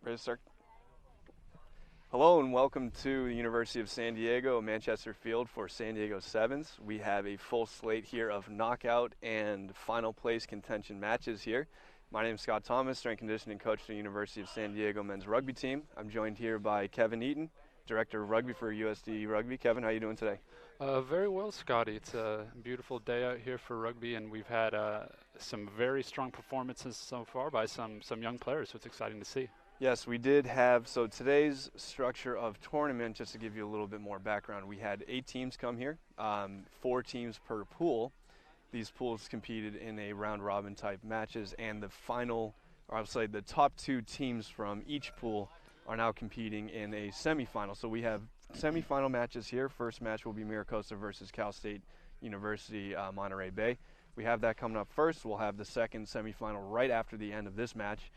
Ready to start? Hello and welcome to the University of San Diego, Manchester Field for San Diego Sevens. We have a full slate here of knockout and final place contention matches here. My name is Scott Thomas, strength conditioning coach for the University of San Diego men's rugby team. I'm joined here by Kevin Eaton, director of rugby for USD Rugby. Kevin, how are you doing today? Very well, Scotty. It's a beautiful day out here for rugby, and we've had some very strong performances so far by some young players, so it's exciting to see. Yes, we did have, so today's structure of tournament, just to give you a little bit more background, we had 8 teams come here, 4 teams per pool. These pools competed in a round-robin type matches, and the final, or I'll say the top 2 teams from each pool are now competing in a semifinal. So we have semifinal matches here. First match will be MiraCosta versus Cal State University, Monterey Bay. We have that coming up first. We'll have the second semifinal right after the end of this match.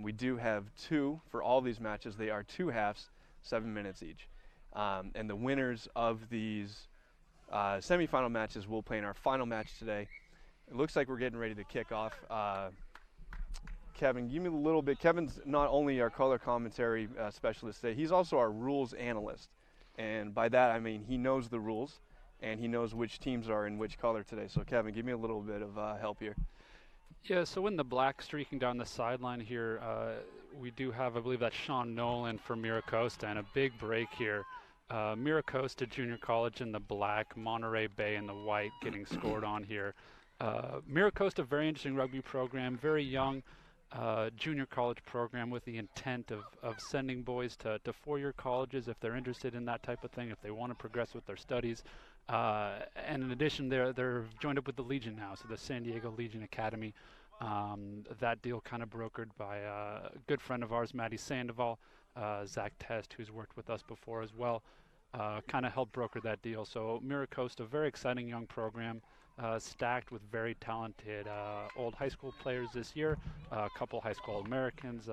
We do have 2 for all these matches. They are 2 halves, 7 minutes each. And the winners of these semifinal matches will play in our final match today. It looks like we're getting ready to kick off. Kevin, give me a little bit. Kevin's not only our color commentary specialist today, he's also our rules analyst. And by that I mean he knows the rules and he knows which teams are in which color today. So Kevin, give me a little bit of help here. Yeah, so in the black streaking down the sideline here, we do have, I believe that's Sean Nolan for MiraCosta, and a big break here. MiraCosta Junior College in the black, Monterey Bay in the white getting scored on here. MiraCosta, very interesting rugby program, very young junior college program with the intent of sending boys to four-year colleges if they're interested in that type of thing, if they want to progress with their studies. And in addition, they're joined up with the Legion now, so the San Diego Legion Academy. That deal kind of brokered by a good friend of ours, Matty Sandoval, Zach Test, who's worked with us before as well, kind of helped broker that deal. So MiraCosta, very exciting young program, stacked with very talented old high school players this year, a couple high school Americans,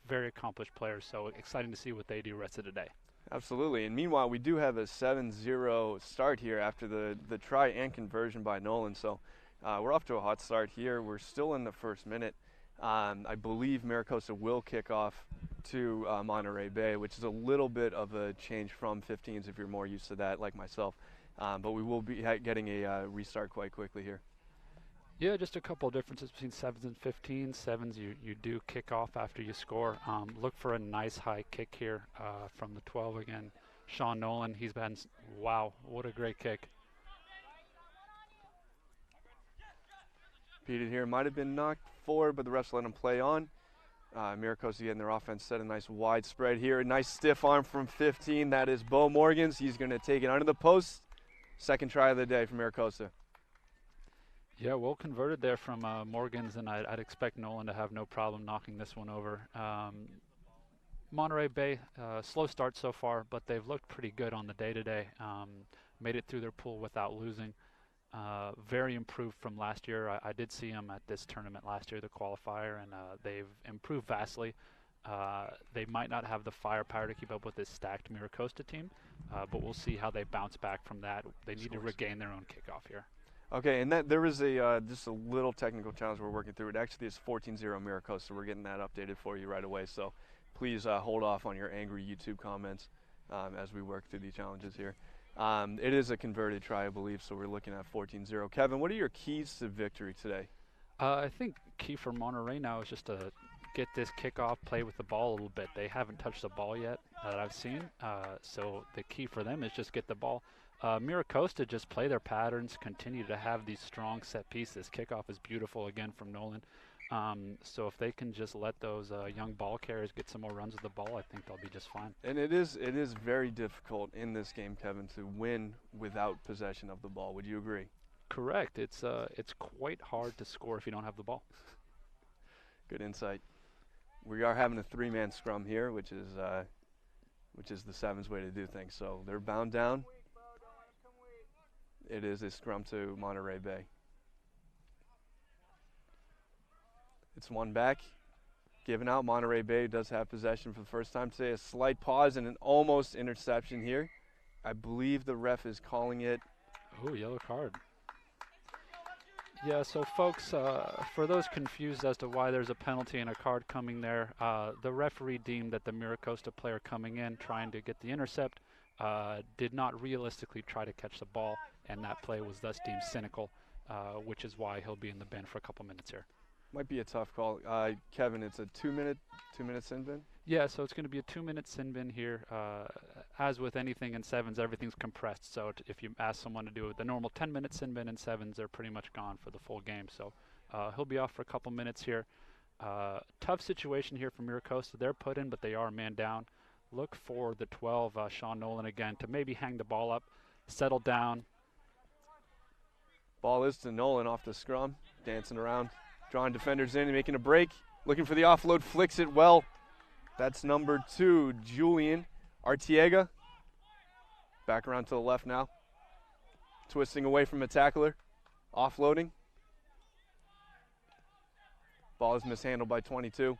very accomplished players. So exciting to see what they do rest of the day. Absolutely. And meanwhile, we do have a 7-0 start here after the try and conversion by Nolan. So we're off to a hot start here. We're still in the first minute. I believe MiraCosta will kick off to Monterey Bay, which is a little bit of a change from 15s if you're more used to that, like myself. But we will be getting a restart quite quickly here. Yeah, just a couple of differences between 7s and 15s. 7s, you do kick off after you score. Look for a nice high kick here from the 12 again. Sean Nolan, he's been, wow, what a great kick. Repeated here, might have been knocked forward, but the refs let him play on. MiraCosta getting their offense set, a nice wide spread here. A nice stiff arm from 15. That is Bo Morgans. He's going to take it under the post. Second try of the day for MiraCosta. Yeah, well converted there from Morgans, and I'd expect Nolan to have no problem knocking this one over. Monterey Bay, slow start so far, but they've looked pretty good on the day today. Made it through their pool without losing. Very improved from last year. I did see them at this tournament last year, the qualifier, and they've improved vastly. They might not have the firepower to keep up with this stacked MiraCosta team, but we'll see how they bounce back from that. They need to regain their own kickoff here. Okay, and there was just a little technical challenge we're working through. It actually is 14-0 MiraCosta. We're getting that updated for you right away. So please hold off on your angry YouTube comments as we work through the challenges here. It is a converted try, I believe, so we're looking at 14-0. Kevin, what are your keys to victory today? I think key for Monterey now is just to get this kickoff, play with the ball a little bit. They haven't touched the ball yet that I've seen, so the key for them is just get the ball. MiraCosta just play their patterns, continue to have these strong set pieces. Kickoff is beautiful again from Nolan. So if they can just let those young ball carriers get some more runs with the ball, I think they'll be just fine. And it is very difficult in this game, Kevin, to win without possession of the ball. Would you agree? Correct. It's quite hard to score if you don't have the ball. Good insight. We are having a 3-man scrum here, which is the Sevens way to do things. So they're bound down. It is a scrum to Monterey Bay. It's one back, given out. Monterey Bay does have possession for the first time today. A slight pause and an almost interception here. I believe the ref is calling it. Oh, yellow card. Yeah, so folks, for those confused as to why there's a penalty and a card coming there, the referee deemed that the MiraCosta player coming in trying to get the intercept did not realistically try to catch the ball, and that play was thus deemed cynical, which is why he'll be in the bin for a couple minutes here. Might be a tough call. Kevin, it's a 2-minute sin bin? Yeah, so it's going to be a 2-minute sin bin here. As with anything in sevens, everything's compressed. So if you ask someone to do it, the normal 10-minute sin bin in sevens, they're pretty much gone for the full game. So he'll be off for a couple minutes here. Tough situation here for MiraCosta. They're put in, but they are man down. Look for the 12, Sean Nolan again, to maybe hang the ball up, settle down. Ball is to Nolan off the scrum, dancing around, drawing defenders in and making a break. Looking for the offload, flicks it well. That's number 2, Julian Artiega. Back around to the left now. Twisting away from a tackler. Offloading. Ball is mishandled by 22.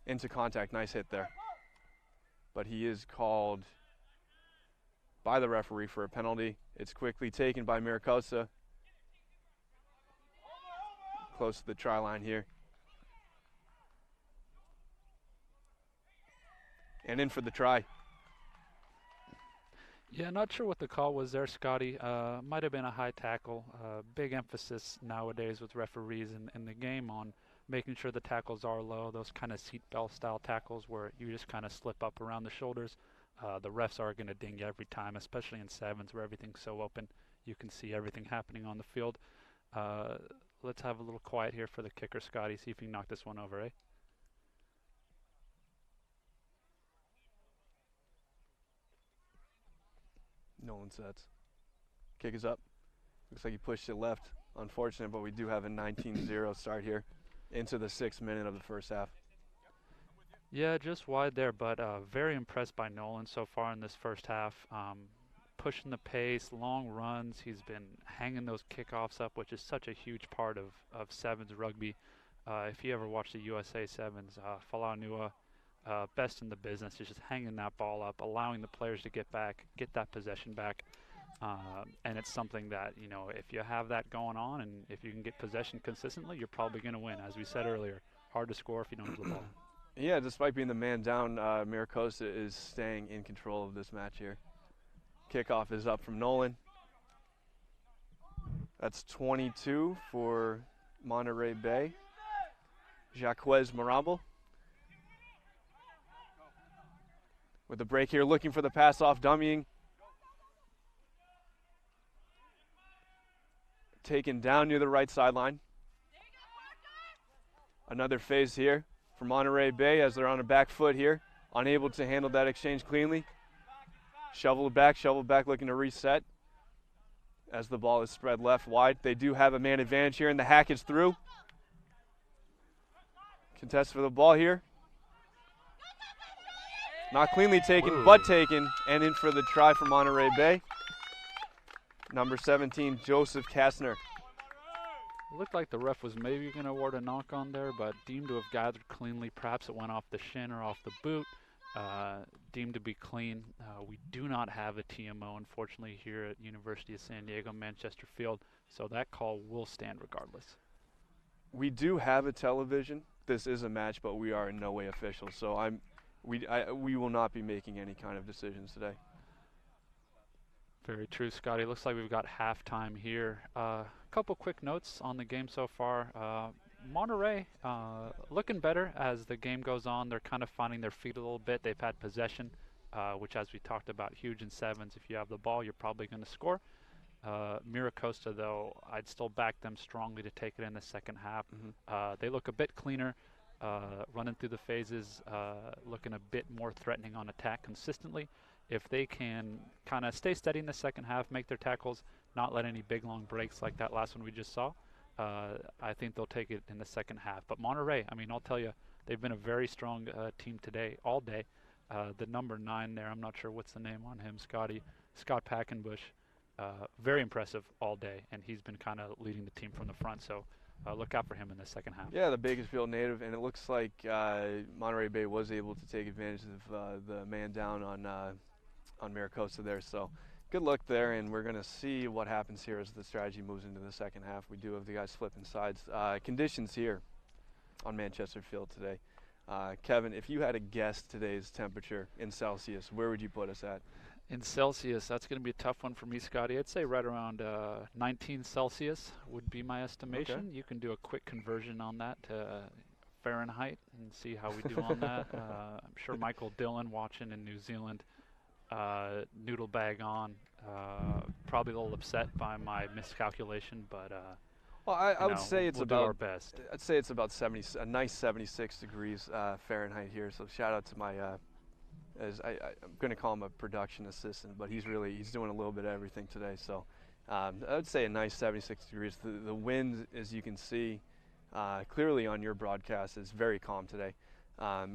Into contact, nice hit there. But he is called by the referee for a penalty. It's quickly taken by MiraCosta. Close to the try line here. And in for the try. Yeah, not sure what the call was there, Scotty. Might have been a high tackle. Big emphasis nowadays with referees in the game on making sure the tackles are low, those kind of seatbelt style tackles where you just kind of slip up around the shoulders. The refs are going to ding you every time, especially in sevens where everything's so open. You can see everything happening on the field. Let's have a little quiet here for the kicker, Scotty. See if you can knock this one over, eh? Nolan sets. Kick is up. Looks like he pushed it left. Unfortunate, but we do have a 19-0 start here into the 6th minute of the first half. Yeah, just wide there, but very impressed by Nolan so far in this first half. Pushing the pace, long runs. He's been hanging those kickoffs up, which is such a huge part of sevens rugby. If you ever watch the USA sevens, Falanua, best in the business, is just hanging that ball up, allowing the players to get back, get that possession back. And it's something that, you know, if you have that going on and if you can get possession consistently, you're probably going to win. As we said earlier, hard to score if you don't have the ball. Yeah, despite being the man down, MiraCosta is staying in control of this match here. Kickoff is up from Nolan. That's 22 for Monterey Bay. Jacques Marable. With the break here, looking for the pass off, dummying. Taken down near the right sideline. Another phase here for Monterey Bay as they're on a back foot here. Unable to handle that exchange cleanly. Shovel back, looking to reset as the ball is spread left wide. They do have a man advantage here, and the hack is through. Contest for the ball here. Not cleanly taken, but taken, and in for the try for Monterey Bay. Number 17, Joseph Kastner. It looked like the ref was maybe going to award a knock on there, but deemed to have gathered cleanly. Perhaps it went off the shin or off the boot. Deemed to be clean. We do not have a TMO, unfortunately, here at University of San Diego, Manchester Field, so that call will stand regardless. We do have a television. This is a match, but we are in no way official, so we will not be making any kind of decisions today. Very true, Scotty. Looks like we've got halftime here. A couple quick notes on the game so far. Monterey looking better as the game goes on. They're kind of finding their feet a little bit. They've had possession, which, as we talked about, huge in sevens. If you have the ball, you're probably going to score. MiraCosta, though, I'd still back them strongly to take it in the second half. They look a bit cleaner, running through the phases, looking a bit more threatening on attack consistently. If they can kind of stay steady in the second half, make their tackles, not let any big long breaks like that last one we just saw, I think they'll take it in the second half. But Monterey, I mean, I'll tell you, they've been a very strong team today, all day. The number 9 there, I'm not sure what's the name on him, Scott Packenbush, very impressive all day, and he's been kind of leading the team from the front. So look out for him in the second half. Yeah, the Bakersfield native, and it looks like Monterey Bay was able to take advantage of the man down on MiraCosta there. So Good look there, and we're going to see what happens here as the strategy moves into the second half. We do have the guys flipping sides. Conditions here on Manchester Field today. Kevin, if you had to guess today's temperature in Celsius, where would you put us at? In Celsius, that's going to be a tough one for me, Scotty. I'd say right around 19 Celsius would be my estimation. Okay. You can do a quick conversion on that to Fahrenheit and see how we do on that. I'm sure Michael Dillon watching in New Zealand, noodle bag on, probably a little upset by my miscalculation, but well, I would say it's we'll about do our best. I'd say it's about 70, a nice 76 degrees Fahrenheit here. So shout out to my, I'm going to call him a production assistant, but he's doing a little bit of everything today. So I would say a nice 76 degrees. The wind, as you can see clearly on your broadcast, is very calm today.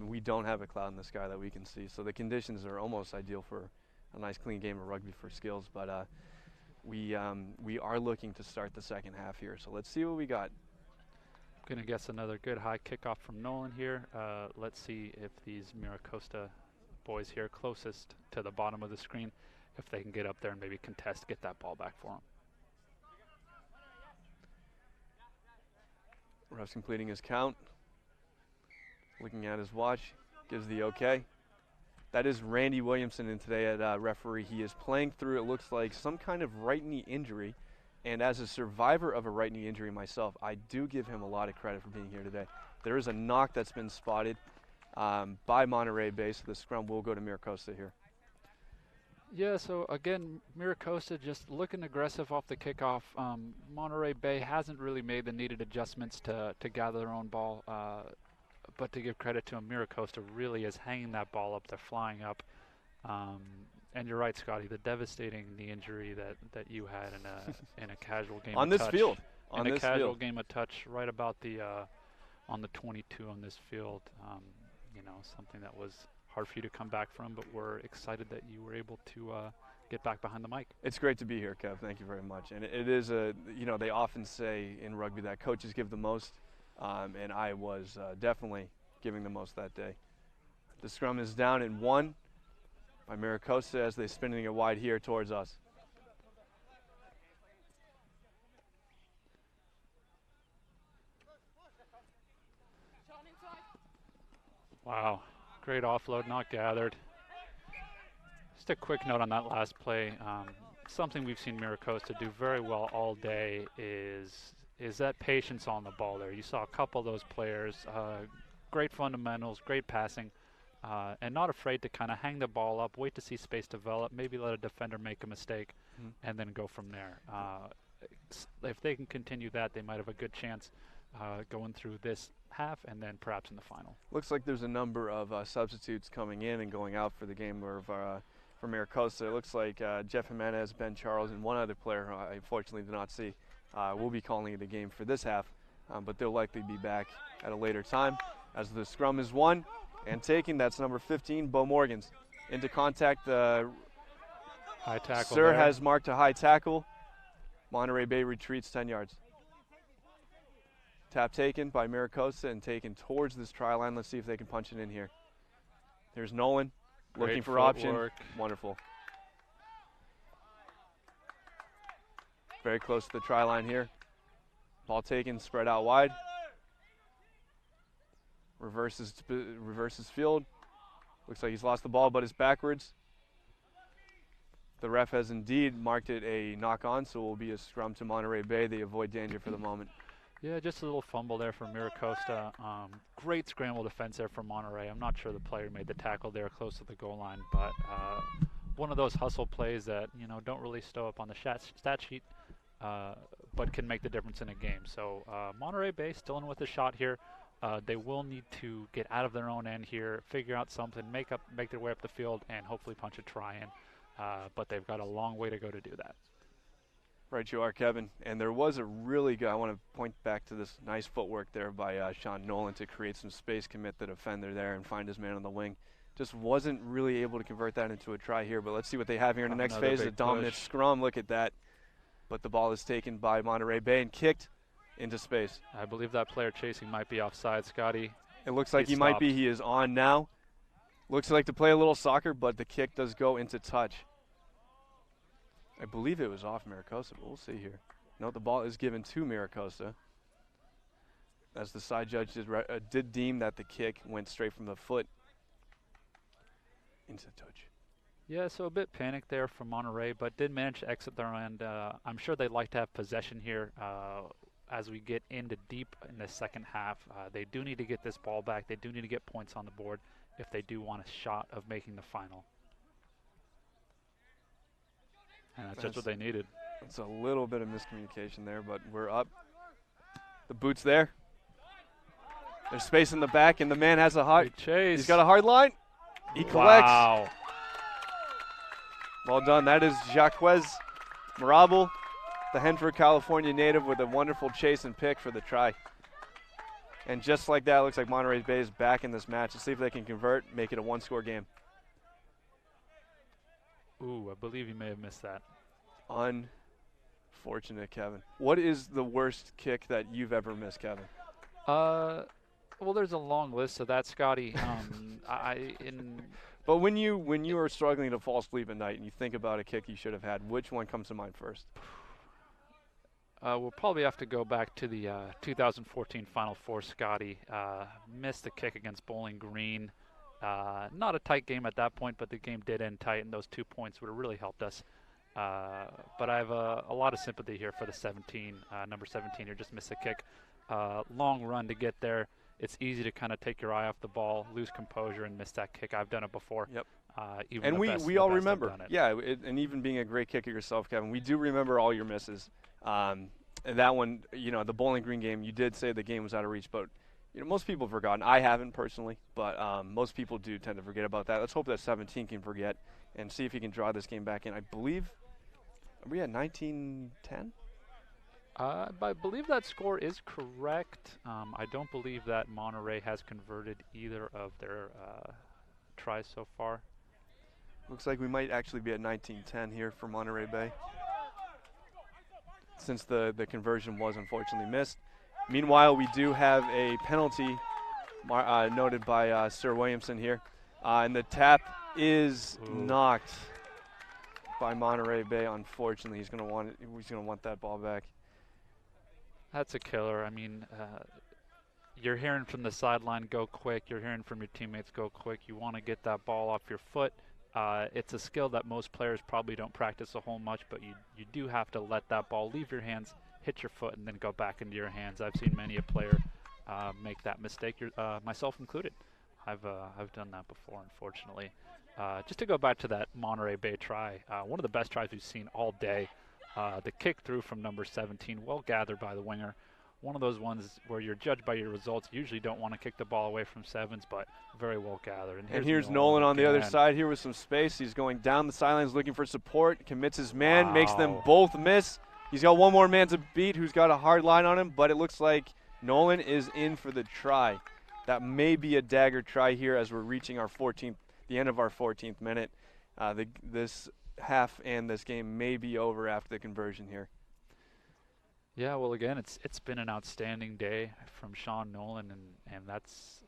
We don't have a cloud in the sky that we can see, so the conditions are almost ideal for a nice clean game of rugby for skills. But we are looking to start the second half here, so let's see what we got. Going to guess another good high kickoff from Nolan here. Let's see if these MiraCosta boys here closest to the bottom of the screen, if they can get up there and maybe contest, get that ball back for them. Ref's completing his count. Looking at his watch, gives the okay. That is Randy Williamson in today at referee. He is playing through, it looks like, some kind of right knee injury. And as a survivor of a right knee injury myself, I do give him a lot of credit for being here today. There is a knock that's been spotted by Monterey Bay, so the scrum will go to MiraCosta here. Yeah, so again, MiraCosta just looking aggressive off the kickoff. Monterey Bay hasn't really made the needed adjustments to gather their own ball. But to give credit to him, MiraCosta really is hanging that ball up. They're flying up. And you're right, Scotty, the devastating knee injury that you had in a casual game on of this touch. field. In a casual game of touch, right about the on the 22 on this field. Something that was hard for you to come back from, but we're excited that you were able to get back behind the mic. It's great to be here, Kev. Thank you very much. And it is they often say in rugby that coaches give the most. And I was definitely giving the most that day. The scrum is down in 1 by MiraCosta as they're spinning it wide here towards us. Wow, great offload, not gathered. Just a quick note on that last play. Something we've seen MiraCosta do very well all day is that patience on the ball there. You saw a couple of those players, great fundamentals, great passing, and not afraid to kind of hang the ball up, wait to see space develop, maybe let a defender make a mistake, and then go from there. If they can continue that, they might have a good chance going through this half and then perhaps in the final. Looks like there's a number of substitutes coming in and going out for the game for MiraCosta. It looks like Jeff Jimenez, Ben Charles, and one other player who I unfortunately did not see will be calling the game for this half, but they'll likely be back at a later time as the scrum is won and taken. That's number 15, Bo Morgans. Into contact. High tackle. Sir there has marked a high tackle. Monterey Bay retreats 10 yards. Tap taken by MiraCosta and taken towards this try line. Let's see if they can punch it in here. There's Nolan looking for option. Wonderful. Very close to the try line here. Ball taken, spread out wide. Reverses field. Looks like he's lost the ball, but it's backwards. The ref has indeed marked it a knock on, so it will be a scrum to Monterey Bay. They avoid danger for the moment. Yeah, just a little fumble there for MiraCosta. Great scramble defense there for Monterey. I'm not sure the player made the tackle there close to the goal line, but one of those hustle plays that don't really stow up on the stat sheet, but can make the difference in a game. So Monterey Bay still in with a shot here. They will need to get out of their own end here, figure out something, make their way up the field, and hopefully punch a try in. But they've got a long way to go to do that. Right you are, Kevin. And there was a really good, I want to point back to this nice footwork there by Sean Nolan to create some space, commit the defender there, and find his man on the wing. Just wasn't really able to convert that into a try here, but let's see what they have here in the next phase. A dominant scrum, look at that. But the ball is taken by Monterey Bay and kicked into space. I believe that player chasing might be offside, Scotty. It looks like he might be. He is on now. Looks like to play a little soccer, but the kick does go into touch. I believe it was off MiraCosta, but we'll see here. No, the ball is given to MiraCosta, as the side judge did deem that the kick went straight from the foot into the touch. Yeah, so a bit panicked there from Monterey, but did manage to exit their end. I'm sure they'd like to have possession here as we get into deep in the second half. They do need to get this ball back. They do need to get points on the board if they do want a shot of making the final. And that's just what they needed. It's a little bit of miscommunication there, but we're up. The boot's there. There's space in the back, and the man has a hard chase. He's got a hard line. He collects. Wow. Well done. That is Jacques Marable, the Henford, California native, with a wonderful chase and pick for the try. And just like that, it looks like Monterey Bay is back in this match. Let's see if they can convert, make it a one-score game. Ooh, I believe he may have missed that. Unfortunate, Kevin. What is the worst kick that you've ever missed, Kevin? Well, there's a long list of that, Scotty. But when you are struggling to fall asleep at night and you think about a kick you should have had, which one comes to mind first? We'll probably have to go back to the 2014 Final Four, Scotty. Missed the kick against Bowling Green. Not a tight game at that point, but the game did end tight, and those 2 points would have really helped us. But I have a lot of sympathy here for the number 17 who just missed the kick. Long run to get there. It's easy to kind of take your eye off the ball, lose composure, and miss that kick. I've done it before. Yep. And we all remember. Yeah, and even being a great kicker yourself, Kevin, we do remember all your misses. And that one, the Bowling Green game, you did say the game was out of reach, but most people have forgotten. I haven't personally, but most people do tend to forget about that. Let's hope that 17 can forget and see if he can draw this game back in. I believe, are we at 19-10? I believe that score is correct. I don't believe that Monterey has converted either of their tries so far. Looks like we might actually be at 19-10 here for Monterey Bay, since the conversion was unfortunately missed. Meanwhile, we do have a penalty noted by Sir Williamson here. And the tap is knocked by Monterey Bay. Unfortunately, he's going to want that ball back. That's a killer. I mean, you're hearing from the sideline, go quick. You're hearing from your teammates, go quick. You want to get that ball off your foot. It's a skill that most players probably don't practice a whole much, but you do have to let that ball leave your hands, hit your foot, and then go back into your hands. I've seen many a player make that mistake, myself included. I've done that before, unfortunately. Just to go back to that Monterey Bay try, one of the best tries we've seen all day. The kick through from number 17, well gathered by the winger. One of those ones where you're judged by your results. You usually don't want to kick the ball away from sevens, but very well gathered. And here's Nolan on the other side here with some space. He's going down the sidelines looking for support, commits his man, makes them both miss. He's got one more man to beat who's got a hard line on him, but it looks like Nolan is in for the try. That may be a dagger try here as we're reaching the end of our 14th minute. This half and this game may be over after the conversion here. Yeah, well, again, it's been an outstanding day from Sean Nolan, and that's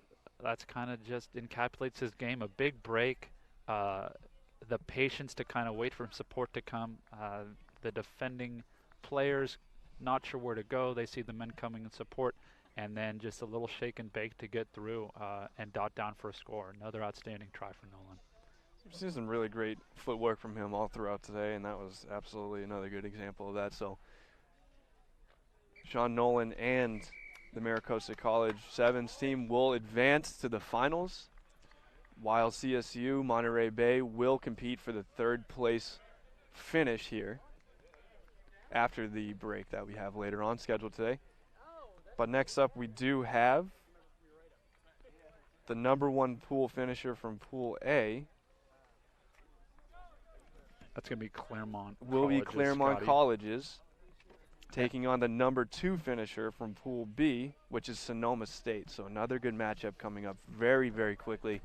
kind of just encapsulates his game. A big break, the patience to kind of wait for support to come. The defending players not sure where to go. They see the men coming in support, and then just a little shake and bake to get through and dot down for a score. Another outstanding try for Nolan. We've seen some really great footwork from him all throughout today, and that was absolutely another good example of that. So Sean Nolan and the MiraCosta College Sevens team will advance to the finals, while CSU, Monterey Bay, will compete for the third place finish here after the break that we have later on scheduled today. But next up, we do have the number one pool finisher from Pool A. That's going to be Claremont. Will be Claremont Colleges taking on the number 2 finisher from Pool B, which is Sonoma State. So another good matchup coming up very, very quickly.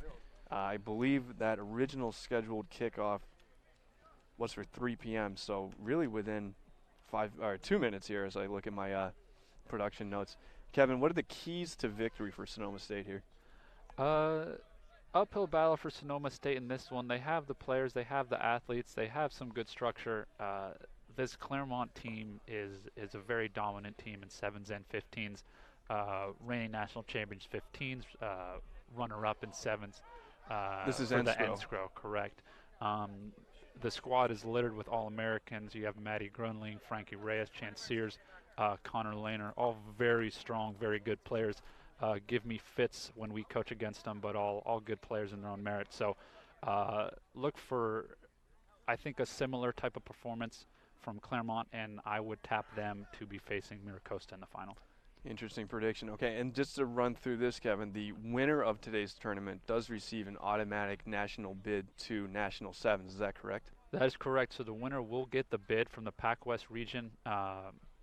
I believe that original scheduled kickoff was for 3 p.m. So really within 2 minutes here as I look at my production notes. Kevin, what are the keys to victory for Sonoma State here? Uphill battle for Sonoma State in this one. They have the players, they have the athletes, they have some good structure. This Claremont team is a very dominant team in 7s and 15s. Reigning national champions 15s, runner-up in 7s. This is for the Enscrow. Enscrow, correct. The squad is littered with All-Americans. You have Maddie Grunling, Frankie Reyes, Chance Sears, Connor Lehner, all very strong, very good players. Give me fits when we coach against them, but all good players in their own merit. So look for, I think, a similar type of performance from Claremont, and I would tap them to be facing MiraCosta in the final. Interesting prediction. Okay, and just to run through this, Kevin, the winner of today's tournament does receive an automatic national bid to National Sevens. Is that correct? That is correct. So the winner will get the bid from the Pac West region.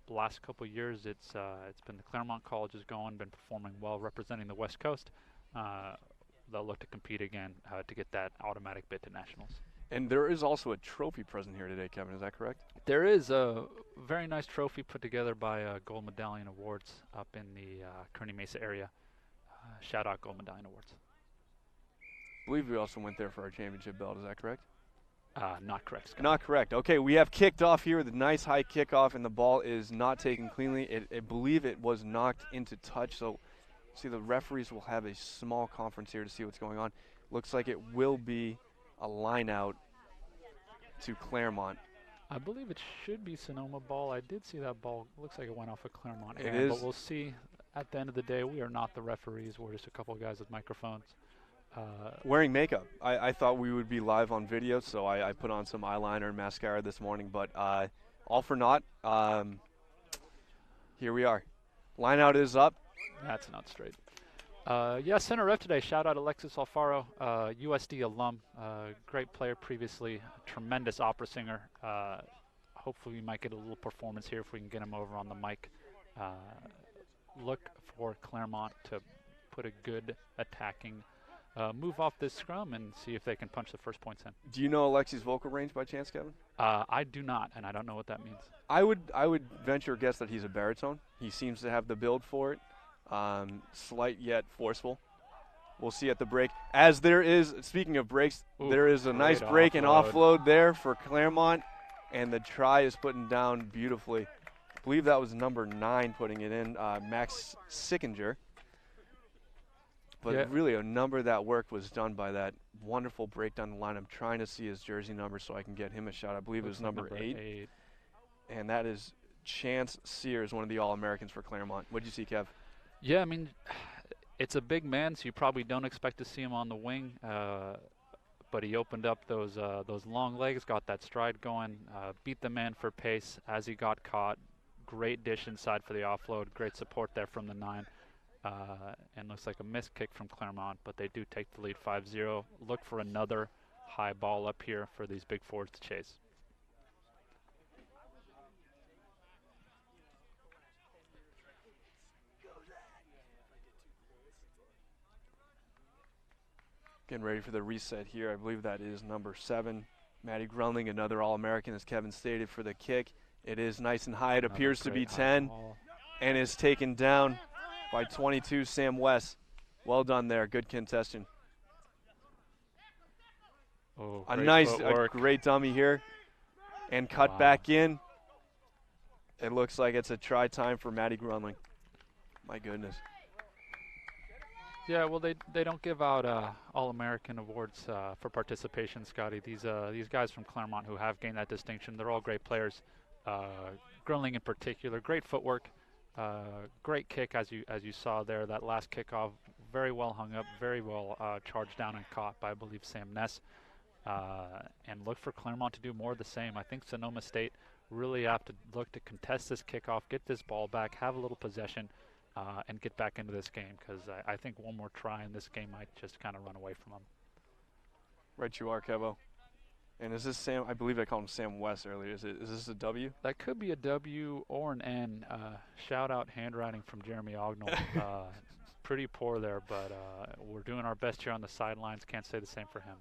Last couple of years, it's been the Claremont colleges going, been performing well, representing the West Coast. They'll look to compete again to get that automatic bid to nationals. And there is also a trophy present here today, Kevin. Is that correct? There is a very nice trophy put together by Gold Medallion Awards up in the Kearney Mesa area. Shout out Gold Medallion Awards. I believe we also went there for our championship belt. Is that correct? Not correct, Scott. Not correct. Okay, we have kicked off here with a nice high kickoff, and the ball is not taken cleanly. I believe it was knocked into touch. So, see, the referees will have a small conference here to see what's going on. Looks like it will be a line out to Claremont. I believe it should be Sonoma ball. I did see that ball. Looks like it went off a Claremont It hand, is. but we'll see. At the end of the day, we are not the referees. We're just a couple of guys with microphones. Wearing makeup. I thought we would be live on video, so I put on some eyeliner and mascara this morning, but all for naught. Here we are. Line out is up. That's not straight. Center ref today. Shout out Alexis Alfaro, USD alum, great player previously, tremendous opera singer. Hopefully we might get a little performance here if we can get him over on the mic. Look for Claremont to put a good attacking move off this scrum and see if they can punch the first points in. Do you know Alexi's vocal range by chance, Kevin? I do not, and I don't know what that means. I would venture a guess that he's a baritone. He seems to have the build for it. Slight yet forceful. We'll see at the break. As there is, speaking of breaks, there is a nice break and offload there for Claremont, and the try is putting down beautifully. I believe that was number 9 putting it in, Max Sickinger. But really a number of that work was done by that wonderful break down the line. I'm trying to see his jersey number so I can get him a shot. I believe it was number 8. And that is Chance Sears, one of the All-Americans for Claremont. What did you see, Kev? Yeah, I mean, it's a big man, so you probably don't expect to see him on the wing. But he opened up those long legs, got that stride going, beat the man for pace as he got caught. Great dish inside for the offload. Great support there from the 9. And looks like a missed kick from Claremont, but they do take the lead 5-0. Look for another high ball up here for these big forwards to chase. Getting ready for the reset here. I believe that is number 7. Maddie Grunling, another All-American, as Kevin stated, for the kick. It is nice and high. It appears to be 10 and is taken down by 22, Sam West. Well done there. Good contestation. Oh, a great dummy here. And cut back in. It looks like it's a try time for Maddie Grunling. My goodness. Yeah, well, they don't give out All-American awards for participation, Scotty. These guys from Claremont who have gained that distinction, they're all great players. Grunling in particular, great footwork, great kick as you saw there. That last kickoff, very well hung up, very well charged down and caught by, I believe, Sam Ness. And look for Claremont to do more of the same. I think Sonoma State really have to look to contest this kickoff, get this ball back, have a little possession, and get back into this game, because I think one more try in this game might just kind of run away from them. Right you are, Kevo. And is this Sam? I believe I called him Sam West earlier. Is this a W? That could be a W or an N. Shout out handwriting from Jeremy Ognall. Pretty poor there, but we're doing our best here on the sidelines. Can't say the same for him.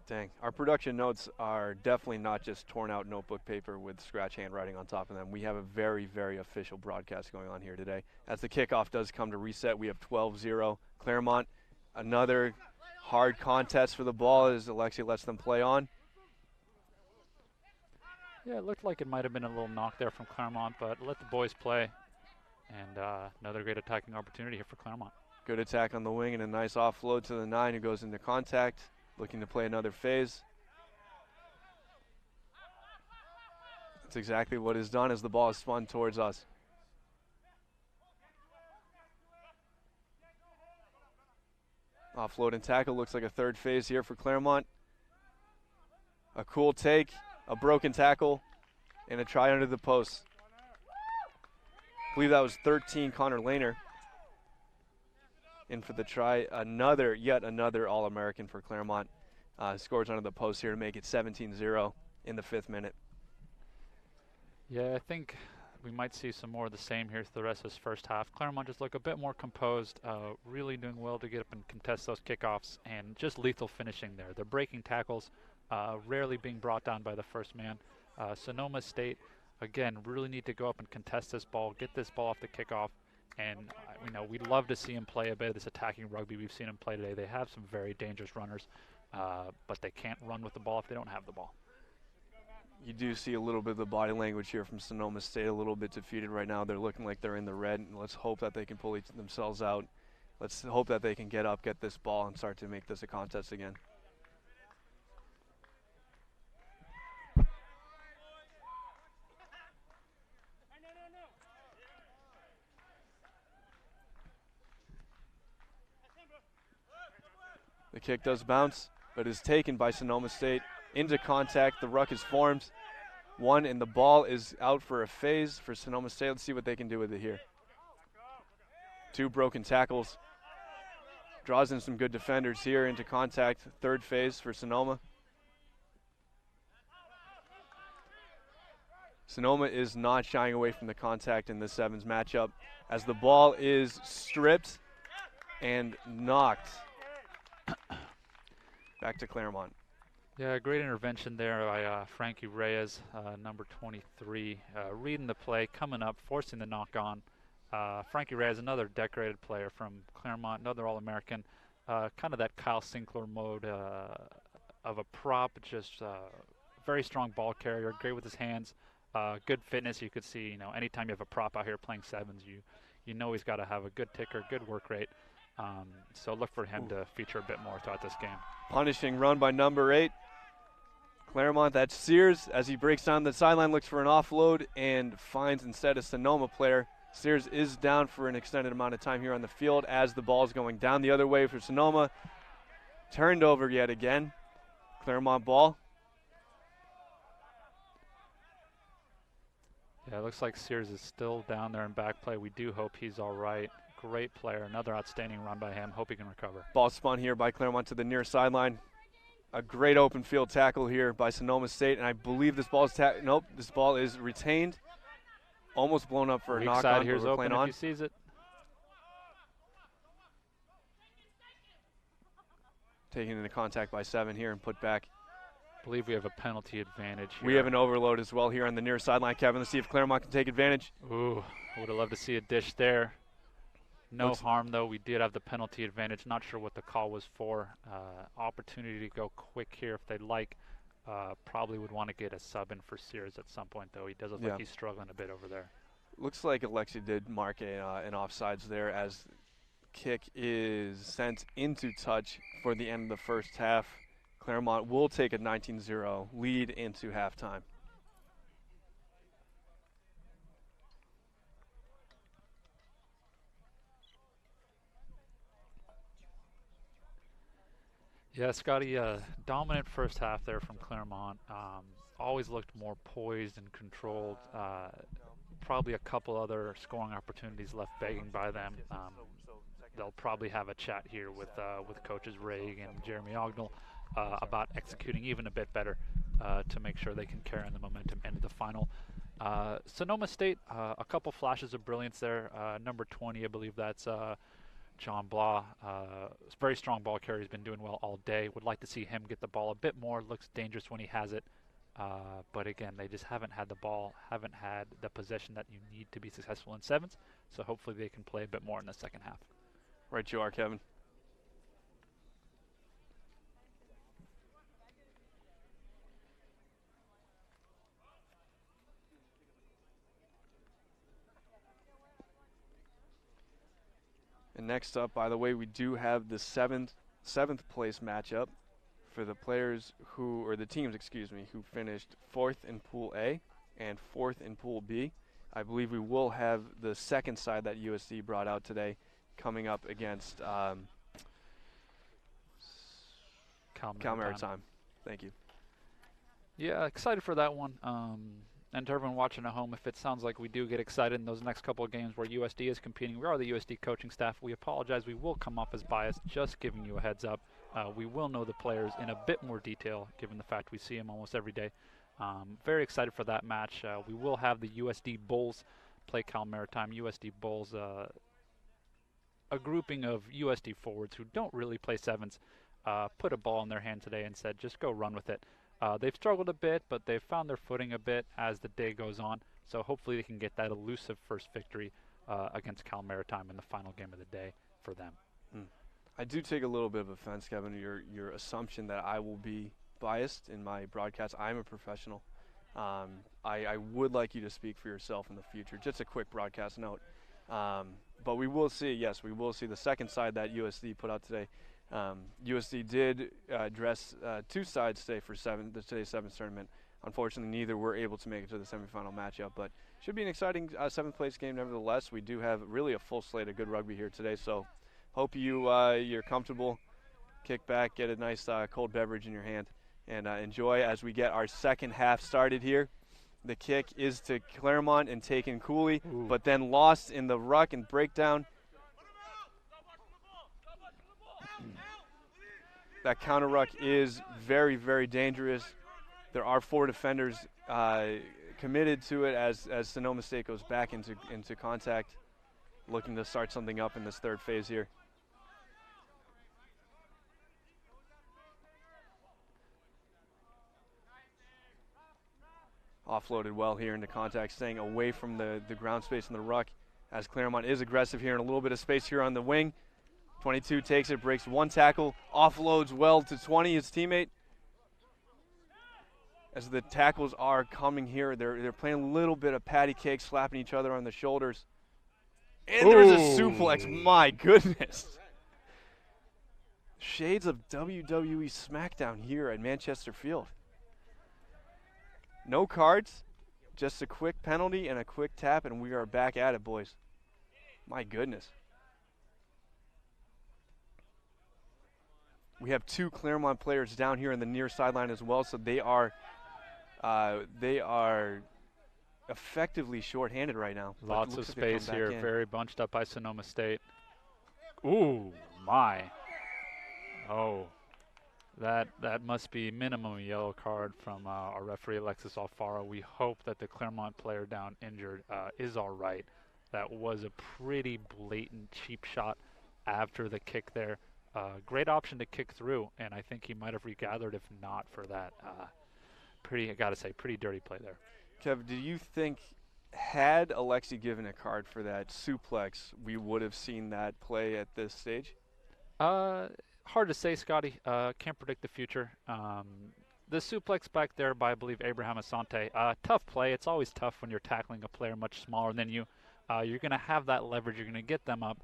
Dang. Our production notes are definitely not just torn out notebook paper with scratch handwriting on top of them. We have a very, very official broadcast going on here today. As the kickoff does come to reset, we have 12-0 Claremont. Another hard contest for the ball as Alexi lets them play on. Yeah, it looked like it might have been a little knock there from Claremont, but let the boys play. And another great attacking opportunity here for Claremont. Good attack on the wing and a nice offload to the 9 who goes into contact, looking to play another phase. That's exactly what is done as the ball is spun towards us. Offload and tackle looks like a third phase here for Claremont. A cool take, a broken tackle, and a try under the post. I believe that was 13 Connor Lehner. And for the try, yet another All-American for Claremont. Scores under the post here to make it 17-0 in the 5th minute. Yeah, I think we might see some more of the same here through the rest of this first half. Claremont just look a bit more composed, really doing well to get up and contest those kickoffs, and just lethal finishing there. They're breaking tackles, rarely being brought down by the first man. Sonoma State, again, really need to go up and contest this ball, get this ball off the kickoff, and we'd love to see him play a bit of this attacking rugby we've seen him play today. They have some very dangerous runners, but they can't run with the ball if they don't have the ball. You do see a little bit of the body language here from Sonoma State, a little bit defeated right now. They're looking like they're in the red, and let's hope that they can pull themselves out. Let's hope that they can get up, get this ball, and start to make this a contest again. The kick does bounce, but is taken by Sonoma State. Into contact, the ruck is formed. 1, and the ball is out for a phase for Sonoma State. Let's see what they can do with it here. 2 broken tackles. Draws in some good defenders here into contact. 3rd phase for Sonoma. Sonoma is not shying away from the contact in the 7s matchup as the ball is stripped and knocked back to Claremont. Yeah, great intervention there by Frankie Reyes, number 23, reading the play, coming up, forcing the knock on. Frankie Reyes, another decorated player from Claremont, another All-American, kind of that Kyle Sinclair mode of a prop, just very strong ball carrier, great with his hands, good fitness. You could see, anytime you have a prop out here playing 7s, you know he's got to have a good ticker, good work rate. So look for him to feature a bit more throughout this game. Punishing run by number 8. Claremont, that's Sears, as he breaks down the sideline, looks for an offload and finds instead a Sonoma player. Sears is down for an extended amount of time here on the field as the ball's going down the other way for Sonoma. Turned over yet again. Claremont ball. Yeah, it looks like Sears is still down there in back play. We do hope he's all right. Great player, another outstanding run by him. Hope he can recover. Ball spun here by Claremont to the near sideline. A great open field tackle here by Sonoma State, and I believe this ball is nope, this ball is retained. Almost blown up for a knock on. Here's open if he sees it. Taken into contact by 7 here and put back. I believe we have a penalty advantage here. We have an overload as well here on the near sideline, Kevin. Let's see if Claremont can take advantage. Ooh, would have loved to see a dish there. No harm, though. We did have the penalty advantage. Not sure what the call was for. Opportunity to go quick here if they'd like. Probably would want to get a sub in for Sears at some point, though. He does look like he's struggling a bit over there. Looks like Alexi did mark an offsides there as kick is sent into touch for the end of the first half. Claremont will take a 19-0 lead into halftime. Yeah, Scotty, dominant first half there from Claremont. Always looked more poised and controlled. Probably a couple other scoring opportunities left begging by them. They'll probably have a chat here with coaches Ray and Jeremy Ognall about executing even a bit better to make sure they can carry on the momentum into the final. Sonoma State, a couple flashes of brilliance there. Number 20, I believe that's John Blah, very strong ball carrier. He's been doing well all day. Would like to see him get the ball a bit more. Looks dangerous when he has it. But again, they just haven't had the ball, haven't had the possession that you need to be successful in 7s. So hopefully they can play a bit more in the second half. Right you are, Kevin. Next up, by the way, we do have the seventh place matchup for the players who, or the teams, excuse me, who finished 4th in Pool A and 4th in Pool B. I believe we will have the second side that USD brought out today coming up against Cal Maritime. Thank you. Yeah, excited for that one. And to everyone watching at home, if it sounds like we do get excited in those next couple of games where USD is competing, we are the USD coaching staff. We apologize. We will come off as biased, just giving you a heads up. We will know the players in a bit more detail, given the fact we see them almost every day. Very excited for that match. We will have the USD Bulls play Cal Maritime. USD Bulls, a grouping of USD forwards who don't really play sevens, put a ball in their hand today and said, just go run with it. They've struggled a bit, but they've found their footing a bit as the day goes on. So hopefully they can get that elusive first victory against Cal Maritime in the final game of the day for them. I do take a little bit of offense, Kevin, your assumption that I will be biased in my broadcast. I'm a professional. I would like you to speak for yourself in the future. Just a quick broadcast note. But we will see, yes, we will see the second side that USD put out today. USD did address 2 sides today for today's sevens tournament. Unfortunately, neither were able to make it to the semifinal matchup, but should be an exciting 7th place game nevertheless. We do have really a full slate of good rugby here today, so hope you're comfortable. Kick back, get a nice cold beverage in your hand, and enjoy as we get our second half started here. The kick is to Claremont and taken coolly, but then lost in the ruck and breakdown. That counter ruck is very, very dangerous. There are 4 defenders committed to it as Sonoma State goes back into contact, looking to start something up in this third phase here. Offloaded well here into contact, staying away from the ground space in the ruck as Claremont is aggressive here in a little bit of space here on the wing. 22 takes it, breaks 1 tackle, offloads well to 20, his teammate. As the tackles are coming here, they're playing a little bit of patty cake, slapping each other on the shoulders. And there's a suplex, my goodness. Shades of WWE SmackDown here at Manchester Field. No cards, just a quick penalty and a quick tap, and we are back at it, boys. My goodness. We have 2 Claremont players down here in the near sideline as well, so they are effectively shorthanded right now. Lots of space here, very bunched up by Sonoma State. Ooh, my. Oh, that must be minimum a yellow card from our referee, Alexis Alfaro. We hope that the Claremont player down injured is all right. That was a pretty blatant cheap shot after the kick there. Great option to kick through, and I think he might have regathered if not for that. I gotta say, pretty dirty play there. Kev, do you think had Alexi given a card for that suplex, we would have seen that play at this stage? Hard to say, Scotty. Can't predict the future. The suplex back there by, I believe, Abraham Asante. Tough play. It's always tough when you're tackling a player much smaller than you. You're going to have that leverage. You're going to get them up.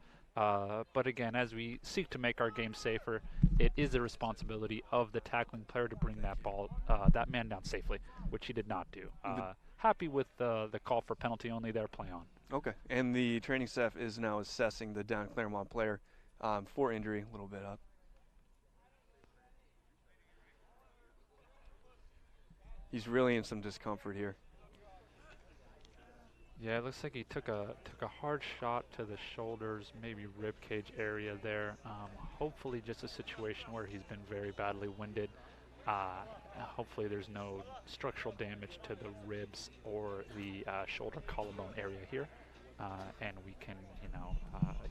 But again, as we seek to make our game safer, it is the responsibility of the tackling player to bring that man down safely, which he did not do. Happy with the call for penalty only there, play on. Okay, and the training staff is now assessing the down Claremont player for injury, a little bit up. He's really in some discomfort here. Yeah, it looks like he took a hard shot to the shoulders, maybe rib cage area there. Hopefully just a situation where he's been very badly winded. Hopefully there's no structural damage to the ribs or the shoulder collarbone area here. And we can,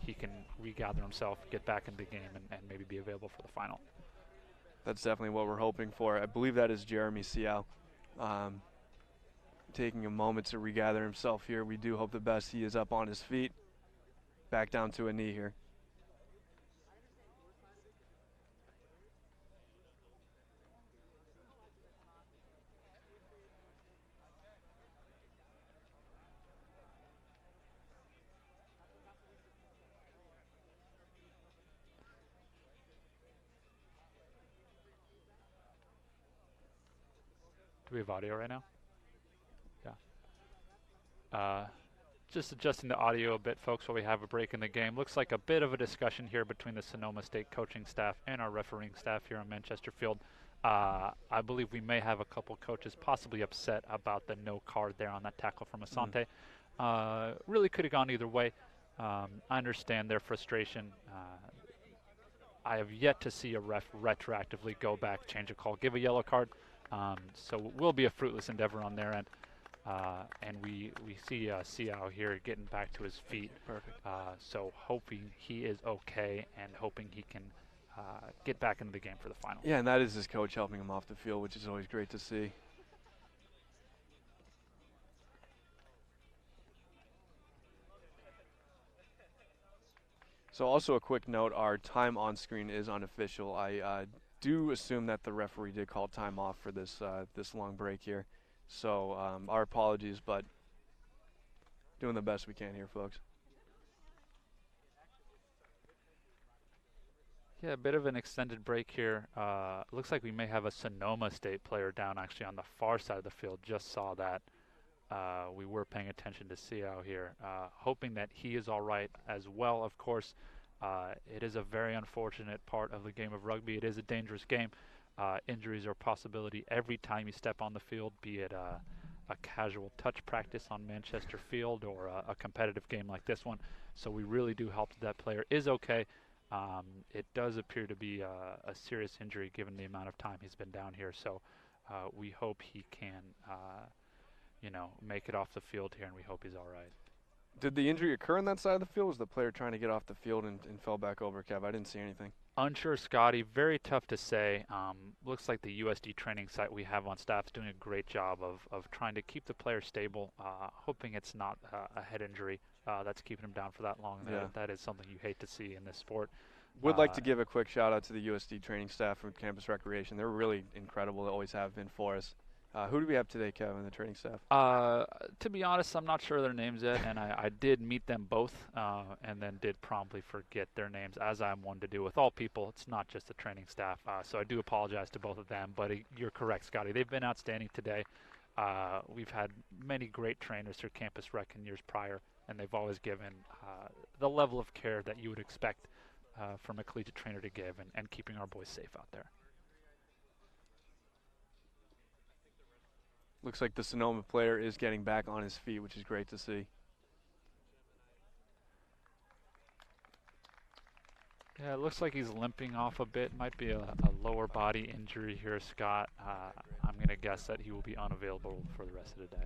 he can regather himself, get back into the game, and maybe be available for the final. That's definitely what we're hoping for. I believe that is Jeremy Siao. Taking a moment to regather himself here. We do hope the best. He is up on his feet. Back down to a knee here. Do we have audio right now? Yeah. Just adjusting the audio a bit, folks, while we have a break in the game. Looks like a bit of a discussion here between the Sonoma State coaching staff and our refereeing staff here on Manchester Field. I believe we may have a couple coaches possibly upset about the no card there on that tackle from Asante. Really could have gone either way. I understand their frustration. I have yet to see a ref retroactively go back, change a call, give a yellow card. So it will be a fruitless endeavor on their end. And we see Siao here getting back to his feet. Perfect. So hoping he is okay and hoping he can get back into the game for the final. Yeah, and that is his coach helping him off the field, which is always great to see. So also a quick note, our time on screen is unofficial. I do assume that the referee did call time off for this this long break here. So our apologies, but doing the best we can here, folks. Yeah, a bit of an extended break here. Looks like we may have a Sonoma State player down actually on the far side of the field. Just saw that. We were paying attention to Siao here, hoping that he is all right as well, of course. It is a very unfortunate part of the game of rugby. It is a dangerous game. Injuries are a possibility every time you step on the field, be it a casual touch practice on Manchester Field or a competitive game like this one. So we really do hope that player is okay. It does appear to be a serious injury given the amount of time he's been down here. So we hope he can make it off the field here, and we hope he's all right. Did the injury occur on that side of the field? Was the player trying to get off the field and fell back over, Kev? I didn't see anything. Unsure, Scotty. Very tough to say. Looks like the USD training site we have on staff is doing a great job of trying to keep the player stable, hoping it's not a head injury that's keeping him down for that long. Yeah. That is something you hate to see in this sport. Would like to give a quick shout out to the USD training staff from Campus Recreation. They're really incredible. They always have been for us. Who do we have today, Kevin, the training staff? To be honest, I'm not sure their names yet, and I did meet them both and then did promptly forget their names, as I'm one to do with all people. It's not just the training staff, so I do apologize to both of them, but you're correct, Scotty. They've been outstanding today. We've had many great trainers through Campus Rec in years prior, and they've always given the level of care that you would expect from a collegiate trainer to give and keeping our boys safe out there. Looks like the Sonoma player is getting back on his feet, which is great to see. Yeah, it looks like he's limping off a bit. Might be a lower body injury here, Scott. I'm going to guess that he will be unavailable for the rest of the day.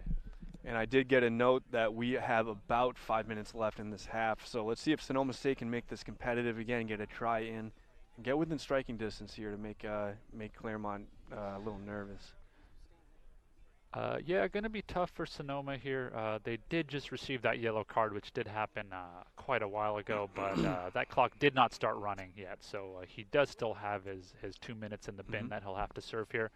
And I did get a note that we have about 5 minutes left in this half. So let's see if Sonoma State can make this competitive again, get a try in, and get within striking distance here to make Claremont a little nervous. Yeah, going to be tough for Sonoma here. They did just receive that yellow card, which did happen quite a while ago, but that clock did not start running yet. So he does still have his 2 minutes in the bin that he'll have to serve here.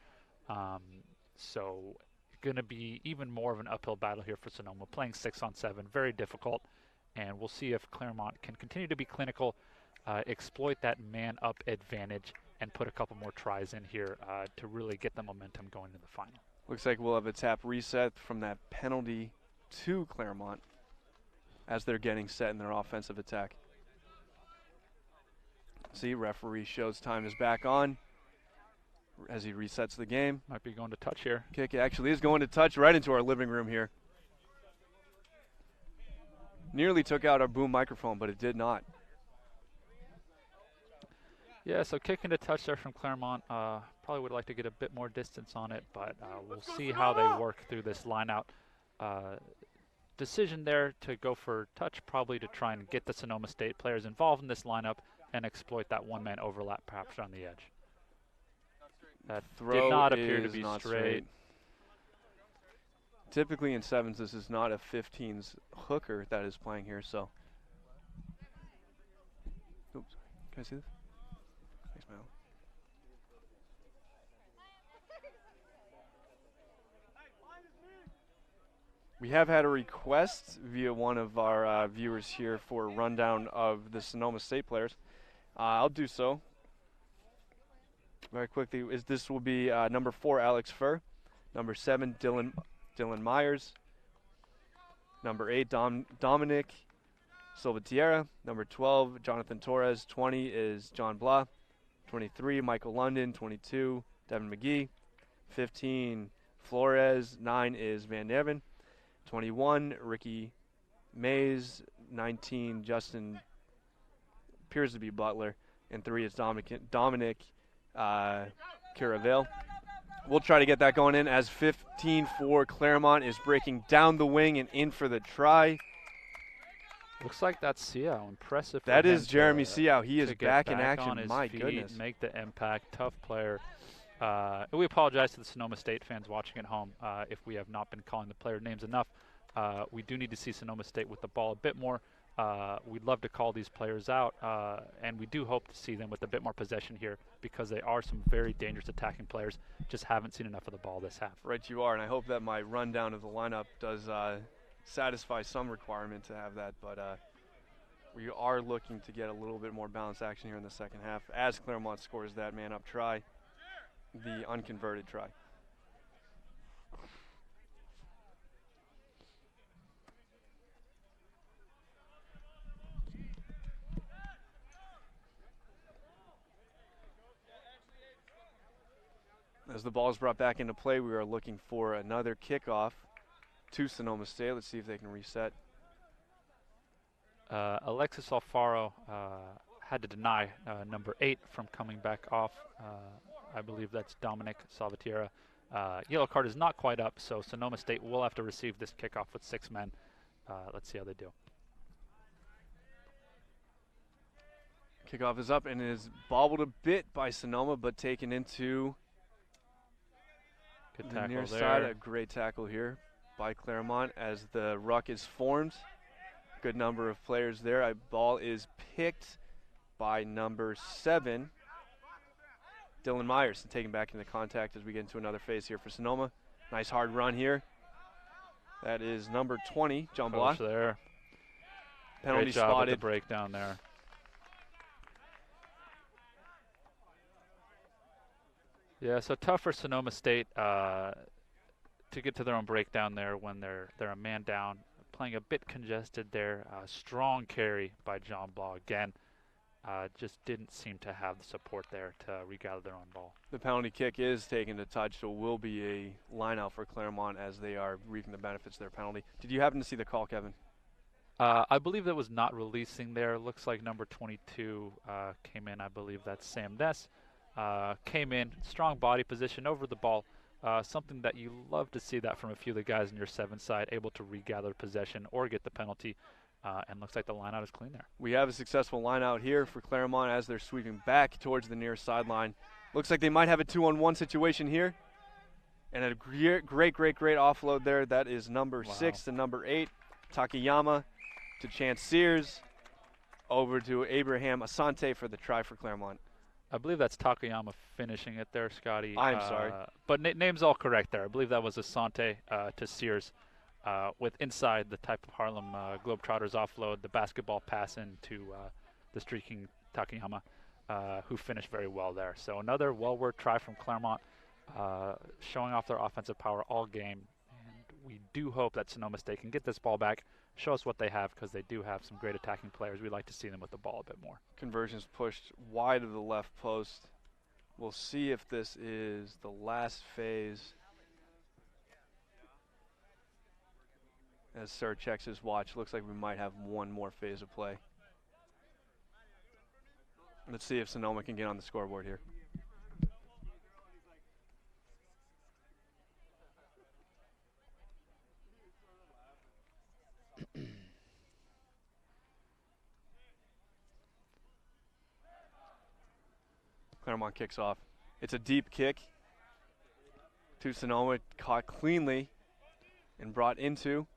So going to be even more of an uphill battle here for Sonoma, playing 6-on-7, very difficult. And we'll see if Claremont can continue to be clinical, exploit that man-up advantage, and put a couple more tries in here to really get the momentum going to the final. Looks like we'll have a tap reset from that penalty to Claremont as they're getting set in their offensive attack. See, referee shows time is back on as he resets the game. Might be going to touch here. Kick actually is going to touch right into our living room here. Nearly took out our boom microphone, but it did not. Yeah, so kicking to touch there from Claremont. Probably would like to get a bit more distance on it, but we'll see how they work through this line-out. Decision there to go for touch, probably to try and get the Sonoma State players involved in this lineup and exploit that one-man overlap perhaps on the edge. That did not appear to be straight. Typically in sevens, this is not a 15s hooker that is playing here, so. Oops, can I see this? Thanks, Mal. We have had a request via one of our viewers here for a rundown of the Sonoma State players. I'll do so very quickly. This will be number 4, Alex Furr. Number 7, Dylan Myers. Number 8, Dominic Silvatiera. Number 12, Jonathan Torres. 20 is John Blah. 23, Michael London. 22, Devin McGee. 15, Flores. 9 is Van Nerven. 21, Ricky Mays. 19, Justin appears to be Butler. And 3 is Dominic Caravelle. We'll try to get that going in as 15 for Claremont is breaking down the wing and in for the try. Looks like that's Siao. Impressive. That is Jeremy Siao. He is back in action. My goodness. Make the impact. Tough player. We apologize to the Sonoma State fans watching at home if we have not been calling the player names enough. We do need to see Sonoma State with the ball a bit more. We'd love to call these players out, and we do hope to see them with a bit more possession here because they are some very dangerous attacking players. Just haven't seen enough of the ball this half. Right you are, and I hope that my rundown of the lineup does satisfy some requirement to have that, but we are looking to get a little bit more balanced action here in the second half as Claremont scores that man-up try, the unconverted try. As the ball is brought back into play, we are looking for another kickoff to Sonoma State. Let's see if they can reset. Alexis Alfaro had to deny number 8 from coming back off. I believe that's Dominic Salvatierra. Yellow card is not quite up, so Sonoma State will have to receive this kickoff with 6 men. Let's see how they do. Kickoff is up and is bobbled a bit by Sonoma, but taken into the near side. A great tackle here by Claremont as the ruck is formed. Good number of players there. A ball is picked by number 7, Dylan Myers, and taken back into contact as we get into another phase here for Sonoma. Nice hard run here. That is number 20, John Block. There. Penalty Great job spotted. At the breakdown there. Yeah, so tough for Sonoma State to get to their own breakdown there when they're a man down. Playing a bit congested there. Strong carry by John Blah again. Just didn't seem to have the support there to regather their own ball. The penalty kick is taken to touch, so will be a line out for Claremont as they are reaping the benefits of their penalty. Did you happen to see the call, Kevin? I believe that was not releasing there. Looks like number 22 came in. I believe that's Sam Ness. Came in, strong body position over the ball. Something that you love to see that from a few of the guys in your 7 side, able to regather possession or get the penalty. And looks like the line out is clean there. We have a successful line out here for Claremont as they're sweeping back towards the near sideline. Looks like they might have a 2-on-1 situation here. And a great offload there. That is number 6 to number 8, Takayama to Chance Sears. Over to Abraham Asante for the try for Claremont. I believe that's Takayama finishing it there, Scotty. I'm sorry. But name's all correct there. I believe that was Asante to Sears with inside the type of Harlem Globetrotters offload, the basketball pass into the streaking Takayama, who finished very well there. So another well-worked try from Claremont, showing off their offensive power all game. And we do hope that Sonoma State can get this ball back, show us what they have, because they do have some great attacking players. We'd like to see them with the ball a bit more. Conversions pushed wide of the left post. We'll see if this is the last phase. As Sir checks his watch, looks like we might have one more phase of play. Let's see if Sonoma can get on the scoreboard here. Claremont kicks off. It's a deep kick to Sonoma, caught cleanly and brought into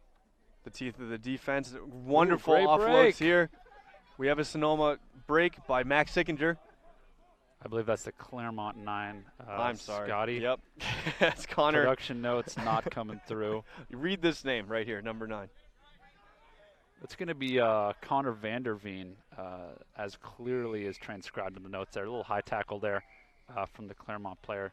the teeth of the defense. Wonderful offloads here. We have a Sonoma break by Max Sickinger. I believe that's the Claremont 9. I'm sorry. Scotty. Yep. That's Connor. Production notes not coming through. You read this name right here, number 9. It's going to be Connor Vanderveen, as clearly as transcribed in the notes there. A little high tackle there from the Claremont player.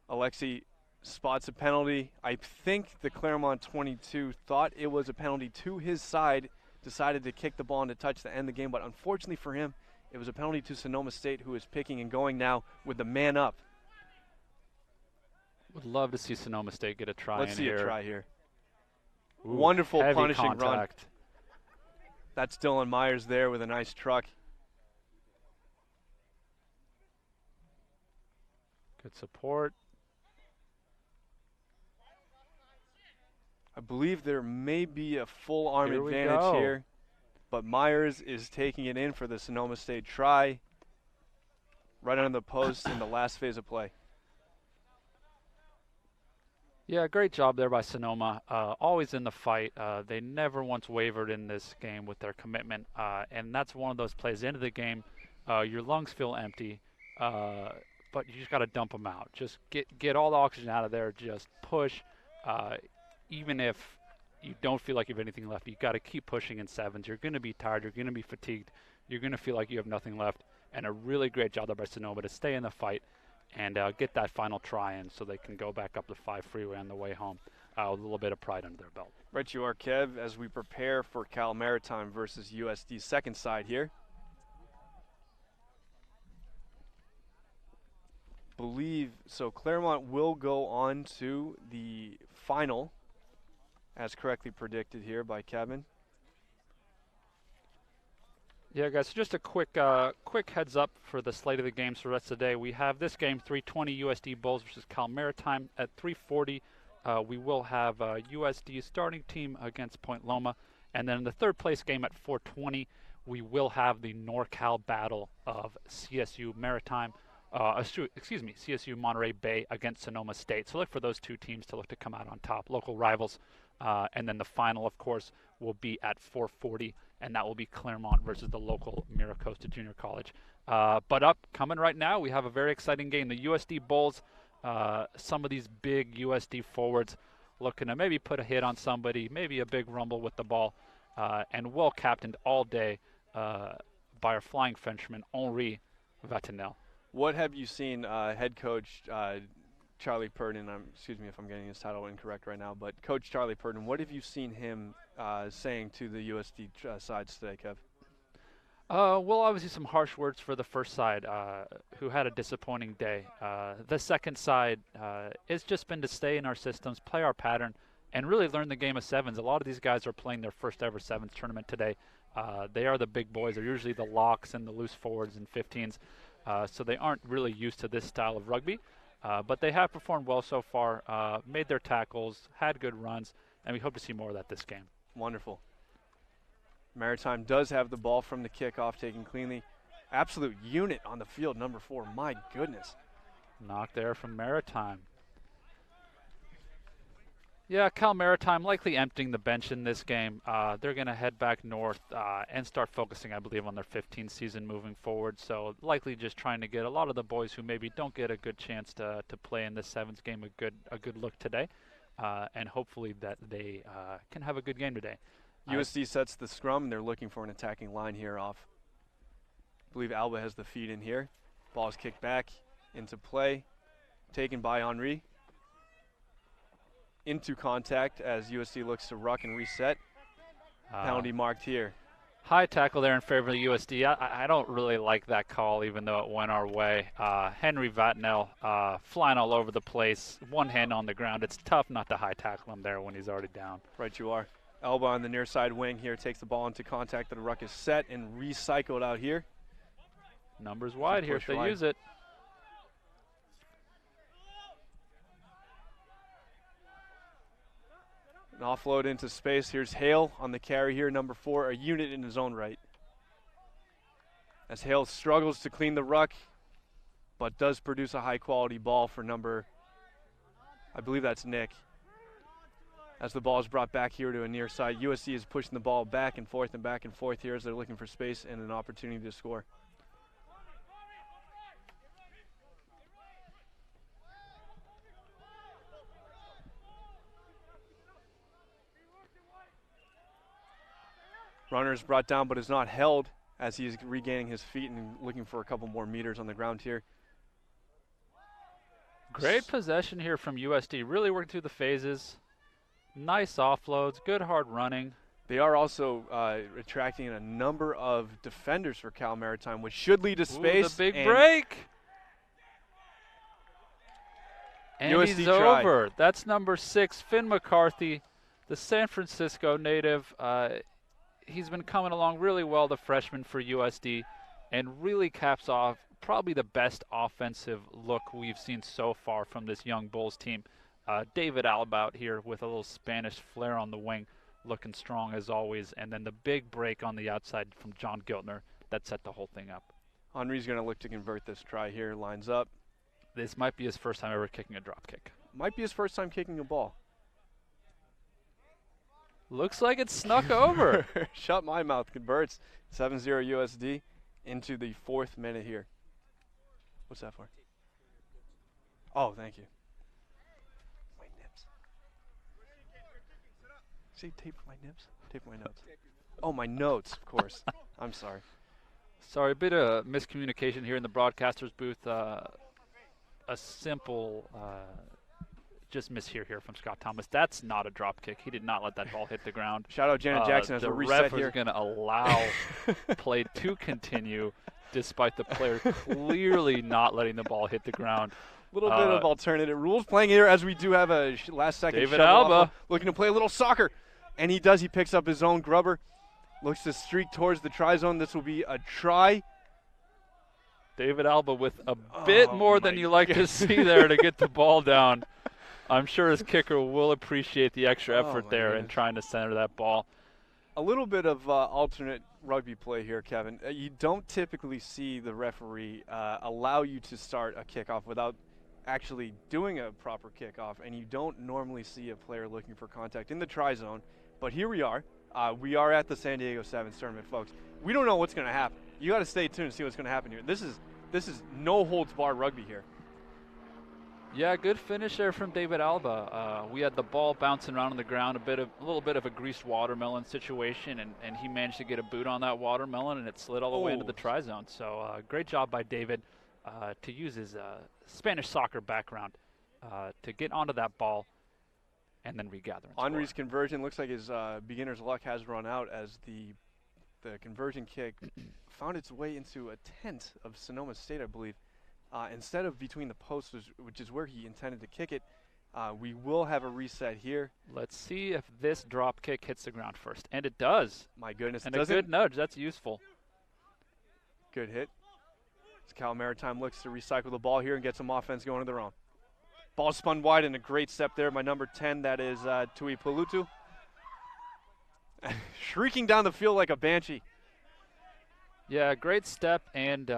Alexi spots a penalty. I think the Claremont 22 thought it was a penalty to his side, decided to kick the ball into touch to end the game, but unfortunately for him, it was a penalty to Sonoma State, who is picking and going now with the man up. Would love to see Sonoma State get a try Let's see here. a try here. Ooh, wonderful heavy punishing contact. run. That's Dylan Myers there with a nice truck. Good support. I believe there may be a full arm Here we advantage go. here, but Myers is taking it in for the Sonoma State try. Right under the post in the last phase of play. Yeah, great job there by Sonoma. Always in the fight. They never once wavered in this game with their commitment, and that's one of those plays. At the end of the game, your lungs feel empty, but you just got to dump them out. Just get all the oxygen out of there. Just push. Even if you don't feel like you have anything left, you got to keep pushing in sevens. You're going to be tired. You're going to be fatigued. You're going to feel like you have nothing left. And a really great job there by Sonoma to stay in the fight and get that final try in so they can go back up the 5 freeway on the way home with a little bit of pride under their belt. Right you are, Kev, as we prepare for Cal Maritime versus USD second side here. So Claremont will go on to the final, as correctly predicted here by Kevin. Yeah, guys, so just a quick heads up for the slate of the games for the rest of the day. We have this game, 3:20 USD Bulls versus Cal Maritime. At 3:40, we will have USD starting team against Point Loma. And then in the third place game at 4:20, we will have the NorCal battle of CSU Maritime. CSU Monterey Bay against Sonoma State. So look for those two teams to look to come out on top, local rivals. And then the final, of course, will be at 4:40, and that will be Claremont versus the local MiraCosta Junior College. But coming right now, we have a very exciting game. The USD Bulls, some of these big USD forwards looking to maybe put a hit on somebody, maybe a big rumble with the ball, and well captained all day by our flying Frenchman, Henri Vatinel. What have you seen head coach Charlie Purdon, excuse me if I'm getting his title incorrect right now, but Coach Charlie Purdon, what have you seen him saying to the USD sides today, Kev? Well, obviously some harsh words for the first side, who had a disappointing day. The second side, it's just been to stay in our systems, play our pattern, and really learn the game of sevens. A lot of these guys are playing their first ever sevens tournament today. They are the big boys. They're usually the locks and the loose forwards and 15s, so they aren't really used to this style of rugby. But they have performed well so far, made their tackles, had good runs, and we hope to see more of that this game. Wonderful. Maritime does have the ball from the kickoff, taken cleanly. Absolute unit on the field, number 4. My goodness. Knock there from Maritime. Yeah, Cal Maritime likely emptying the bench in this game. They're going to head back north and start focusing, I believe, on their 15th season moving forward. So likely just trying to get a lot of the boys who maybe don't get a good chance to play in this sevens game a good look today, and hopefully that they can have a good game today. USD sets the scrum, and they're looking for an attacking line here off. I believe Alba has the feed in here. Ball is kicked back into play, taken by Henri. Into contact as USD looks to ruck and reset. Penalty marked here. High tackle there in favor of the USD. I don't really like that call, even though it went our way. Henry Vatnell flying all over the place, one hand on the ground. It's tough not to high tackle him there when he's already down. Right you are. Elba on the near side wing here takes the ball into contact. The ruck is set and recycled out here. Numbers wide here if they use it. An offload into space. Here's Hale on the carry here, number 4, a unit in his own right. As Hale struggles to clean the ruck, but does produce a high-quality ball for number, I believe that's Nick. As the ball is brought back here to a near side, USC is pushing the ball back and forth here as they're looking for space and an opportunity to score. Runner is brought down but is not held as he is regaining his feet and looking for a couple more meters on the ground here. Great possession here from USD. Really working through the phases. Nice offloads. Good hard running. They are also attracting a number of defenders for Cal Maritime, which should lead to space. The big break. And USD he's try. over. That's number 6, Finn McCarthy, the San Francisco native. He's been coming along really well, the freshman for USD, and really caps off probably the best offensive look we've seen so far from this young Bulls team. David Alba out here with a little Spanish flair on the wing, looking strong as always, and then the big break on the outside from John Giltner that set the whole thing up. Henry's going to look to convert this try here, lines up. This might be his first time ever kicking a drop kick. Might be his first time kicking a ball. Looks like it snuck over. Shut my mouth, converts 7-0 USD into the 4th minute here. What's that for? Oh, thank you. My nips. See tape for my nips? Tape for my notes. Oh, my notes, of course. I'm sorry. Sorry, a bit of miscommunication here in the broadcaster's booth. A simple just mishear here from Scott Thomas. That's not a drop kick. He did not let that ball hit the ground. Shout out Janet Jackson as a reset here. The ref is going to allow play to continue despite the player clearly not letting the ball hit the ground. A little bit of alternative rules playing here as we do have a last-second David Alba looking to play a little soccer. And he does. He picks up his own grubber. Looks to streak towards the try zone. This will be a try. David Alba with a bit more than you like to see there to get the ball down. I'm sure his kicker will appreciate the extra effort there in trying to center that ball. A little bit of alternate rugby play here, Kevin. You don't typically see the referee allow you to start a kickoff without actually doing a proper kickoff, and you don't normally see a player looking for contact in the try zone. But here we are. We are at the San Diego Sevens tournament, folks. We don't know what's going to happen. You got to stay tuned and see what's going to happen here. This is no holds barred rugby here. Yeah, good finish there from David Alba. We had the ball bouncing around on the ground, a little bit of a greased watermelon situation, and he managed to get a boot on that watermelon, and it slid all the way into the try zone. So great job by David to use his Spanish soccer background to get onto that ball and then regather. Henry's conversion looks like his beginner's luck has run out as the conversion kick found its way into a tent of Sonoma State, I believe. Instead of between the posts, which is where he intended to kick it, we will have a reset here. Let's see if this drop kick hits the ground first. And it does. My goodness. And a good nudge. That's useful. Good hit. As Cal Maritime looks to recycle the ball here and get some offense going of their own. Ball spun wide and a great step there by number 10. That is Tui Palutu. Shrieking down the field like a banshee. Yeah, great step and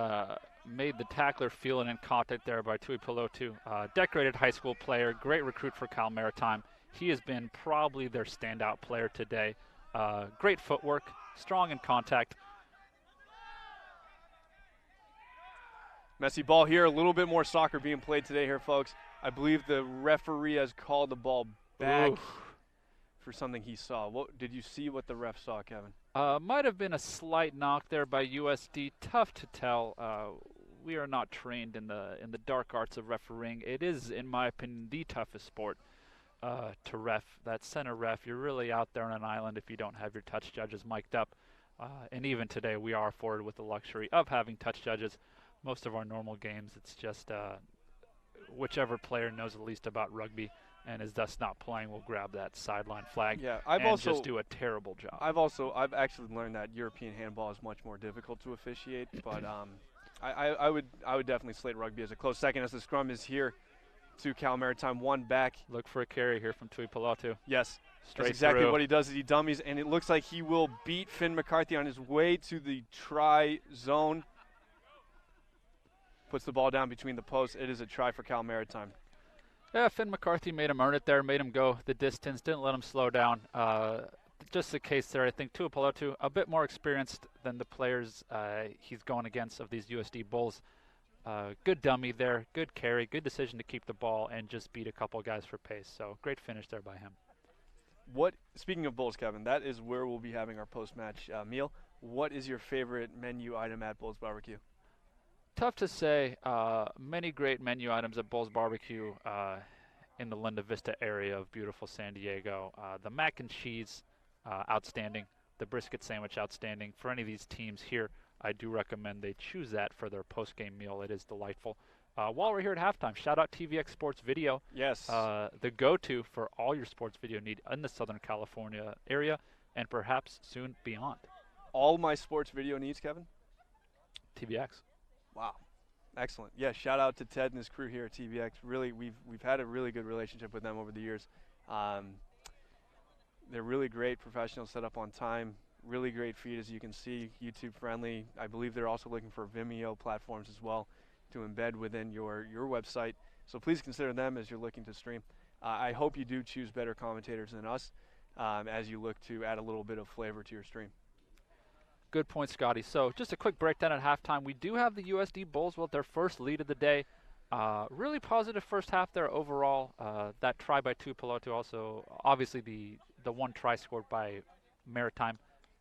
made the tackler feel an in contact there by Tui Palutu. Decorated high school player, great recruit for Cal Maritime. He has been probably their standout player today. Great footwork, strong in contact. Messy ball here, a little bit more soccer being played today here, folks. I believe the referee has called the ball back for something he saw. What did you see what the ref saw, Kevin? Might have been a slight knock there by USD. Tough to tell. We are not trained in the dark arts of refereeing. It is, in my opinion, the toughest sport to ref. That center ref, you're really out there on an island if you don't have your touch judges mic'd up. And even today, we are afforded with the luxury of having touch judges. Most of our normal games, it's just whichever player knows the least about rugby and is thus not playing will grab that sideline flag and just do a terrible job. I've actually learned that European handball is much more difficult to officiate, but I would definitely slate rugby as a close second as the scrum is here to Cal Maritime. One back. Look for a carry here from Tui Palutu. Yes. Straight That's exactly through. what he does is he dummies, and it looks like he will beat Finn McCarthy on his way to the try zone. Puts the ball down between the posts. It is a try for Cal Maritime. Yeah, Finn McCarthy made him earn it there, made him go the distance, didn't let him slow down. Just the case there, I think Tui Palutu, a bit more experienced than the players he's going against of these USD Bulls. Good dummy there, good carry, good decision to keep the ball and just beat a couple guys for pace. So great finish there by him. Speaking of Bulls, Kevin, that is where we'll be having our post-match meal. What is your favorite menu item at Bulls Barbecue? Tough to say. Many great menu items at Bulls Barbecue in the Linda Vista area of beautiful San Diego. The mac and cheese, outstanding. The brisket sandwich, outstanding. For any of these teams here, I do recommend they choose that for their post-game meal. It is delightful. While we're here at halftime, shout out TVX Sports Video. Yes. The go-to for all your sports video need in the Southern California area and perhaps soon beyond. All my sports video needs, Kevin? TVX. Wow. Excellent. Yeah, shout out to Ted and his crew here at TVX. Really, we've had a really good relationship with them over the years. They're really great professionals, set up on time. Really great feed, as you can see, YouTube friendly. I believe they're also looking for Vimeo platforms as well to embed within your website. So please consider them as you're looking to stream. I hope you do choose better commentators than us as you look to add a little bit of flavor to your stream. Good point, Scotty. So just a quick breakdown at halftime. We do have the USD Bulls with their first lead of the day. Really positive first half there overall. That try by Tuipulotu also, obviously the one try scored by Maritime,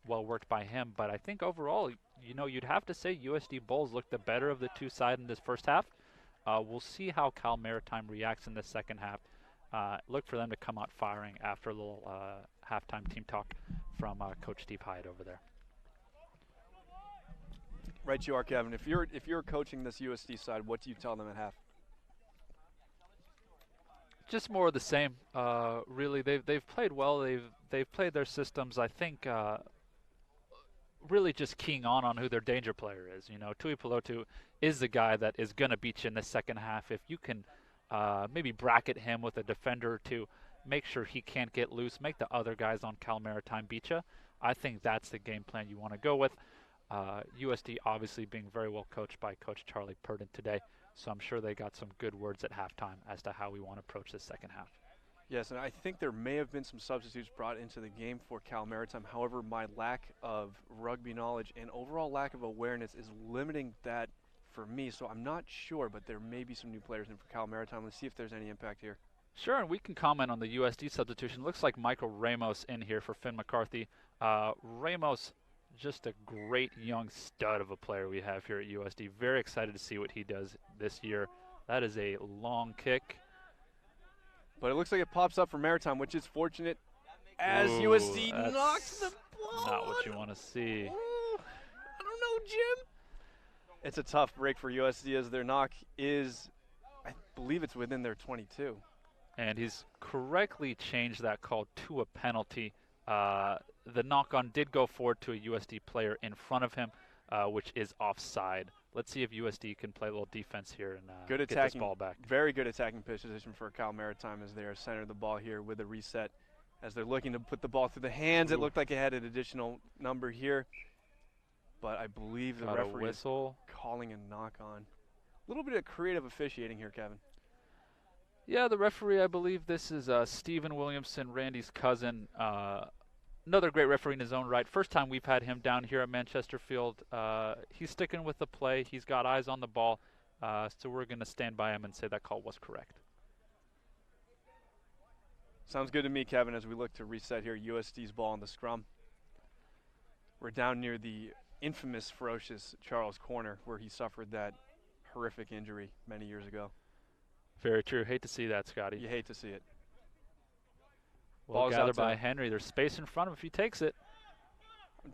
well worked by him. But I think overall, you'd have to say USD Bulls looked the better of the two sides in this first half. We'll see how Cal Maritime reacts in the second half. Look for them to come out firing after a little halftime team talk from Coach Steve Hyatt over there. Right, you are, Kevin. If you're coaching this USD side, what do you tell them at half? Just more of the same. Really, they've played well. They've played their systems. I think really just keying on who their danger player is. Tuipulotu is the guy that is going to beat you in the second half. If you can maybe bracket him with a defender or two, make sure he can't get loose, make the other guys on Cal Maritime beat you. I think that's the game plan you want to go with. USD obviously being very well coached by Coach Charlie Purdon today, so I'm sure they got some good words at halftime as to how we want to approach this second half. Yes, and I think there may have been some substitutes brought into the game for Cal Maritime. However, my lack of rugby knowledge and overall lack of awareness is limiting that for me, so I'm not sure, but there may be some new players in for Cal Maritime. Let's see if there's any impact here. Sure, and we can comment on the USD substitution. Looks like Michael Ramos in here for Finn McCarthy. Ramos, just a great young stud of a player we have here at USD. Very excited to see what he does this year. That is a long kick. But it looks like it pops up for Maritime, which is fortunate as USD knocks the ball. Not what you want to see. I don't know, Jim. It's a tough break for USD as their knock is, I believe it's within their 22. And he's correctly changed that call to a penalty. The knock-on did go forward to a USD player in front of him, which is offside. Let's see if USD can play a little defense here and get this ball back. Very good attacking position for Cal Maritime as they are centered the ball here with a reset. As they're looking to put the ball through the hands, it looked like it had an additional number here. But I believe the referee is calling a knock-on. A little bit of creative officiating here, Kevin. Yeah, the referee, I believe this is Stephen Williamson, Randy's cousin. Another great referee in his own right. First time we've had him down here at Manchester Field. He's sticking with the play. He's got eyes on the ball. So we're going to stand by him and say that call was correct. Sounds good to me, Kevin, as we look to reset here. USD's ball on the scrum. We're down near the infamous, ferocious Charles Corner where he suffered that horrific injury many years ago. Very true. Hate to see that, Scotty. You hate to see it. Well gathered by Henry. There's space in front of him if he takes it.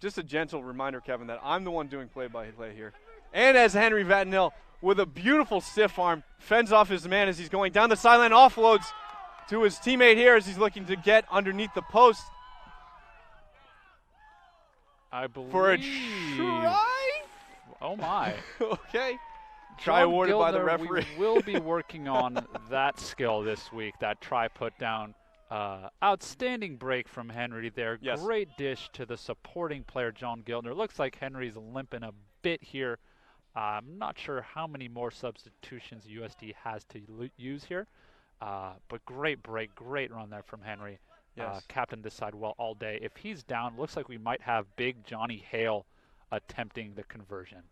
Just a gentle reminder, Kevin, that I'm the one doing play-by-play here. And as Henry Vattenhill, with a beautiful stiff arm, fends off his man as he's going down the sideline, offloads to his teammate here as he's looking to get underneath the post. I believe. For a try? Oh, my. Okay. Try awarded by the referee. We will be working on that skill this week, that try put down. Outstanding break from Henry there. Yes. Great dish to the supporting player, John Giltner. Looks like Henry's limping a bit here. I'm not sure how many more substitutions USD has to use here. But great break, great run there from Henry. Yes. Captain this side well all day. If he's down, looks like we might have big Johnny Hale attempting the conversion.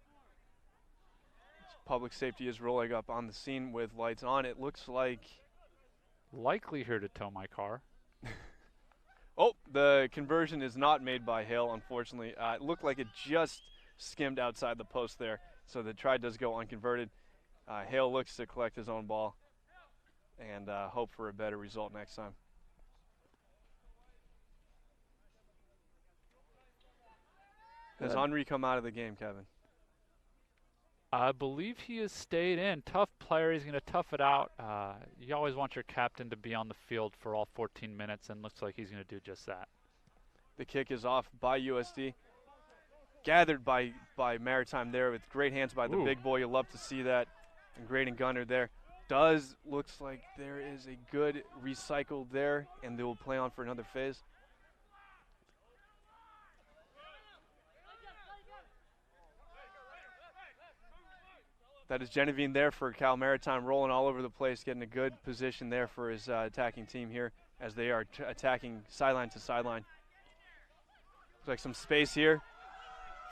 Public safety is rolling up on the scene with lights on. It looks like... Likely here to tow my car. Oh, the conversion is not made by Hale, unfortunately. It looked like it just skimmed outside the post there. So the try does go unconverted. Hale looks to collect his own ball and hope for a better result next time. Has Henri come out of the game, Kevin? I believe he has stayed in. Tough player. He's going to tough it out. You always want your captain to be on the field for all 14 minutes, and looks like he's going to do just that. The kick is off by USD. Gathered by Maritime there with great hands by the big boy. You'll love to see that. And Graydon Gunner there. Looks like there is a good recycle there, and they will play on for another phase. That is Genevieve there for Cal Maritime, rolling all over the place, getting a good position there for his attacking team here as they are attacking sideline to sideline. Looks like some space here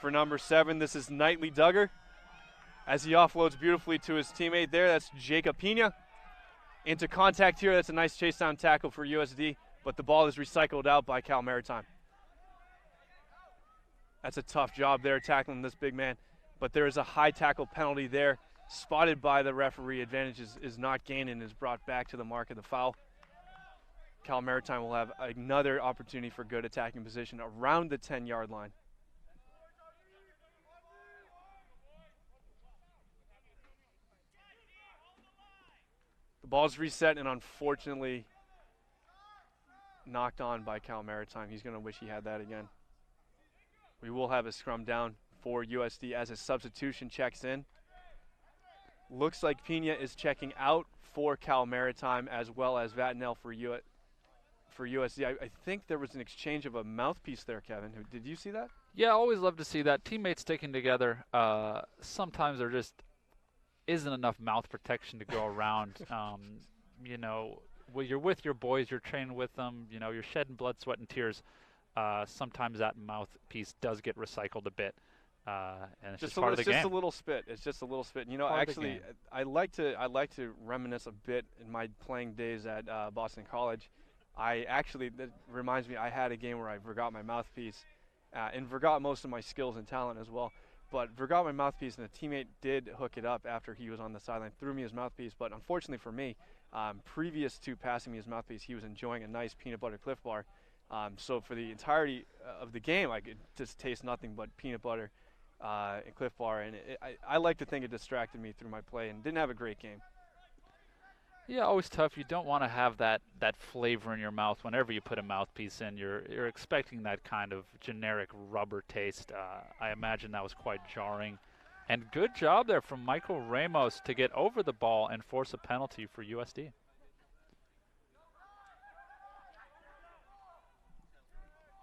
for number 7. This is Knightley Duggar as he offloads beautifully to his teammate there. That's Jacob Pina. Into contact here. That's a nice chase down tackle for USD, but the ball is recycled out by Cal Maritime. That's a tough job there tackling this big man, but there is a high tackle penalty there. Spotted by the referee. Advantage is not gained and is brought back to the mark of the foul. Cal Maritime will have another opportunity for good attacking position around the 10-yard line. The ball's reset and unfortunately knocked on by Cal Maritime. He's going to wish he had that again. We will have a scrum down for USD as a substitution checks in. Looks like Pina is checking out for Cal Maritime as well as Vatinel for USD. I think there was an exchange of a mouthpiece there, Kevin. Did you see that? Yeah, always love to see that. Teammates sticking together. Sometimes there just isn't enough mouth protection to go around. You know, when you're with your boys, you're training with them, you know, you're shedding blood, sweat, and tears. Sometimes that mouthpiece does get recycled a bit. And it's just part of the game. It's just a little spit. It's just a little spit. You know, actually, I like to reminisce a bit in my playing days at Boston College. That reminds me, I had a game where I forgot my mouthpiece and forgot most of my skills and talent as well. But forgot my mouthpiece, and a teammate did hook it up after he was on the sideline, threw me his mouthpiece. But unfortunately for me, previous to passing me his mouthpiece, he was enjoying a nice peanut butter Cliff Bar. So for the entirety of the game, I could just taste nothing but peanut butter and Cliff Bar, and I like to think it distracted me through my play and didn't have a great game. Yeah, always tough. You don't want to have that flavor in your mouth whenever you put a mouthpiece in. You're expecting that kind of generic rubber taste. I imagine that was quite jarring. And good job there from Michael Ramos to get over the ball and force a penalty for USD.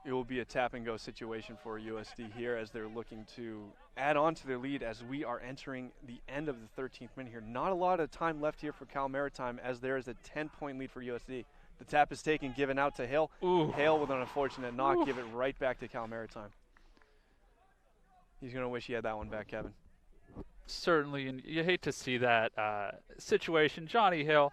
It will be a tap-and-go situation for USD here as they're looking to add on to their lead as we are entering the end of the 13th minute here. Not a lot of time left here for Cal Maritime as there is a 10-point lead for USD. The tap is taken, given out to Hale. Ooh. Hale with an unfortunate knock, give it right back to Cal Maritime. He's going to wish he had that one back, Kevin. Certainly, and you hate to see that situation. Johnny Hale,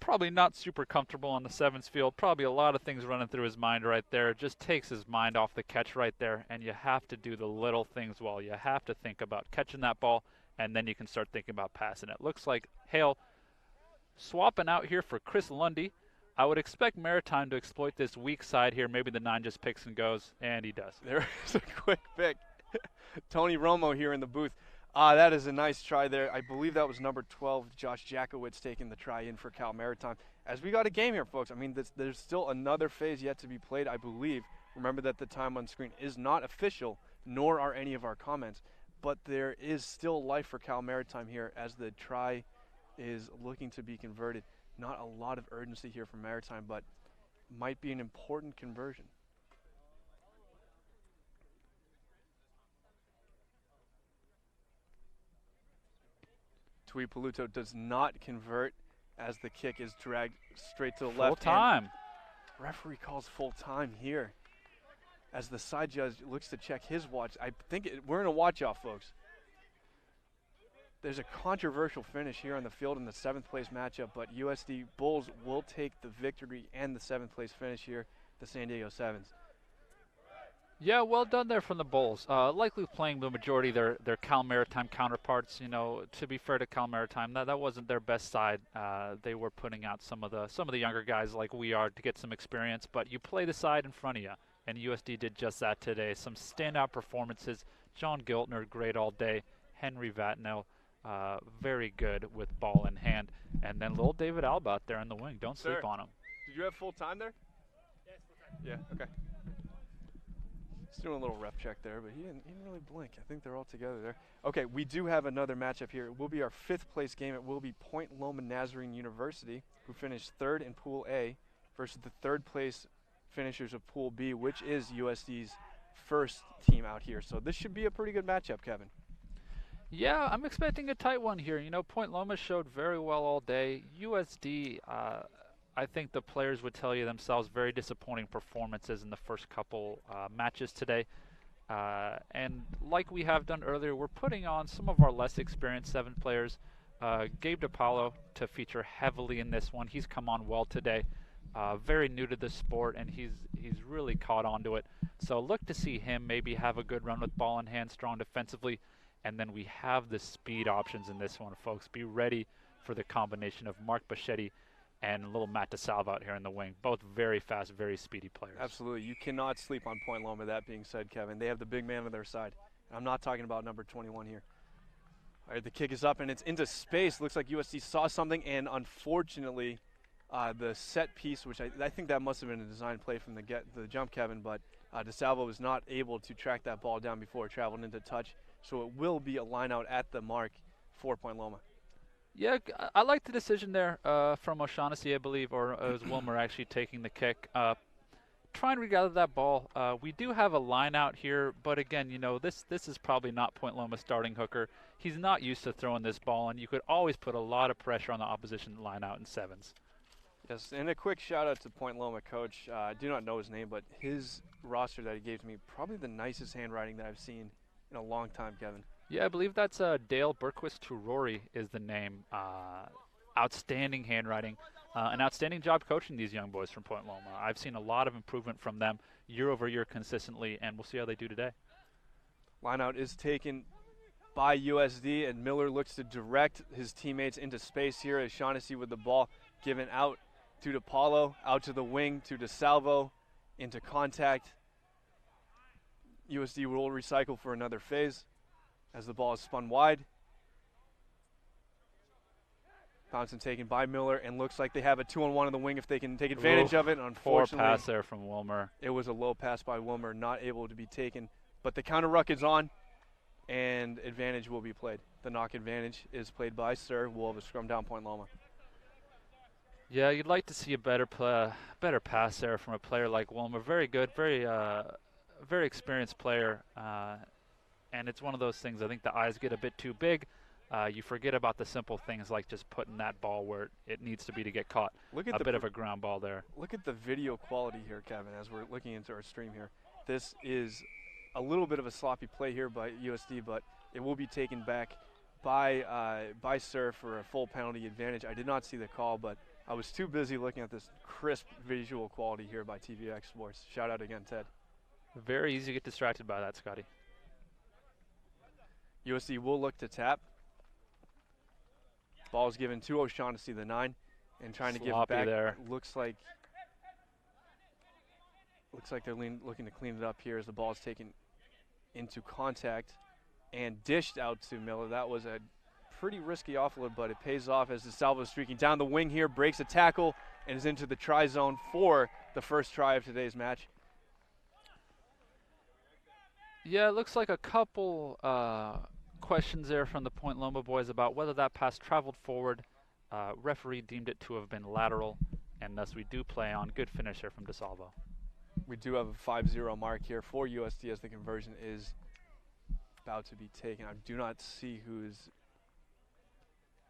probably not super comfortable on the sevens field. Probably a lot of things running through his mind right there. It just takes his mind off the catch right there, and you have to do the little things well. You have to think about catching that ball, and then you can start thinking about passing it. Looks like Hale swapping out here for Chris Lundy. I would expect Maritime to exploit this weak side here. Maybe the 9 just picks and goes, and he does. There is a quick pick. Tony Romo here in the booth. That is a nice try there. I believe that was number 12, Josh Jakowitz, taking the try in for Cal Maritime. As we got a game here, folks, I mean, there's still another phase yet to be played, I believe. Remember that the time on screen is not official, nor are any of our comments. But there is still life for Cal Maritime here as the try is looking to be converted. Not a lot of urgency here from Maritime, but might be an important conversion. Tuipulotu does not convert as the kick is dragged straight to the left. Full time. Referee calls full time here as the side judge looks to check his watch. I think we're in a watch off, folks. There's a controversial finish here on the field in the 7th place matchup, but USD Bulls will take the victory and the 7th place finish here, the San Diego Sevens. Yeah, well done there from the Bulls. Likely playing the majority of their Cal Maritime counterparts. You know, to be fair to Cal Maritime, that wasn't their best side. They were putting out some of the younger guys like we are to get some experience. But you play the side in front of you, and USD did just that today. Some standout performances. John Giltner, great all day. Henry Vatnell, very good with ball in hand. And then little David Alba out there in the wing. Don't sleep on him. Did you have full time there? Yes, full time. Yeah. Okay. Just doing a little ref check there, but he didn't really blink. I think they're all together there. Okay, we do have another matchup here. It will be our 5th place game. It will be Point Loma Nazarene University, who finished 3rd in Pool A, versus the 3rd place finishers of Pool B, which is USD's first team out here. So this should be a pretty good matchup, Kevin. Yeah, I'm expecting a tight one here. You know, Point Loma showed very well all day. USD, I think the players would tell you themselves, very disappointing performances in the first couple matches today. And like we have done earlier, we're putting on some of our less experienced 7 players. Gabe DiPaolo to feature heavily in this one. He's come on well today. Very new to the sport, and he's really caught on to it. So look to see him maybe have a good run with ball in hand, strong defensively. And then we have the speed options in this one, folks. Be ready for the combination of Mark Bichetti and little Matt DeSalvo out here in the wing. Both very fast, very speedy players. Absolutely. You cannot sleep on Point Loma. That being said, Kevin, they have the big man on their side. I'm not talking about number 21 here. All right, the kick is up, and it's into space. Looks like USD saw something, and unfortunately, the set piece, which I think that must have been a design play from the jump, Kevin, but DeSalvo was not able to track that ball down before it traveled into touch. So it will be a line out at the mark for Point Loma. Yeah, I like the decision there from O'Shaughnessy, I believe, or it was Wilmer actually taking the kick. Try and regather that ball. We do have a line out here, but again, you know, this is probably not Point Loma's starting hooker. He's not used to throwing this ball, and you could always put a lot of pressure on the opposition line out in 7s. Yes, and a quick shout out to Point Loma coach. I do not know his name, but his roster that he gave to me, probably the nicest handwriting that I've seen in a long time, Kevin. Yeah, I believe that's Dale Berquist Turori is the name. Outstanding handwriting. An outstanding job coaching these young boys from Point Loma. I've seen a lot of improvement from them year over year consistently, and we'll see how they do today. Lineout is taken by USD, and Miller looks to direct his teammates into space here as Shaughnessy with the ball given out to DiPaolo, out to the wing to DeSalvo, into contact. USD will recycle for another phase as the ball is spun wide. Pouncin taken by Miller, and looks like they have a 2-on-1 on the wing if they can take advantage of it. Unfortunately, poor pass there from Wilmer. It was a low pass by Wilmer, not able to be taken. But the counter ruck is on, and advantage will be played. The knock advantage is played by Sir. We'll have a scrum down Point Loma. Yeah, you'd like to see a better pass there from a player like Wilmer. Very good, very experienced player. And it's one of those things, I think the eyes get a bit too big. You forget about the simple things like just putting that ball where it needs to be to get caught. Look at a bit of a ground ball there. Look at the video quality here, Kevin, as we're looking into our stream here. This is a little bit of a sloppy play here by USD, but it will be taken back by Sir for a full penalty advantage. I did not see the call, but I was too busy looking at this crisp visual quality here by TVX Sports. Shout out again, Ted. Very easy to get distracted by that, Scotty. USD will look to tap. Ball is given to O'Shaughnessy, the 9, and trying to give it back. There. Looks like they're looking to clean it up here as the ball is taken into contact and dished out to Miller. That was a pretty risky offload, but it pays off as DeSalvo is streaking down the wing here, breaks a tackle, and is into the try zone for the first try of today's match. Yeah, it looks like a couple questions there from the Point Loma boys about whether that pass traveled forward. Referee deemed it to have been lateral, and thus we do play on. Good finish here from DeSalvo. We do have a 5-0 mark here for USD as the conversion is about to be taken. I do not see who's...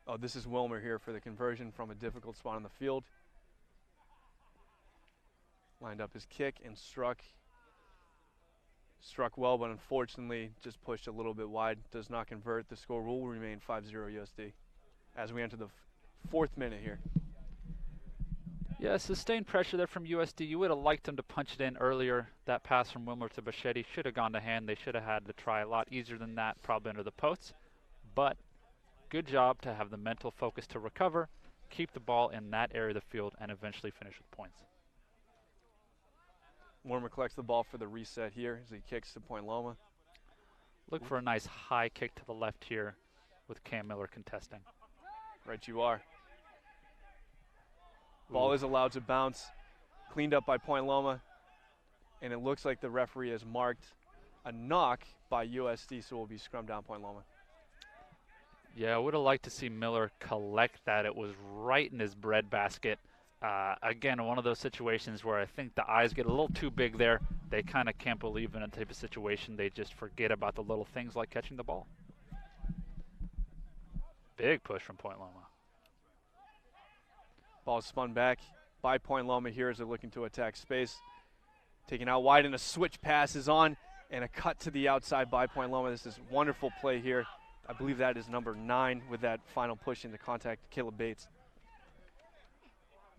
Oh, this is Wilmer here for the conversion from a difficult spot on the field. Lined up his kick and struck well, but unfortunately just pushed a little bit wide. Does not convert. The score will remain 5-0 USD as we enter the 4th minute here. Yeah, sustained pressure there from USD. You would have liked them to punch it in earlier. That pass from Wilmer to Bichetti should have gone to hand. They should have had to try a lot easier than that, probably under the posts. But good job to have the mental focus to recover, keep the ball in that area of the field, and eventually finish with points. Wilmer collects the ball for the reset here as he kicks to Point Loma. Look for a nice high kick to the left here with Cam Miller contesting. Right you are. Ball is allowed to bounce, cleaned up by Point Loma, and it looks like the referee has marked a knock by USD, so it will be scrum down Point Loma. Yeah, I would have liked to see Miller collect that. It was right in his breadbasket. Again, one of those situations where I think the eyes get a little too big there. They kind of can't believe in a type of situation. They just forget about the little things like catching the ball. Big push from Point Loma. Ball spun back by Point Loma here as they're looking to attack space. Taken out wide, and a switch pass is on, and a cut to the outside by Point Loma. This is wonderful play here. I believe that is number 9 with that final push into contact, Caleb Bates.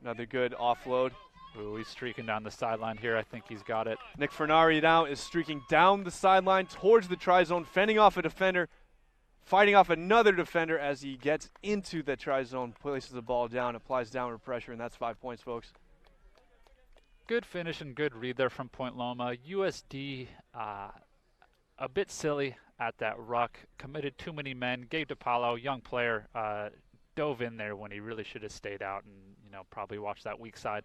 Another good offload. Ooh, he's streaking down the sideline here. I think he's got it. Nick Fernari now is streaking down the sideline towards the try zone, fending off a defender, fighting off another defender as he gets into the try zone, places the ball down, applies downward pressure, and that's 5 points, folks. Good finish and good read there from Point Loma. USD a bit silly at that ruck, committed too many men. Gabe DePaulo, young player, dove in there when he really should have stayed out and probably watched that weak side.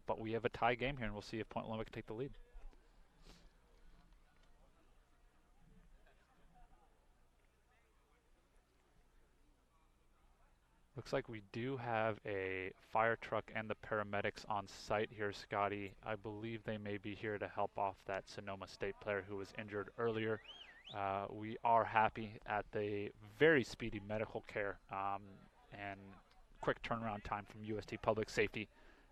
But we have a tie game here, and we'll see if Point Loma can take the lead. Looks like we do have a fire truck and the paramedics on site here, Scotty. I believe they may be here to help off that Sonoma State player who was injured earlier. We are happy at the very speedy medical care and quick turnaround time from USD Public Safety,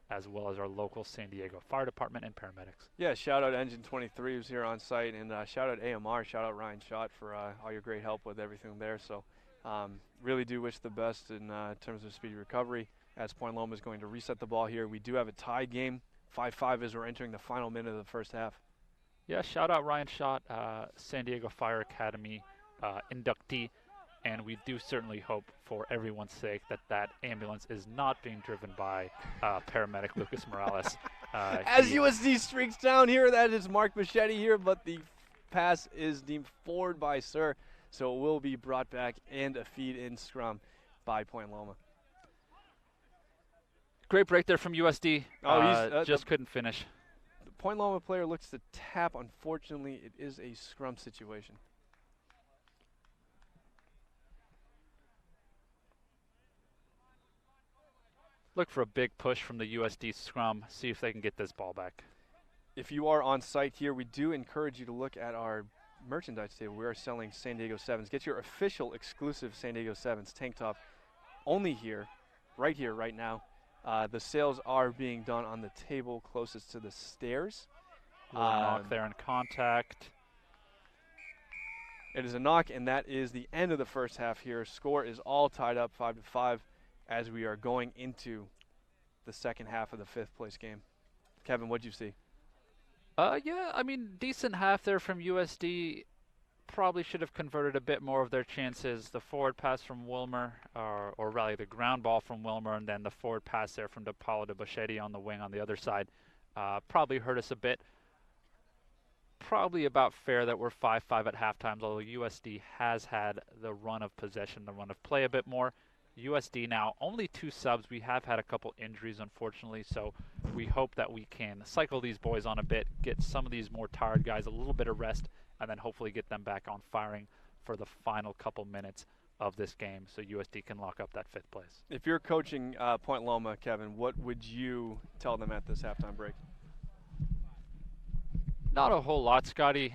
as well as our local San Diego Fire Department and paramedics. Yeah, shout out Engine 23 who's here on site, and shout out AMR, shout out Ryan Schott for all your great help with everything there. So really do wish the best in terms of speedy recovery as Point Loma is going to reset the ball here. We do have a tied game, 5-5 as we're entering the final minute of the first half. Yeah, shout out Ryan Schott, San Diego Fire Academy inductee, and we do certainly hope for everyone's sake that that ambulance is not being driven by paramedic Lucas Morales. As USD streaks down here, that is Mark Bichetti here, but the pass is deemed forward by Sir, so it will be brought back and a feed in scrum by Point Loma. Great break there from USD. Just couldn't finish. The Point Loma player looks to tap. Unfortunately, it is a scrum situation. Look for a big push from the USD scrum, see if they can get this ball back. If you are on site here, we do encourage you to look at our merchandise table. We are selling San Diego 7s. Get your official exclusive San Diego 7s tank top only here, right now. The sales are being done on the table closest to the stairs. Knock there in contact. It is a knock, and that is the end of the first half here. Score is all tied up 5-5 as we are going into the second half of the 5th place game. Kevin, what'd you see? Yeah, I mean, decent half there from USD. Probably should have converted a bit more of their chances. The forward pass from Wilmer, or rather the ground ball from Wilmer, and then the forward pass there from DePaulo to Bichetti on the wing on the other side. Probably hurt us a bit. Probably about fair that we're 5-5 at halftime, although USD has had the run of possession, the run of play a bit more. USD now only 2 subs. We have had a couple injuries, unfortunately, so we hope that we can cycle these boys on a bit, get some of these more tired guys a little bit of rest, and then hopefully get them back on firing for the final couple minutes of this game so USD can lock up that 5th place. If you're coaching Point Loma, Kevin, what would you tell them at this halftime break? Not a whole lot, Scotty.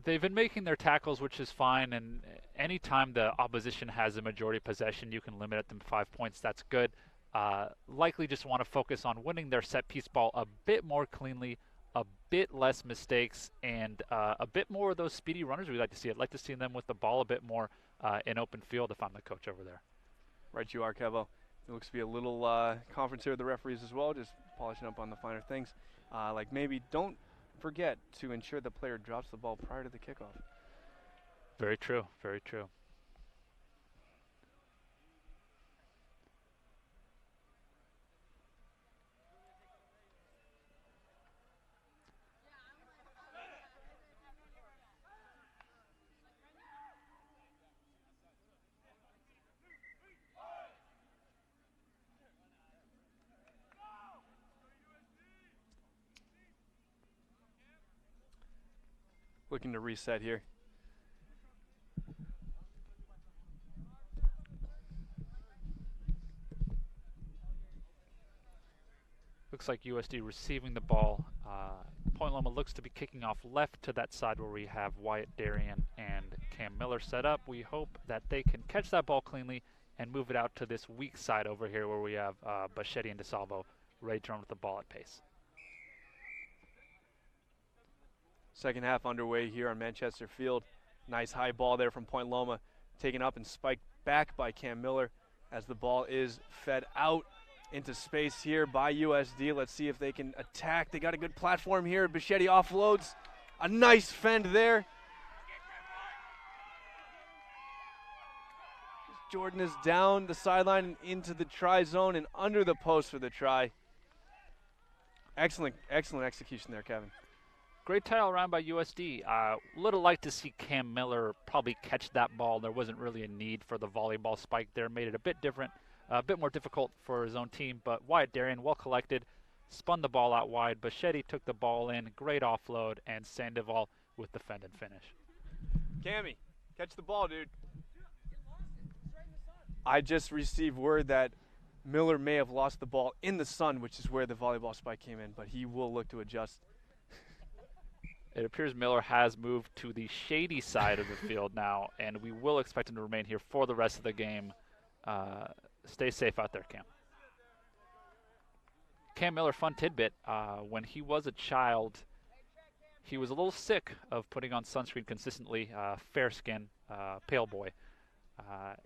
They've been making their tackles, which is fine, and anytime the opposition has a majority possession, you can limit them to 5 points. That's good. Likely just want to focus on winning their set-piece ball a bit more cleanly, a bit less mistakes, and a bit more of those speedy runners we like to see. I'd like to see them with the ball a bit more in open field if I'm the coach over there. Right you are, Kevo. There looks to be a little conference here with the referees as well, just polishing up on the finer things. Like maybe don't forget to ensure the player drops the ball prior to the kickoff. Very true, very true. Looking to reset here. Looks like USD receiving the ball. Point Loma looks to be kicking off left to that side where we have Wyatt Darien and Cam Miller set up. We hope that they can catch that ball cleanly and move it out to this weak side over here where we have Bachetti and DeSalvo ready to run with the ball at pace. Second half underway here on Manchester Field. Nice high ball there from Point Loma, taken up and spiked back by Cam Miller as the ball is fed out into space here by USD. Let's see if they can attack. They got a good platform here. Bachetti offloads. A nice fend there. Jordan is down the sideline and into the try zone and under the post for the try. Excellent execution there, Kevin. Great tie all around by USD. Little like to see Cam Miller probably catch that ball. There wasn't really a need for the volleyball spike there. Made it a bit different, a bit more difficult for his own team. But Wyatt Darien, well collected, spun the ball out wide. Bachetti took the ball in, great offload, and Sandoval with the fend and finish. Cammy, catch the ball, dude. I just received word that Miller may have lost the ball in the sun, which is where the volleyball spike came in, but he will look to adjust. It appears Miller has moved to the shady side of the field now, and we will expect him to remain here for the rest of the game. Stay safe out there, Cam. Cam Miller, fun tidbit, when he was a child, he was a little sick of putting on sunscreen consistently, fair skin, pale boy.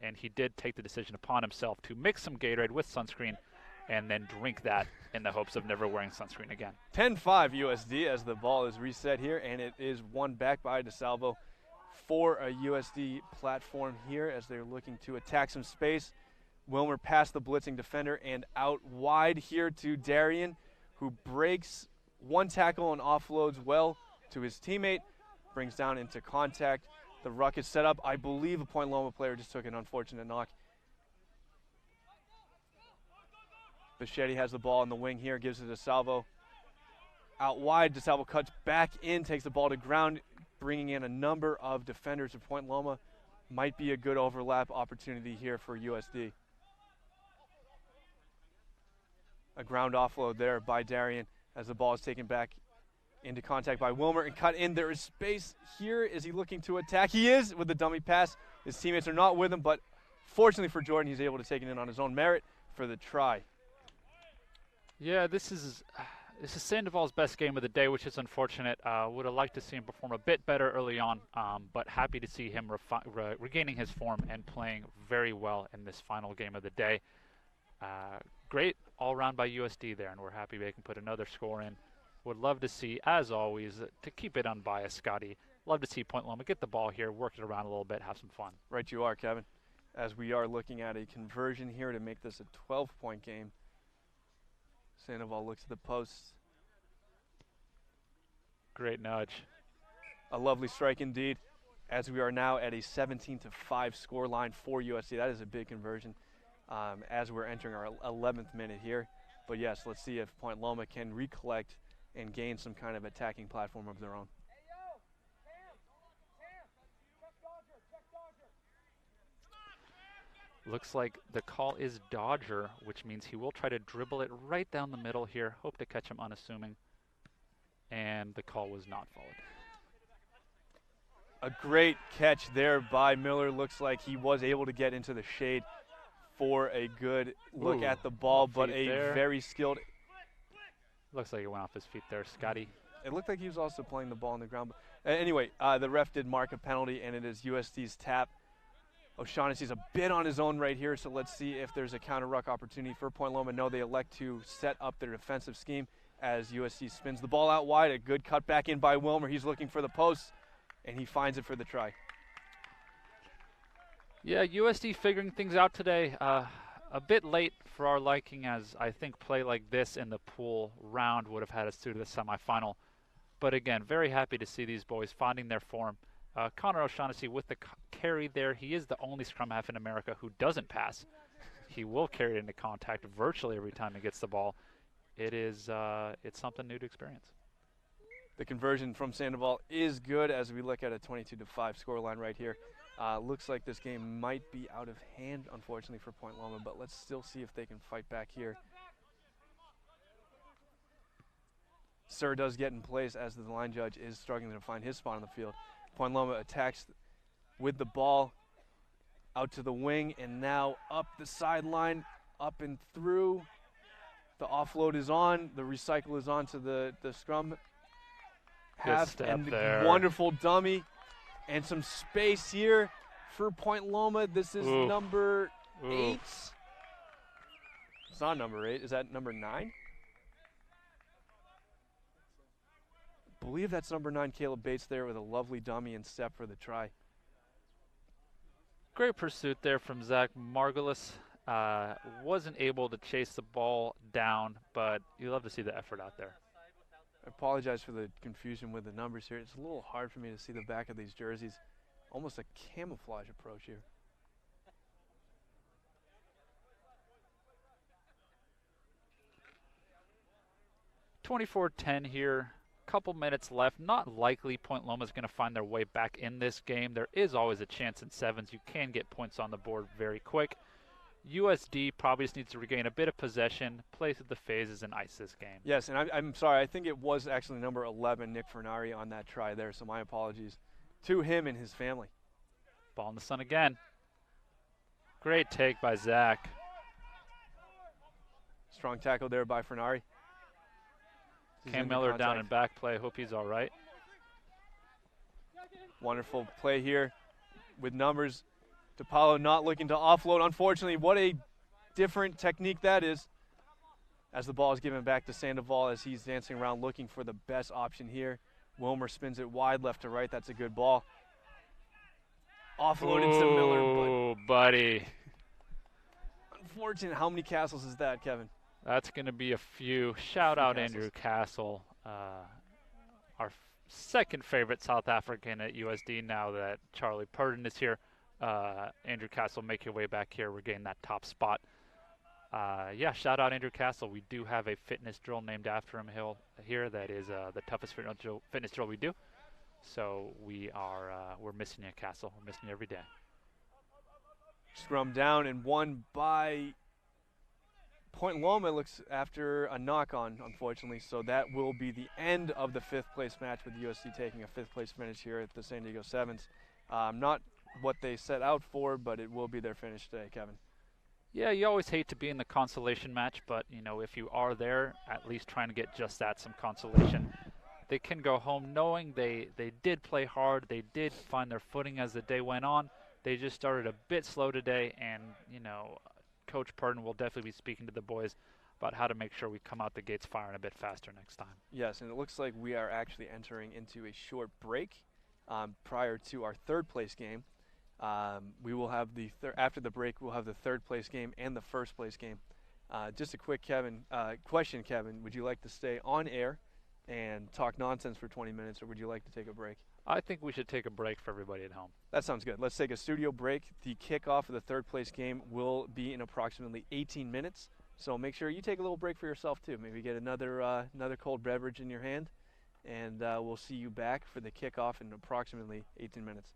And he did take the decision upon himself to mix some Gatorade with sunscreen and then drink that in the hopes of never wearing sunscreen again. 10-5 USD as the ball is reset here, and it is won back by DeSalvo for a USD platform here as they're looking to attack some space. Wilmer past the blitzing defender and out wide here to Darien, who breaks one tackle and offloads well to his teammate, brings down into contact. The ruck is set up. I believe a Point Loma player just took an unfortunate knock. Bachetti has the ball in the wing here, gives it to DeSalvo. Out wide, DeSalvo cuts back in, takes the ball to ground, bringing in a number of defenders of Point Loma. Might be a good overlap opportunity here for USD. A ground offload there by Darien as the ball is taken back into contact by Wilmer and cut in. There is space here. Is he looking to attack? He is with the dummy pass. His teammates are not with him, but fortunately for Jordan, he's able to take it in on his own merit for the try. Yeah, this is Sandoval's best game of the day, which is unfortunate. Would have liked to see him perform a bit better early on, but happy to see him regaining his form and playing very well in this final game of the day. Great all-around by USD there, and we're happy they can put another score in. Would love to see, as always, to keep it unbiased, Scotty. Love to see Point Loma get the ball here, work it around a little bit, have some fun. Right you are, Kevin. As we are looking at a conversion here to make this a 12-point game. Sandoval looks at the post. Great nudge. A lovely strike indeed, as we are now at a 17-5 score line for USD. That is a big conversion as we're entering our 11th minute here. But yes, let's see if Point Loma can recollect and gain some kind of attacking platform of their own. Looks like the call is Dodger, which means he will try to dribble it right down the middle here. Hope to catch him unassuming. And the call was not followed. A great catch there by Miller. Looks like he was able to get into the shade for a good look at the ball, but a very skilled. Looks like it went off his feet there, Scotty. It looked like he was also playing the ball on the ground. But anyway, the ref did mark a penalty, and it is USD's tap. O'Shaughnessy's a bit on his own right here, so let's see if there's a counter ruck opportunity for Point Loma. No, they elect to set up their defensive scheme as USD spins the ball out wide. A good cut back in by Wilmer. He's looking for the post, and he finds it for the try. Yeah, USD figuring things out today. A bit late for our liking, as I think play like this in the pool round would have had us through to the semifinal. But again, very happy to see these boys finding their form. Connor O'Shaughnessy with the carry there. He is the only scrum half in America who doesn't pass. He will carry it into contact virtually every time he gets the ball. It's something new to experience. The conversion from Sandoval is good as we look at a 22-5 scoreline right here. Looks like this game might be out of hand, unfortunately, for Point Loma, but let's still see if they can fight back here. Sir does get in place as the line judge is struggling to find his spot on the field. Point Loma attacks with the ball out to the wing and now up the sideline, up and through. The offload is on. The recycle is on to the scrum half. And the wonderful dummy and some space here for Point Loma. This is number 8. It's not number 8. Is that number 9? I believe that's number 9, Caleb Bates there with a lovely dummy and step for the try. Great pursuit there from Zach Margulis. Wasn't able to chase the ball down, but you love to see the effort out there. I apologize for the confusion with the numbers here. It's a little hard for me to see the back of these jerseys. Almost a camouflage approach here. (24-10) here. Couple minutes left. Not likely Point Loma is going to find their way back in this game. There is always a chance in sevens. You can get points on the board very quick. USD probably just needs to regain a bit of possession, play through the phases, and ice this game. Yes, and I'm sorry. I think it was actually number 11, Nick Fernari, on that try there, so my apologies to him and his family. Ball in the sun again. Great take by Zach. Strong tackle there by Fernari. Cam Miller down in back play. Hope he's all right. Wonderful play here with numbers. DePaulo not looking to offload. Unfortunately, what a different technique that is. As the ball is given back to Sandoval as he's dancing around looking for the best option here. Wilmer spins it wide left to right. That's a good ball. Offloaded to Miller. Oh, buddy. Unfortunate. How many castles is that, Kevin? That's going to be a few. Shout out Andrew Castle, our second favorite South African at USD now that Charlie Purdon is here. Andrew Castle, make your way back here, regain that top spot. Yeah, shout out Andrew Castle. We do have a fitness drill named after him here. That is the toughest fitness drill we do. So we're missing you, Castle. We're missing you every day. Scrum down and won by Point Loma. Looks after a knock-on, unfortunately. So that will be the end of the 5th place match with USD taking a 5th place finish here at the San Diego Sevens. Not what they set out for, but it will be their finish today, Kevin. Yeah, you always hate to be in the consolation match, but you know, if you are there, at least trying to get just that, some consolation. They can go home knowing they did play hard, they did find their footing as the day went on. They just started a bit slow today, and you know, Coach Purdon will definitely be speaking to the boys about how to make sure we come out the gates firing a bit faster next time. Yes, and it looks like we are actually entering into a short break prior to our 3rd place game. We will have after the break, we'll have the 3rd place game and the 1st place game. Just a quick question, Kevin. Would you like to stay on air and talk nonsense for 20 minutes, or would you like to take a break? I think we should take a break for everybody at home. That sounds good. Let's take a studio break. The kickoff of the 3rd place game will be in approximately 18 minutes. So make sure you take a little break for yourself too. Maybe get another cold beverage in your hand, and we'll see you back for the kickoff in approximately 18 minutes.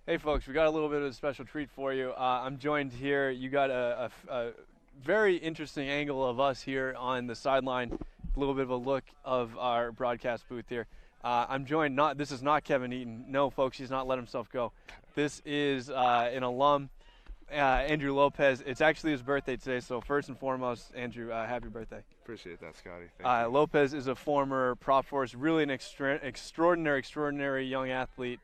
Hey folks, we got a little bit of a special treat for you. I'm joined here. You got a very interesting angle of us here on the sideline. A little bit of a look of our broadcast booth here. I'm joined. This is not Kevin Eaton. No, folks, he's not let himself go. This is an alum, Andrew Lopez. It's actually his birthday today. So first and foremost, Andrew, happy birthday. Appreciate that, Scotty. Thank you. Lopez is a former prop force, really an extraordinary young athlete.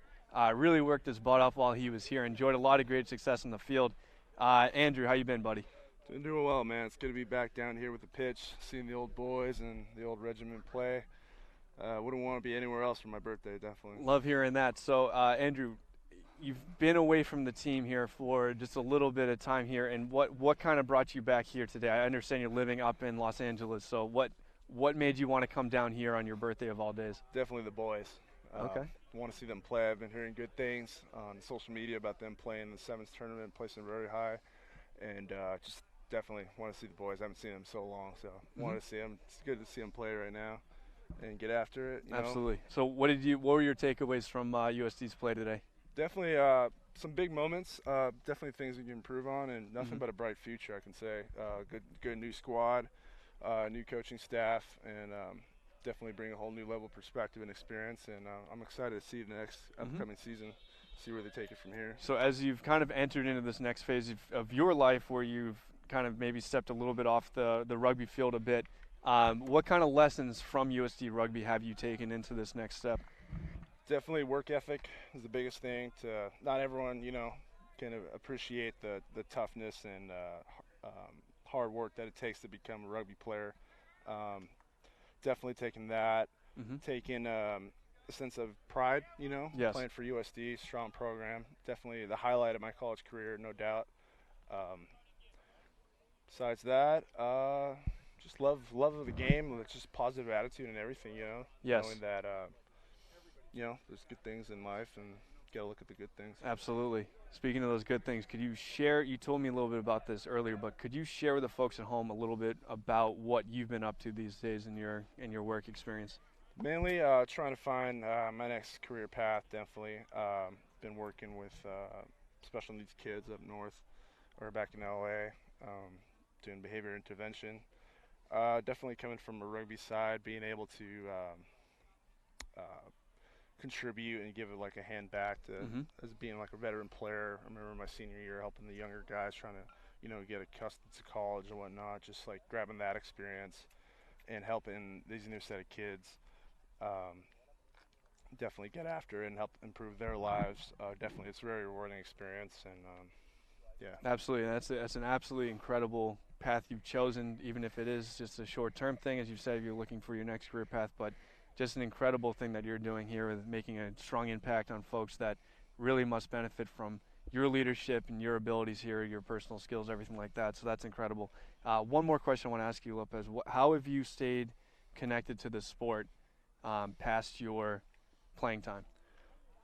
Really worked his butt off while he was here. Enjoyed a lot of great success in the field. Andrew, how you been, buddy? Doing well, man. It's good to be back down here with the pitch, seeing the old boys and the old regiment play. Wouldn't want to be anywhere else for my birthday, definitely. Love hearing that. So, Andrew, you've been away from the team here for just a little bit of time here, and what kind of brought you back here today? I understand you're living up in Los Angeles, so what made you want to come down here on your birthday of all days? Definitely the boys. Okay. Want to see them play. I've been hearing good things on social media about them playing the sevens tournament, placing very high, and just definitely want to see the boys. I haven't seen them so long, so wanted to see them. It's good to see them play right now and get after it. Absolutely. So what were your takeaways from USD's play today? Definitely some big moments. Definitely things we can improve on, and nothing but a bright future, I can say. Good new squad, new coaching staff, and definitely bring a whole new level of perspective and experience. And I'm excited to see the next upcoming season, see where they take it from here. So as you've kind of entered into this next phase of your life, where you've kind of maybe stepped a little bit off the rugby field a bit, what kind of lessons from USD Rugby have you taken into this next step? Definitely work ethic is the biggest thing. Not everyone, can appreciate the toughness and hard work that it takes to become a rugby player. Definitely taking that, taking a sense of pride, Yes. Playing for USD, strong program. Definitely the highlight of my college career, no doubt. Besides that, just love of the game. It's just positive attitude and everything, Yes. Knowing that, there's good things in life and got to look at the good things. Absolutely. Speaking of those good things, could you share, you told me a little bit about this earlier, but could you share with the folks at home a little bit about what you've been up to these days in your work experience? Mainly trying to find my next career path, definitely. Been working with special needs kids up north or back in LA, doing behavior intervention. Definitely coming from a rugby side, being able to contribute and give it like a hand back to as being like a veteran player. I remember my senior year helping the younger guys trying to get accustomed to college and whatnot, just like grabbing that experience and helping these new set of kids definitely get after it and help improve their lives. Definitely it's a very rewarding experience, and yeah. Absolutely. That's an absolutely incredible path you've chosen, even if it is just a short-term thing, as you said, you're looking for your next career path, but just an incredible thing that you're doing here with making a strong impact on folks that really must benefit from your leadership and your abilities here, your personal skills, everything like that. So that's incredible. One more question I want to ask you, Lopez. How have you stayed connected to the sport past your playing time?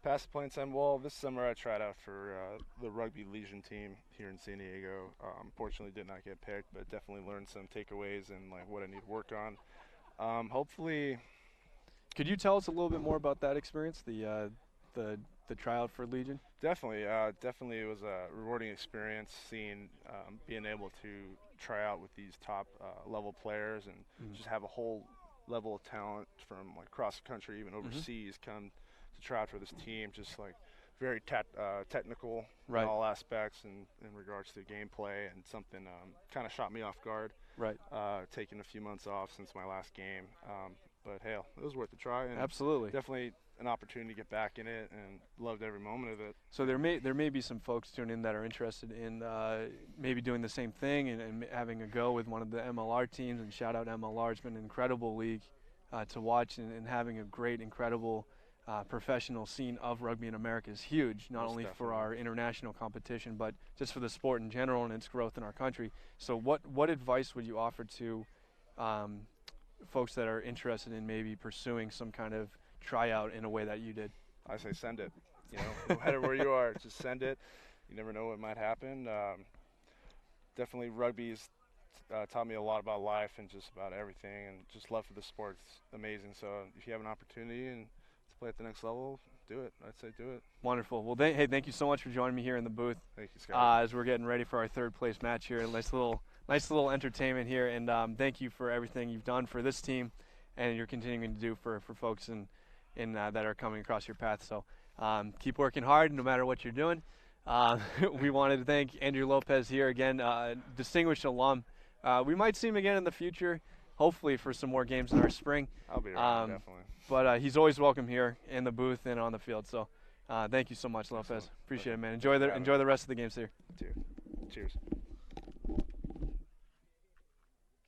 Past the playing time, well, this summer I tried out for the Rugby Legion team here in San Diego. Unfortunately did not get picked, but definitely learned some takeaways and like what I need to work on. Hopefully. Could you tell us a little bit more about that experience, the tryout for Legion? Definitely, definitely it was a rewarding experience seeing, being able to try out with these top level players and just have a whole level of talent from like across the country, even overseas, come to try out for this team. Just like very technical in all aspects and in regards to gameplay, and something kind of shot me off guard. Right. Taking a few months off since my last game. But hell, it was worth a try. And absolutely. Definitely an opportunity to get back in it, and loved every moment of it. So there may be some folks tuning in that are interested in maybe doing the same thing and having a go with one of the MLR teams. And shout out MLR. It's been an incredible league to watch, and having a great, incredible professional scene of rugby in America is huge, not only for our international competition, but just for the sport in general and its growth in our country. So what advice would you offer to folks that are interested in maybe pursuing some kind of tryout in a way that you did? I say send it. No matter where you are, just send it. You never know what might happen. Definitely rugby's taught me a lot about life and just about everything, and just love for the sport. It's amazing. So if you have an opportunity and to play at the next level, do it. I'd say do it. Wonderful. Well, hey, thank you so much for joining me here in the booth. Thank you, Scott. As we're getting ready for our third place match here. Nice little entertainment here, and thank you for everything you've done for this team, and you're continuing to do for folks that are coming across your path. So keep working hard no matter what you're doing. We wanted to thank Andrew Lopez here again, distinguished alum. We might see him again in the future, hopefully for some more games in our spring. I'll be around, definitely. But he's always welcome here in the booth and on the field. So thank you so much, Lopez. Excellent. Appreciate it, man. Enjoy the rest of the games here. Cheers.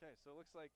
Okay, so it looks like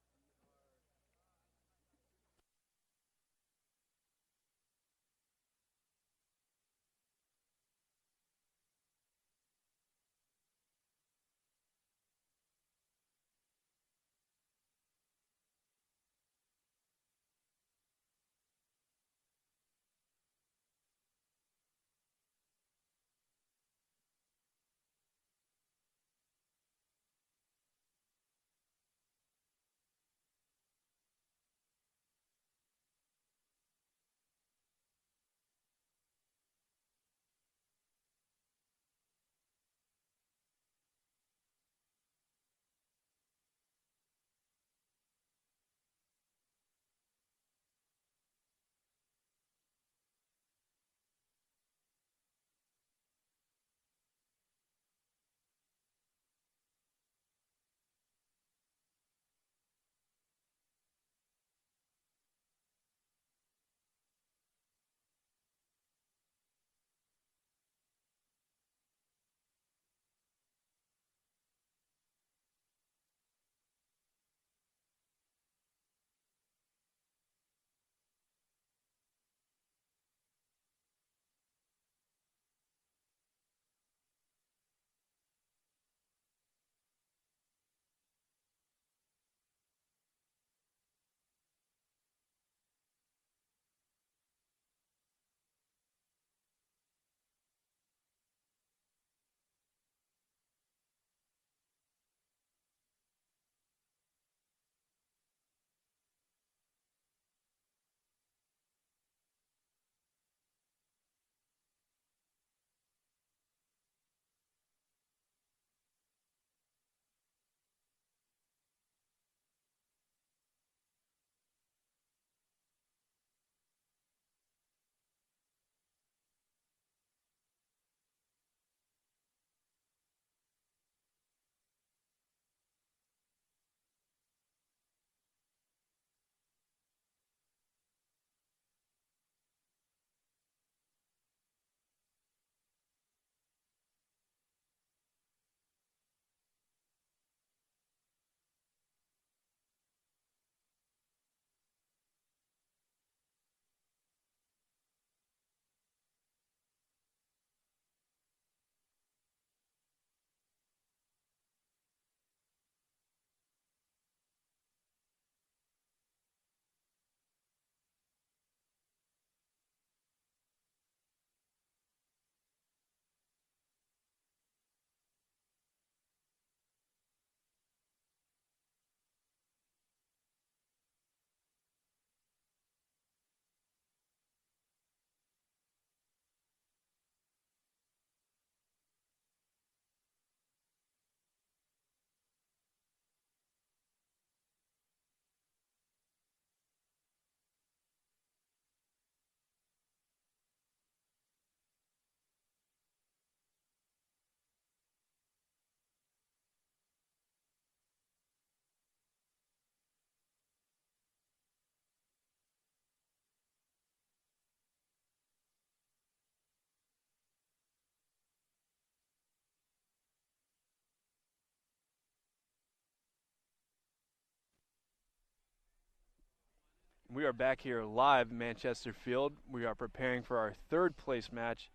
we are back here live at Manchester Field. We are preparing for our third place match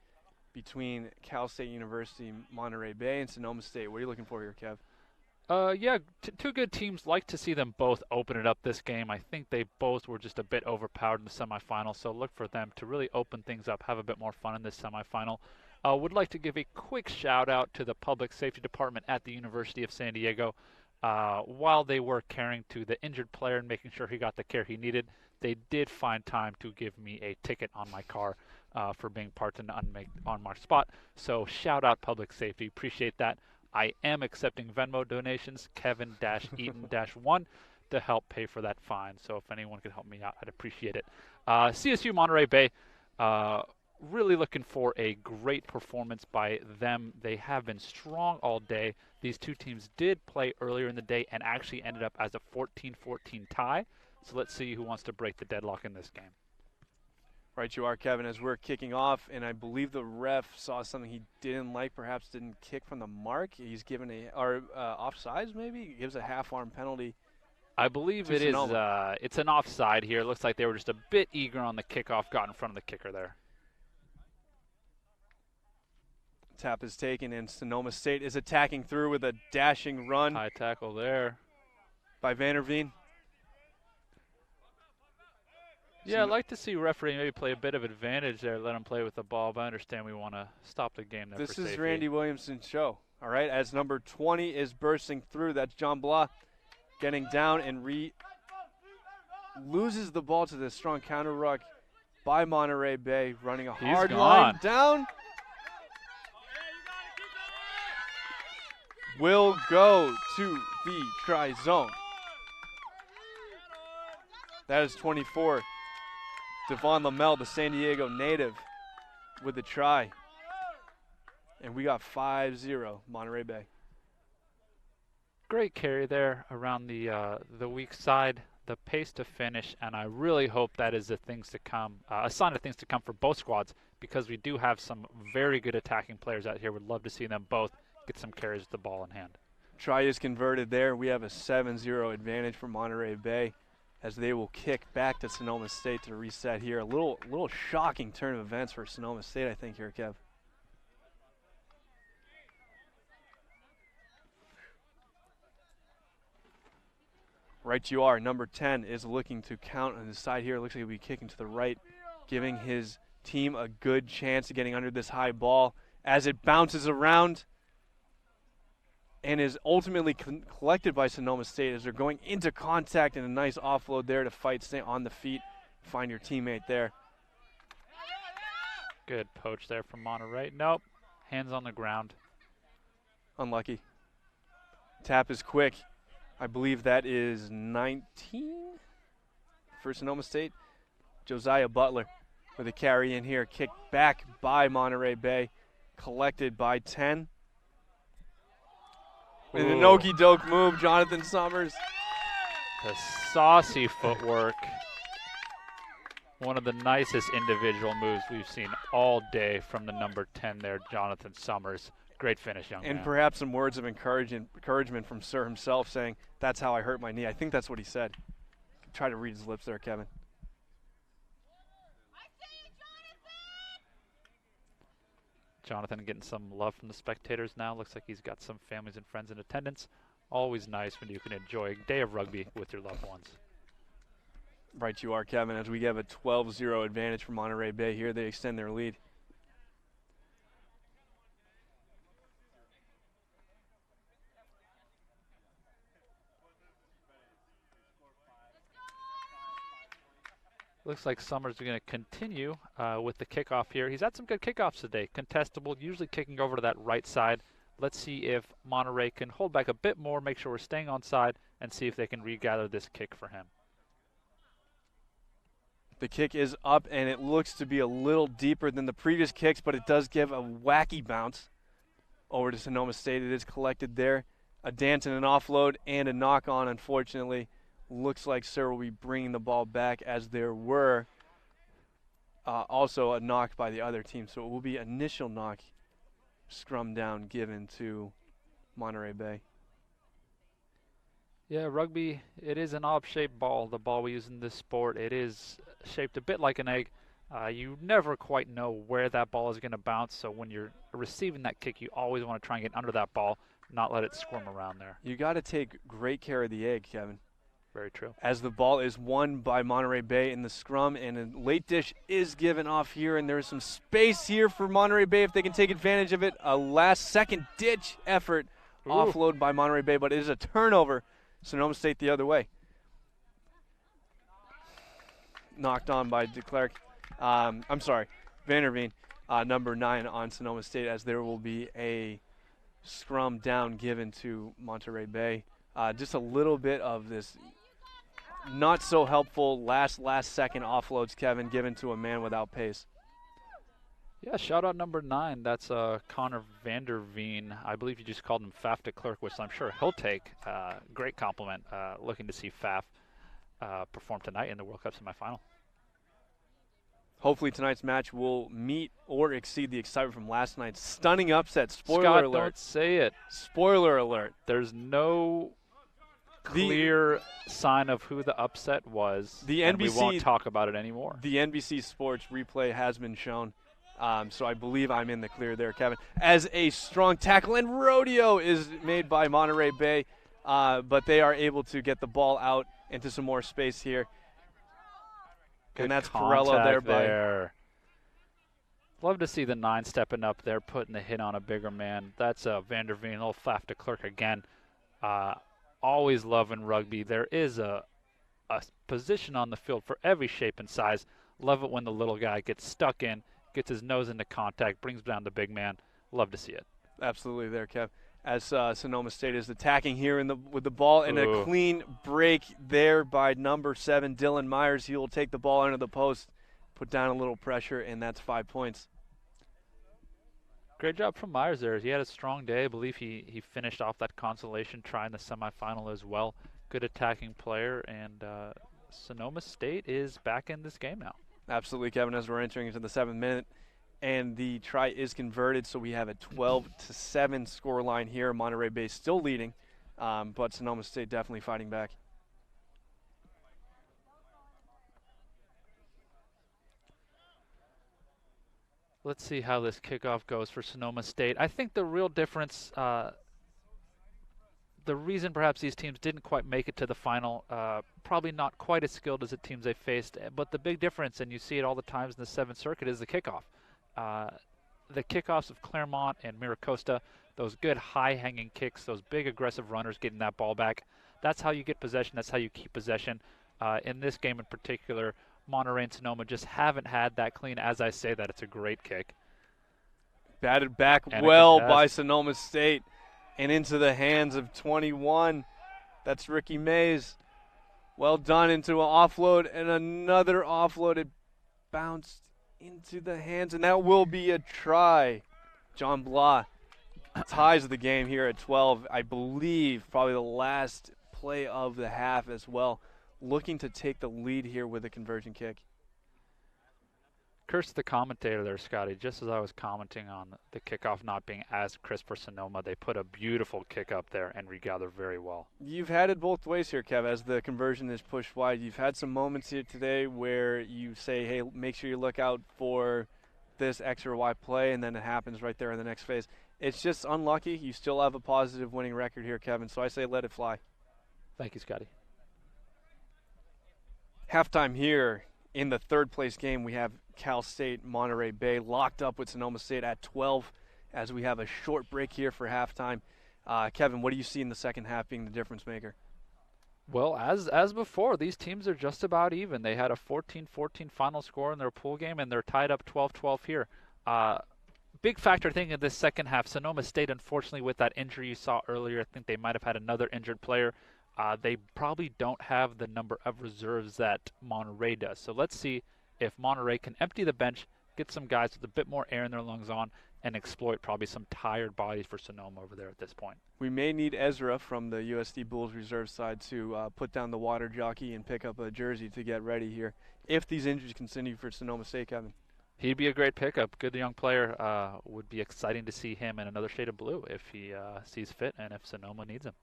between Cal State University, Monterey Bay, and Sonoma State. What are you looking for here, Kev? Yeah, two good teams. Like to see them both open it up this game. I think they both were just a bit overpowered in the semifinal, so look for them to really open things up, have a bit more fun in this semifinal. Would like to give a quick shout out to the Public Safety Department at the University of San Diego. while they were caring to the injured player and making sure he got the care he needed, they did find time to give me a ticket on my car for being parked in an unmarked spot. So shout out public safety. Appreciate that. I am accepting Venmo donations, Kevin-Eaton-1, to help pay for that fine. So if anyone could help me out, I'd appreciate it. CSU Monterey Bay, really looking for a great performance by them. They have been strong all day. These two teams did play earlier in the day and actually ended up as a 14-14 tie. So let's see who wants to break the deadlock in this game. Right you are, Kevin, as we're kicking off, and I believe the ref saw something he didn't like, perhaps didn't kick from the mark. He's given offsides maybe? He gives a half-arm penalty. I believe it is. It's an offside here. It looks like they were just a bit eager on the kickoff, got in front of the kicker there. Tap is taken, and Sonoma State is attacking through with a dashing run. High tackle there by Vanderveen. Yeah, I'd like to see referee maybe play a bit of advantage there, let him play with the ball, but I understand we want to stop the game there. This for is safety. Randy Williamson's show, all right, as number 20 is bursting through. That's John Blah getting down and loses the ball to the strong counter ruck by Monterey Bay, running a hard line down. Will go to the try zone. That is 24. Devon Lamel, the San Diego native, with the try. And we got 5-0 Monterey Bay. Great carry there around the weak side, the pace to finish, and I really hope that is the things to come, a sign of things to come for both squads, because we do have some very good attacking players out here. Would love to see them both get some carries with the ball in hand. Try is converted there. We have a 7-0 advantage for Monterey Bay, as they will kick back to Sonoma State to reset here. A little shocking turn of events for Sonoma State, I think, here, Kev. Right you are. Number 10 is looking to count on the side here. Looks like he'll be kicking to the right, giving his team a good chance of getting under this high ball as it bounces around and is ultimately collected by Sonoma State as they're going into contact, and a nice offload there to fight, stay on the feet, find your teammate there. Good poach there from Monterey. Nope, hands on the ground. Unlucky. Tap is quick. I believe that is 19 for Sonoma State. Josiah Butler with a carry in here, kicked back by Monterey Bay, collected by 10. With an okey-doke move, Jonathan Summers. The saucy footwork. One of the nicest individual moves we've seen all day from the number 10 there, Jonathan Summers. Great finish, young man. And perhaps some words of encouragement from Sir himself, saying, "That's how I hurt my knee." I think that's what he said. Try to read his lips there, Kevin. Jonathan getting some love from the spectators now. Looks like he's got some families and friends in attendance. Always nice when you can enjoy a day of rugby with your loved ones. Right you are, Kevin, as we have a 12-0 advantage for Monterey Bay here. They extend their lead. Looks like Summers are going to continue with the kickoff here. He's had some good kickoffs today. Contestable, usually kicking over to that right side. Let's see if Monterey can hold back a bit more, make sure we're staying on side, and see if they can regather this kick for him. The kick is up, and it looks to be a little deeper than the previous kicks, but it does give a wacky bounce over to Sonoma State. It is collected there. A dance and an offload and a knock-on, unfortunately. Looks like Sir will be bringing the ball back, as there were also a knock by the other team. So it will be initial knock, scrum down given to Monterey Bay. Yeah, rugby, it is an odd-shaped ball, the ball we use in this sport. It is shaped a bit like an egg. You never quite know where that ball is going to bounce, so when you're receiving that kick, you always want to try and get under that ball, not let it squirm around there. You got to take great care of the egg, Kevin. Very true. As the ball is won by Monterey Bay in the scrum, and a late dish is given off here, and there's some space here for Monterey Bay if they can take advantage of it. A last-second ditch effort offload by Monterey Bay, but it is a turnover. Sonoma State the other way. Knocked on by de Klerk. I'm sorry, Vanderveen, number 9 on Sonoma State, as there will be a scrum down given to Monterey Bay. Just a little bit of this not so helpful last second offloads, Kevin, given to a man without pace. Yeah, shout out number 9. That's Connor Vanderveen. I believe you just called him Faf de Klerk, which I'm sure he'll take. Great compliment. Looking to see Faf perform tonight in the World Cup semifinal. Hopefully tonight's match will meet or exceed the excitement from last night's stunning upset. Spoiler Scott, alert. don't say it. Spoiler alert. There's no clear sign of who the upset was, and we won't talk about it anymore. The NBC Sports replay has been shown, so I believe I'm in the clear there, Kevin. As a strong tackle and rodeo is made by Monterey Bay, but they are able to get the ball out into some more space here. Good and that's Perello there. Love to see the 9 stepping up there, putting the hit on a bigger man. That's Vanderveen, little Faf de Klerk again. Always love in rugby. There is a position on the field for every shape and size. Love it when the little guy gets stuck in, gets his nose into contact, brings down the big man. Love to see it. Absolutely there, Kev. As Sonoma State is attacking here with the ball, and a clean break there by number 7, Dylan Myers. He will take the ball under the post, put down a little pressure, and that's 5 points. Great job from Myers there. He had a strong day. I believe he finished off that consolation try in the semifinal as well. Good attacking player, and Sonoma State is back in this game now. Absolutely, Kevin, as we're entering into the 7th minute. And the try is converted, so we have a 12-7 scoreline here. Monterey Bay still leading, but Sonoma State definitely fighting back. Let's see how this kickoff goes for Sonoma State. I think the real difference, the reason perhaps these teams didn't quite make it to the final, probably not quite as skilled as the teams they faced, but the big difference, and you see it all the times in the 7th Circuit, is the kickoff. The kickoffs of Claremont and MiraCosta, those good high-hanging kicks, those big aggressive runners getting that ball back, that's how you get possession, that's how you keep possession. In this game in particular, Monterey and Sonoma just haven't had that clean. As I say that, it's a great kick. Batted back well by Sonoma State and into the hands of 21. That's Ricky Mays. Well done into an offload and another offload. It bounced into the hands, and that will be a try. John Blah ties the game here at 12. I believe probably the last play of the half as well. Looking to take the lead here with a conversion kick. Curse the commentator there, Scotty. Just as I was commenting on the kickoff not being as crisp for Sonoma, they put a beautiful kick up there and regather very well. You've had it both ways here, Kev, as the conversion is pushed wide. You've had some moments here today where you say, hey, make sure you look out for this X or Y play, and then it happens right there in the next phase. It's just unlucky. You still have a positive winning record here, Kevin, so I say let it fly. Thank you, Scotty. Halftime here in the 3rd place game, we have Cal State, Monterey Bay locked up with Sonoma State at 12 as we have a short break here for halftime. Kevin, what do you see in the second half being the difference maker? Well, as before, these teams are just about even. They had a 14-14 final score in their pool game, and they're tied up 12-12 here. Big factor, I think, in this second half, Sonoma State, unfortunately, with that injury you saw earlier, I think they might have had another injured player. They probably don't have the number of reserves that Monterey does. So let's see if Monterey can empty the bench, get some guys with a bit more air in their lungs on, and exploit probably some tired bodies for Sonoma over there at this point. We may need Ezra from the USD Bulls reserve side to put down the water jockey and pick up a jersey to get ready here if these injuries continue for Sonoma State, Kevin. He'd be a great pickup. Good young player. Would be exciting to see him in another shade of blue if he sees fit and if Sonoma needs him.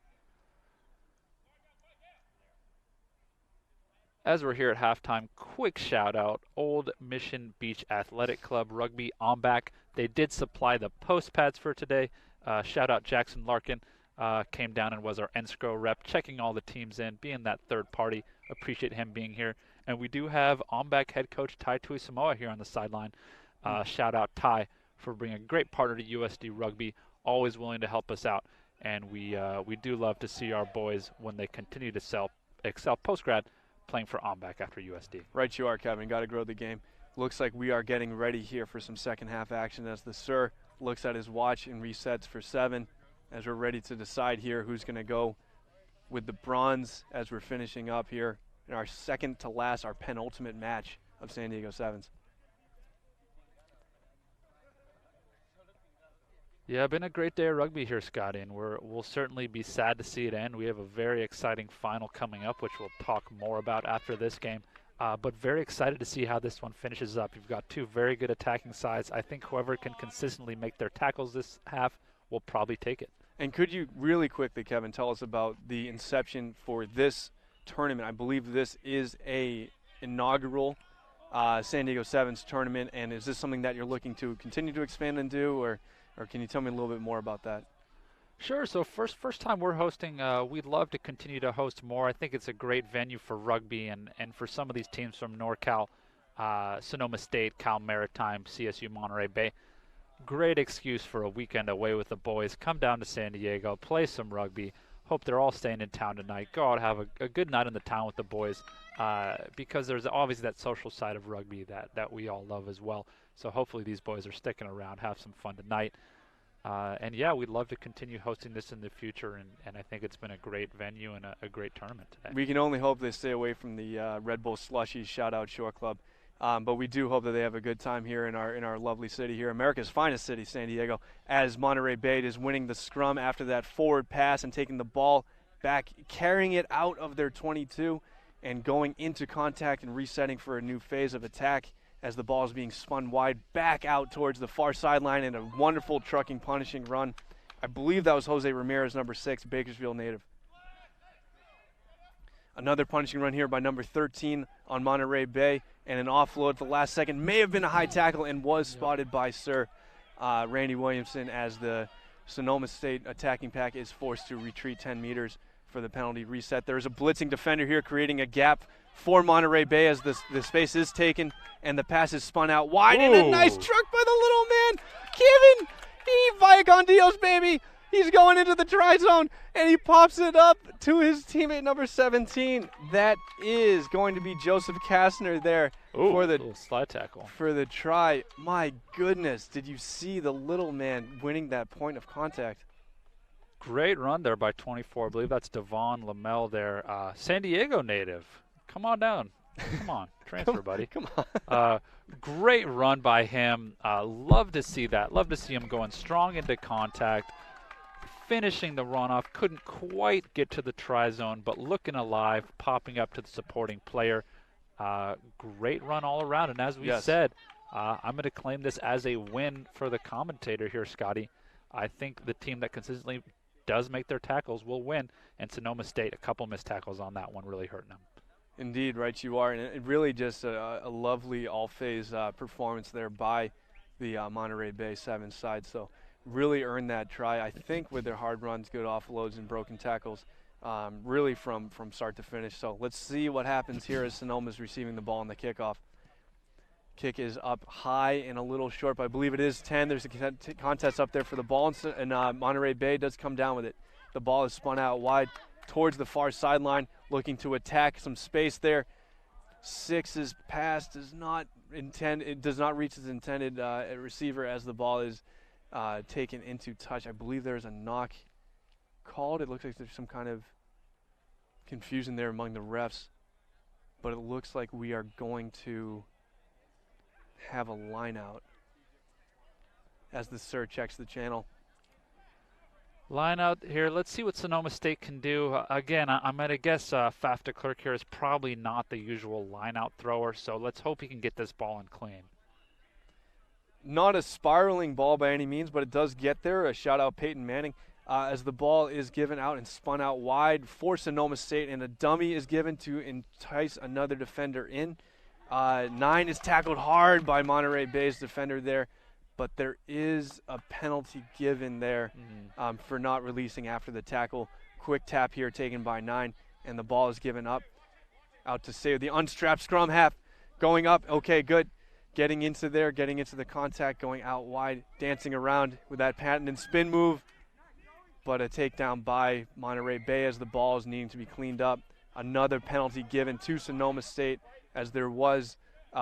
As we're here at halftime, quick shout out, Old Mission Beach Athletic Club Rugby on back. They did supply the post pads for today. Shout out Jackson Larkin, came down and was our NSCRO rep, checking all the teams in, being that third party. Appreciate him being here. And we do have on-back head coach Ty Tuisamoa here on the sideline. Shout out Ty for being a great partner to USD Rugby, always willing to help us out. and we do love to see our boys when they continue to excel post-grad playing for Omback after USD. Right you are, Kevin. Got to grow the game. Looks like we are getting ready here for some second half action as the Sir looks at his watch and resets for 7 as we're ready to decide here who's going to go with the bronze as we're finishing up here in our second to last, our penultimate match of San Diego Sevens. Yeah, been a great day of rugby here, Scotty, and we'll certainly be sad to see it end. We have a very exciting final coming up, which we'll talk more about after this game. But very excited to see how this one finishes up. You've got 2 very good attacking sides. I think whoever can consistently make their tackles this half will probably take it. And could you really quickly, Kevin, tell us about the inception for this tournament? I believe this is a inaugural San Diego Sevens tournament, and is this something that you're looking to continue to expand and do, or can you tell me a little bit more about that? Sure. So first time we're hosting, we'd love to continue to host more. I think it's a great venue for rugby and for some of these teams from NorCal, Sonoma State, Cal Maritime, CSU Monterey Bay. Great excuse for a weekend away with the boys. Come down to San Diego, play some rugby. Hope they're all staying in town tonight. Go out, have a good night in the town with the boys because there's obviously that social side of rugby that we all love as well. So hopefully these boys are sticking around, have some fun tonight. And yeah, we'd love to continue hosting this in the future, and I think it's been a great venue and a great tournament today. We can only hope they stay away from the Red Bull slushies. Shout out Shore Club. But we do hope that they have a good time here in our lovely city here, America's finest city, San Diego, as Monterey Bay is winning the scrum after that forward pass and taking the ball back, carrying it out of their 22 and going into contact and resetting for a new phase of attack as the ball is being spun wide back out towards the far sideline in a wonderful trucking punishing run. I believe that was Jose Ramirez, number 6, Bakersfield native. Another punishing run here by number 13 on Monterey Bay, and an offload at the last second. May have been a high tackle and was spotted by Sir Randy Williamson as the Sonoma State attacking pack is forced to retreat 10 meters for the penalty reset. There's a blitzing defender here creating a gap for Monterey Bay as the space is taken and the pass is spun out wide. Ooh. And a nice truck by the little man, Kevin. Vaya con Dios, baby. He's going into the try zone, and he pops it up to his teammate number 17. That is going to be Joseph Kastner there. Ooh, for the little slide tackle. For the try. My goodness, did you see the little man winning that point of contact? Great run there by 24. I believe that's Devon Lamel there. San Diego native. Come on down. Come on. Transfer, buddy. Come on. Great run by him. Love to see that. Love to see him going strong into contact. Finishing the runoff, couldn't quite get to the try zone, but looking alive, popping up to the supporting player. Great run all around, and as we said, I'm going to claim this as a win for the commentator here, Scotty. I think the team that consistently does make their tackles will win, and Sonoma State, a couple missed tackles on that one, really hurting them. Indeed, right you are, and it really just a lovely all-phase performance there by the Monterey Bay Sevens side. So really earned that try, I think, with their hard runs, good offloads, and broken tackles, really from start to finish. So let's see what happens here as Sonoma's receiving the ball on the kickoff. Kick is up high and a little short, but I believe it is 10. There's a contest up there for the ball, and Monterey Bay does come down with it. The ball is spun out wide towards the far sideline, looking to attack some space there. 6's pass does not reach its intended receiver as the ball is taken into touch. I believe there's a knock called. It looks like there's some kind of confusion there among the refs, but it looks like we are going to have a line out as the Sir checks the channel. Line out here. Let's see what Sonoma State can do. Again, I'm going to guess Faf de Klerk here is probably not the usual line out thrower, so let's hope he can get this ball in clean. Not a spiraling ball by any means, but it does get there. A shout out Peyton Manning as the ball is given out and spun out wide for Sonoma State, and a dummy is given to entice another defender in. 9 is tackled hard by Monterey Bay's defender there, but there is a penalty given there for not releasing after the tackle. Quick tap here taken by 9, and the ball is given up. Out to save the unstrapped scrum half. Going up, okay, good. Getting into the contact, going out wide, dancing around with that patent and spin move. but a takedown by Monterey Bay as the ball is needing to be cleaned up. Another penalty given to Sonoma State as there was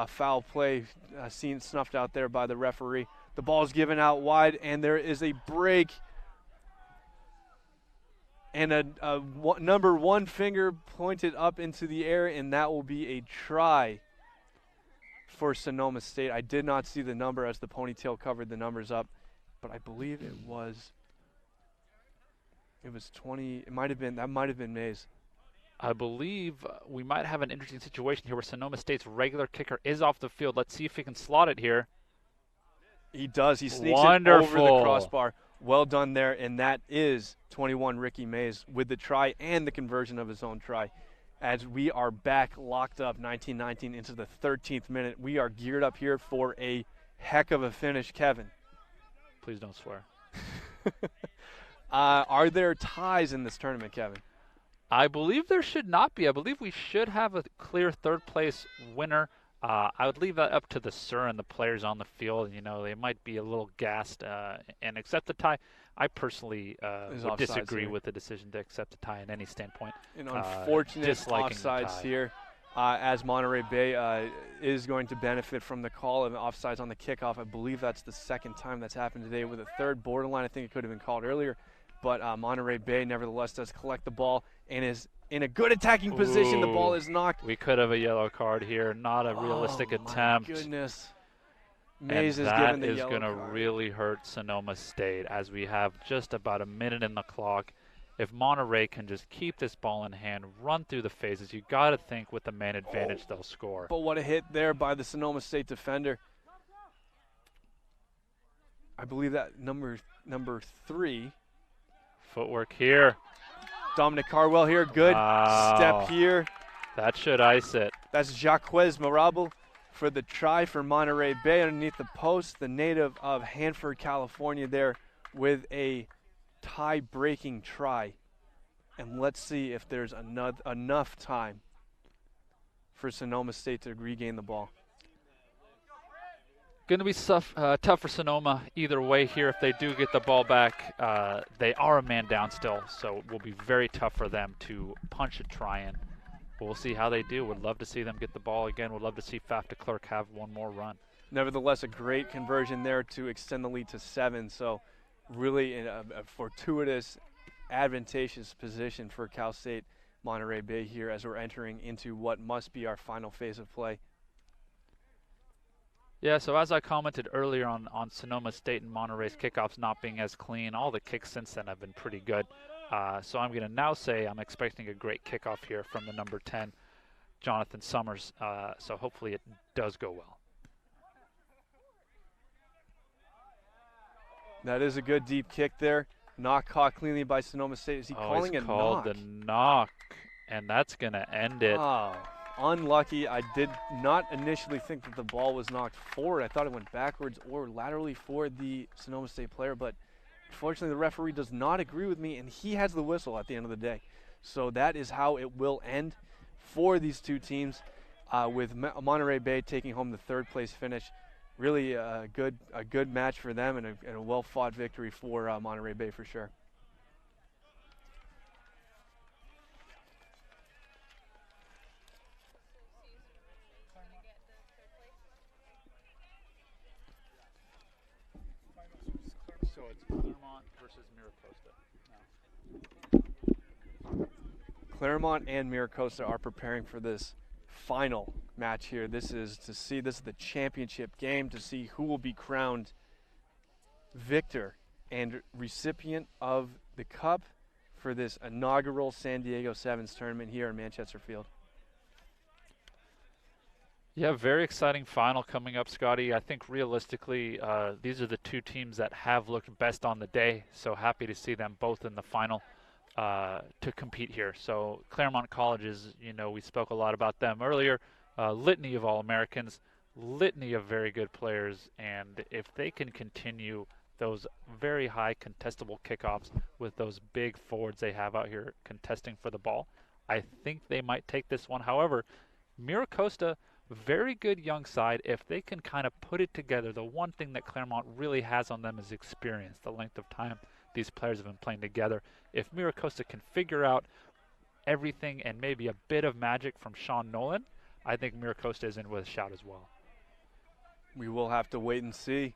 foul play snuffed out there by the referee. The ball is given out wide, and there is a break. And a number one finger pointed up into the air, and that will be a try for Sonoma State. I did not see the number as the ponytail covered the numbers up, but I believe it was 20. It might have been, that might have been Mays. I believe we might have an interesting situation here where Sonoma State's regular kicker is off the field. Let's see if he can slot it here. He does. He sneaks it over the crossbar. Well done there, and that is 21 Ricky Mays with the try and the conversion of his own try. As we are back locked up 19-19 into the 13th minute, we are geared up here for a heck of a finish, Kevin. Please don't swear. Are there ties in this tournament, Kevin? I believe there should not be. I believe we should have a clear third place winner. I would leave that up to the SIR and the players on the field. You know, they might be a little gassed and accept the tie. I personally would disagree with the decision to accept the tie in any standpoint. An unfortunate offsides here as Monterey Bay is going to benefit from the call of offsides on the kickoff. I believe that's the second time that's happened today with a third borderline. I think it could have been called earlier. But Monterey Bay nevertheless does collect the ball and is in a good attacking position. The ball is knocked. We could have a yellow card here. Not a realistic attempt. My goodness. Mays and is given the yellow going to card. really hurt Sonoma State as we have just about a minute in the clock. If Monterey can just keep this ball in hand, run through the phases, you got to think with the man advantage they'll score. But what a hit there by the Sonoma State defender. I believe that number 3. Footwork here. Dominic Carwell here. Good step here. That should ice it. That's Jaquez Marable for the try for Monterey Bay underneath the post. The native of Hanford, California there with a tie-breaking try. And let's see if there's enough time for Sonoma State to regain the ball. Going to be tough for Sonoma either way here. If they do get the ball back, they are a man down still, so it will be very tough for them to punch a try in. But we'll see how they do. Would love to see them get the ball again. Would love to see Pfaff de Klerk have one more run. Nevertheless, a great conversion there to extend the lead to 7. So really in a fortuitous, advantageous position for Cal State Monterey Bay here as we're entering into what must be our final phase of play. Yeah, so as I commented earlier on Sonoma State and Monterey's kickoffs not being as clean, all the kicks since then have been pretty good. So I'm going to now say I'm expecting a great kickoff here from the number 10, Jonathan Summers. So hopefully it does go well. That is a good deep kick there. Knock caught cleanly by Sonoma State. Is he calling a knock? He's called the knock, and that's going to end it. Oh, unlucky. I did not initially think that the ball was knocked forward. I thought it went backwards or laterally for the Sonoma State player, but unfortunately the referee does not agree with me, and he has the whistle at the end of the day. So that is how it will end for these two teams, with Monterey Bay taking home the third place finish. Really a good match for them and a well-fought victory for Monterey Bay for sure. So it's Claremont versus MiraCosta. Claremont and MiraCosta are preparing for this final match here. This is the championship game to see who will be crowned victor and recipient of the cup for this inaugural San Diego Sevens tournament here in Manchester Field. Yeah, very exciting final coming up, Scotty. I think realistically, these are the two teams that have looked best on the day, so happy to see them both in the final to compete here. So Claremont College is, we spoke a lot about them earlier, litany of All-Americans, litany of very good players, and if they can continue those very high contestable kickoffs with those big forwards they have out here contesting for the ball, I think they might take this one. However, MiraCosta, very good young side. If they can kind of put it together, the one thing that Claremont really has on them is experience, the length of time these players have been playing together. If MiraCosta can figure out everything and maybe a bit of magic from Sean Nolan, I think MiraCosta is in with a shout as well. We will have to wait and see.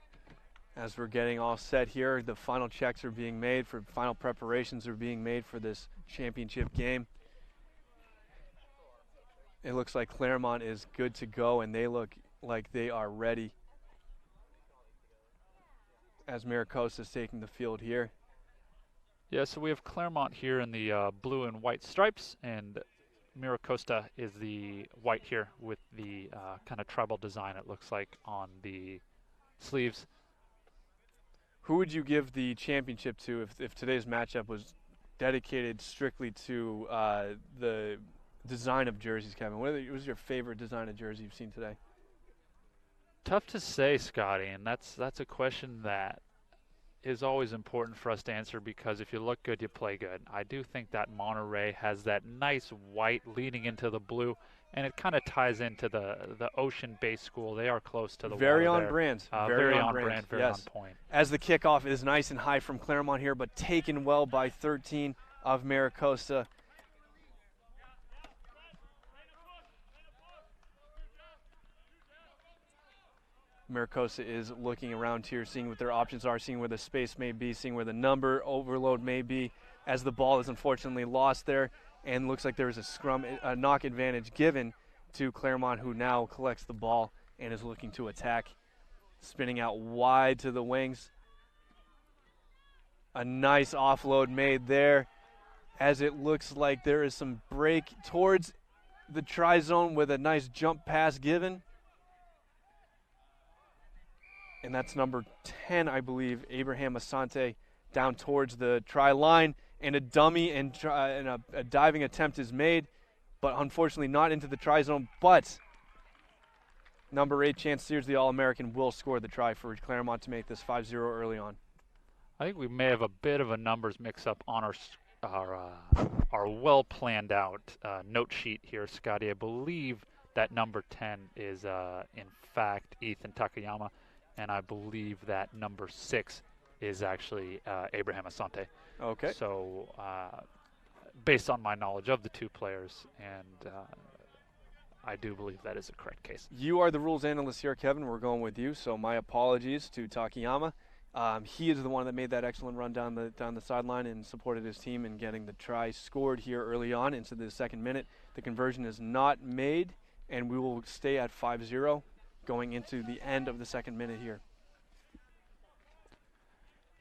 As we're getting all set here, the final checks are being made, final preparations are being made for this championship game. It looks like Claremont is good to go, and they look like they are ready as MiraCosta is taking the field here. Yeah, so we have Claremont here in the blue and white stripes, and MiraCosta is the white here with the kind of tribal design, it looks like, on the sleeves. Who would you give the championship to if today's matchup was dedicated strictly to the design of jerseys, Kevin? What was your favorite design of jersey you've seen today? Tough to say, Scotty, and that's a question that is always important for us to answer, because if you look good, you play good. I do think that Monterey has that nice white leading into the blue, and it kind of ties into the Ocean-based school. They are close to the very water on there. brand. Very on brand, very on point. As the kickoff is nice and high from Claremont here, but taken well by 13 of MiraCosta. MiraCosta is looking around here, seeing what their options are, seeing where the space may be, seeing where the number overload may be, as the ball is unfortunately lost there, and looks like there is a knock advantage given to Claremont, who now collects the ball and is looking to attack. Spinning out wide to the wings. A nice offload made there, as it looks like there is some break towards the try zone with a nice jump pass given. And that's number 10, I believe, Abraham Asante, down towards the try line. And a dummy and a diving attempt is made, but unfortunately not into the try zone. But number 8, Chance Sears, the All-American, will score the try for Claremont to make this 5-0 early on. I think we may have a bit of a numbers mix-up on our well-planned out note sheet here, Scotty. I believe that number 10 is, in fact, Ethan Takayama. And I believe that number 6 is actually Abraham Asante. Okay. So based on my knowledge of the two players, and I do believe that is a correct case. You are the rules analyst here, Kevin. We're going with you, so my apologies to Takayama. He is the one that made that excellent run down the sideline and supported his team in getting the try scored here early on into the second minute. The conversion is not made, and we will stay at 5-0. Going into the end of the second minute here.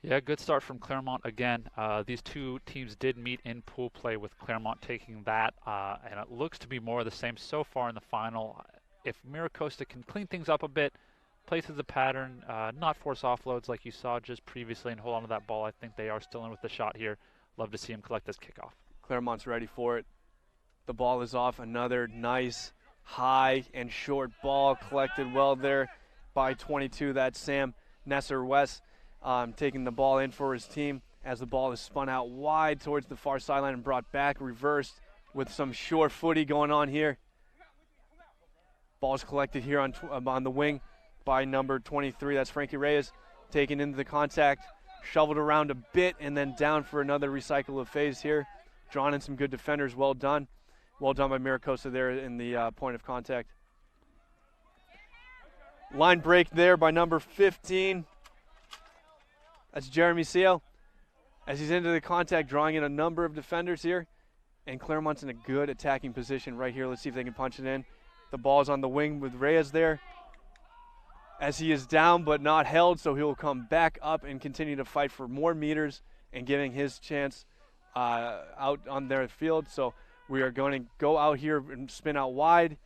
Yeah, good start from Claremont again. These two teams did meet in pool play, with Claremont taking that, and it looks to be more of the same so far in the final. If MiraCosta can clean things up a bit, play through the pattern, not force offloads like you saw just previously, and hold on to that ball, I think they are still in with the shot here. Love to see him collect this kickoff. Claremont's ready for it. The ball is off. Another nice high and short ball collected well there by 22. That's Sam Nesser-West taking the ball in for his team, as the ball is spun out wide towards the far sideline and brought back, reversed with some sure footy going on here. Ball's collected here on the wing by number 23. That's Frankie Reyes, taken into the contact, shoveled around a bit, and then down for another recycle of phase here. Drawn in some good defenders. Well done. Well done by MiraCosta there in the point of contact. Line break there by number 15. That's Jeremy Seal. As he's into the contact, drawing in a number of defenders here. And Claremont's in a good attacking position right here. Let's see if they can punch it in. The ball's on the wing with Reyes there, as he is down but not held, so he'll come back up and continue to fight for more meters and giving his chance out on their field. So we are going to go out here and spin out wide.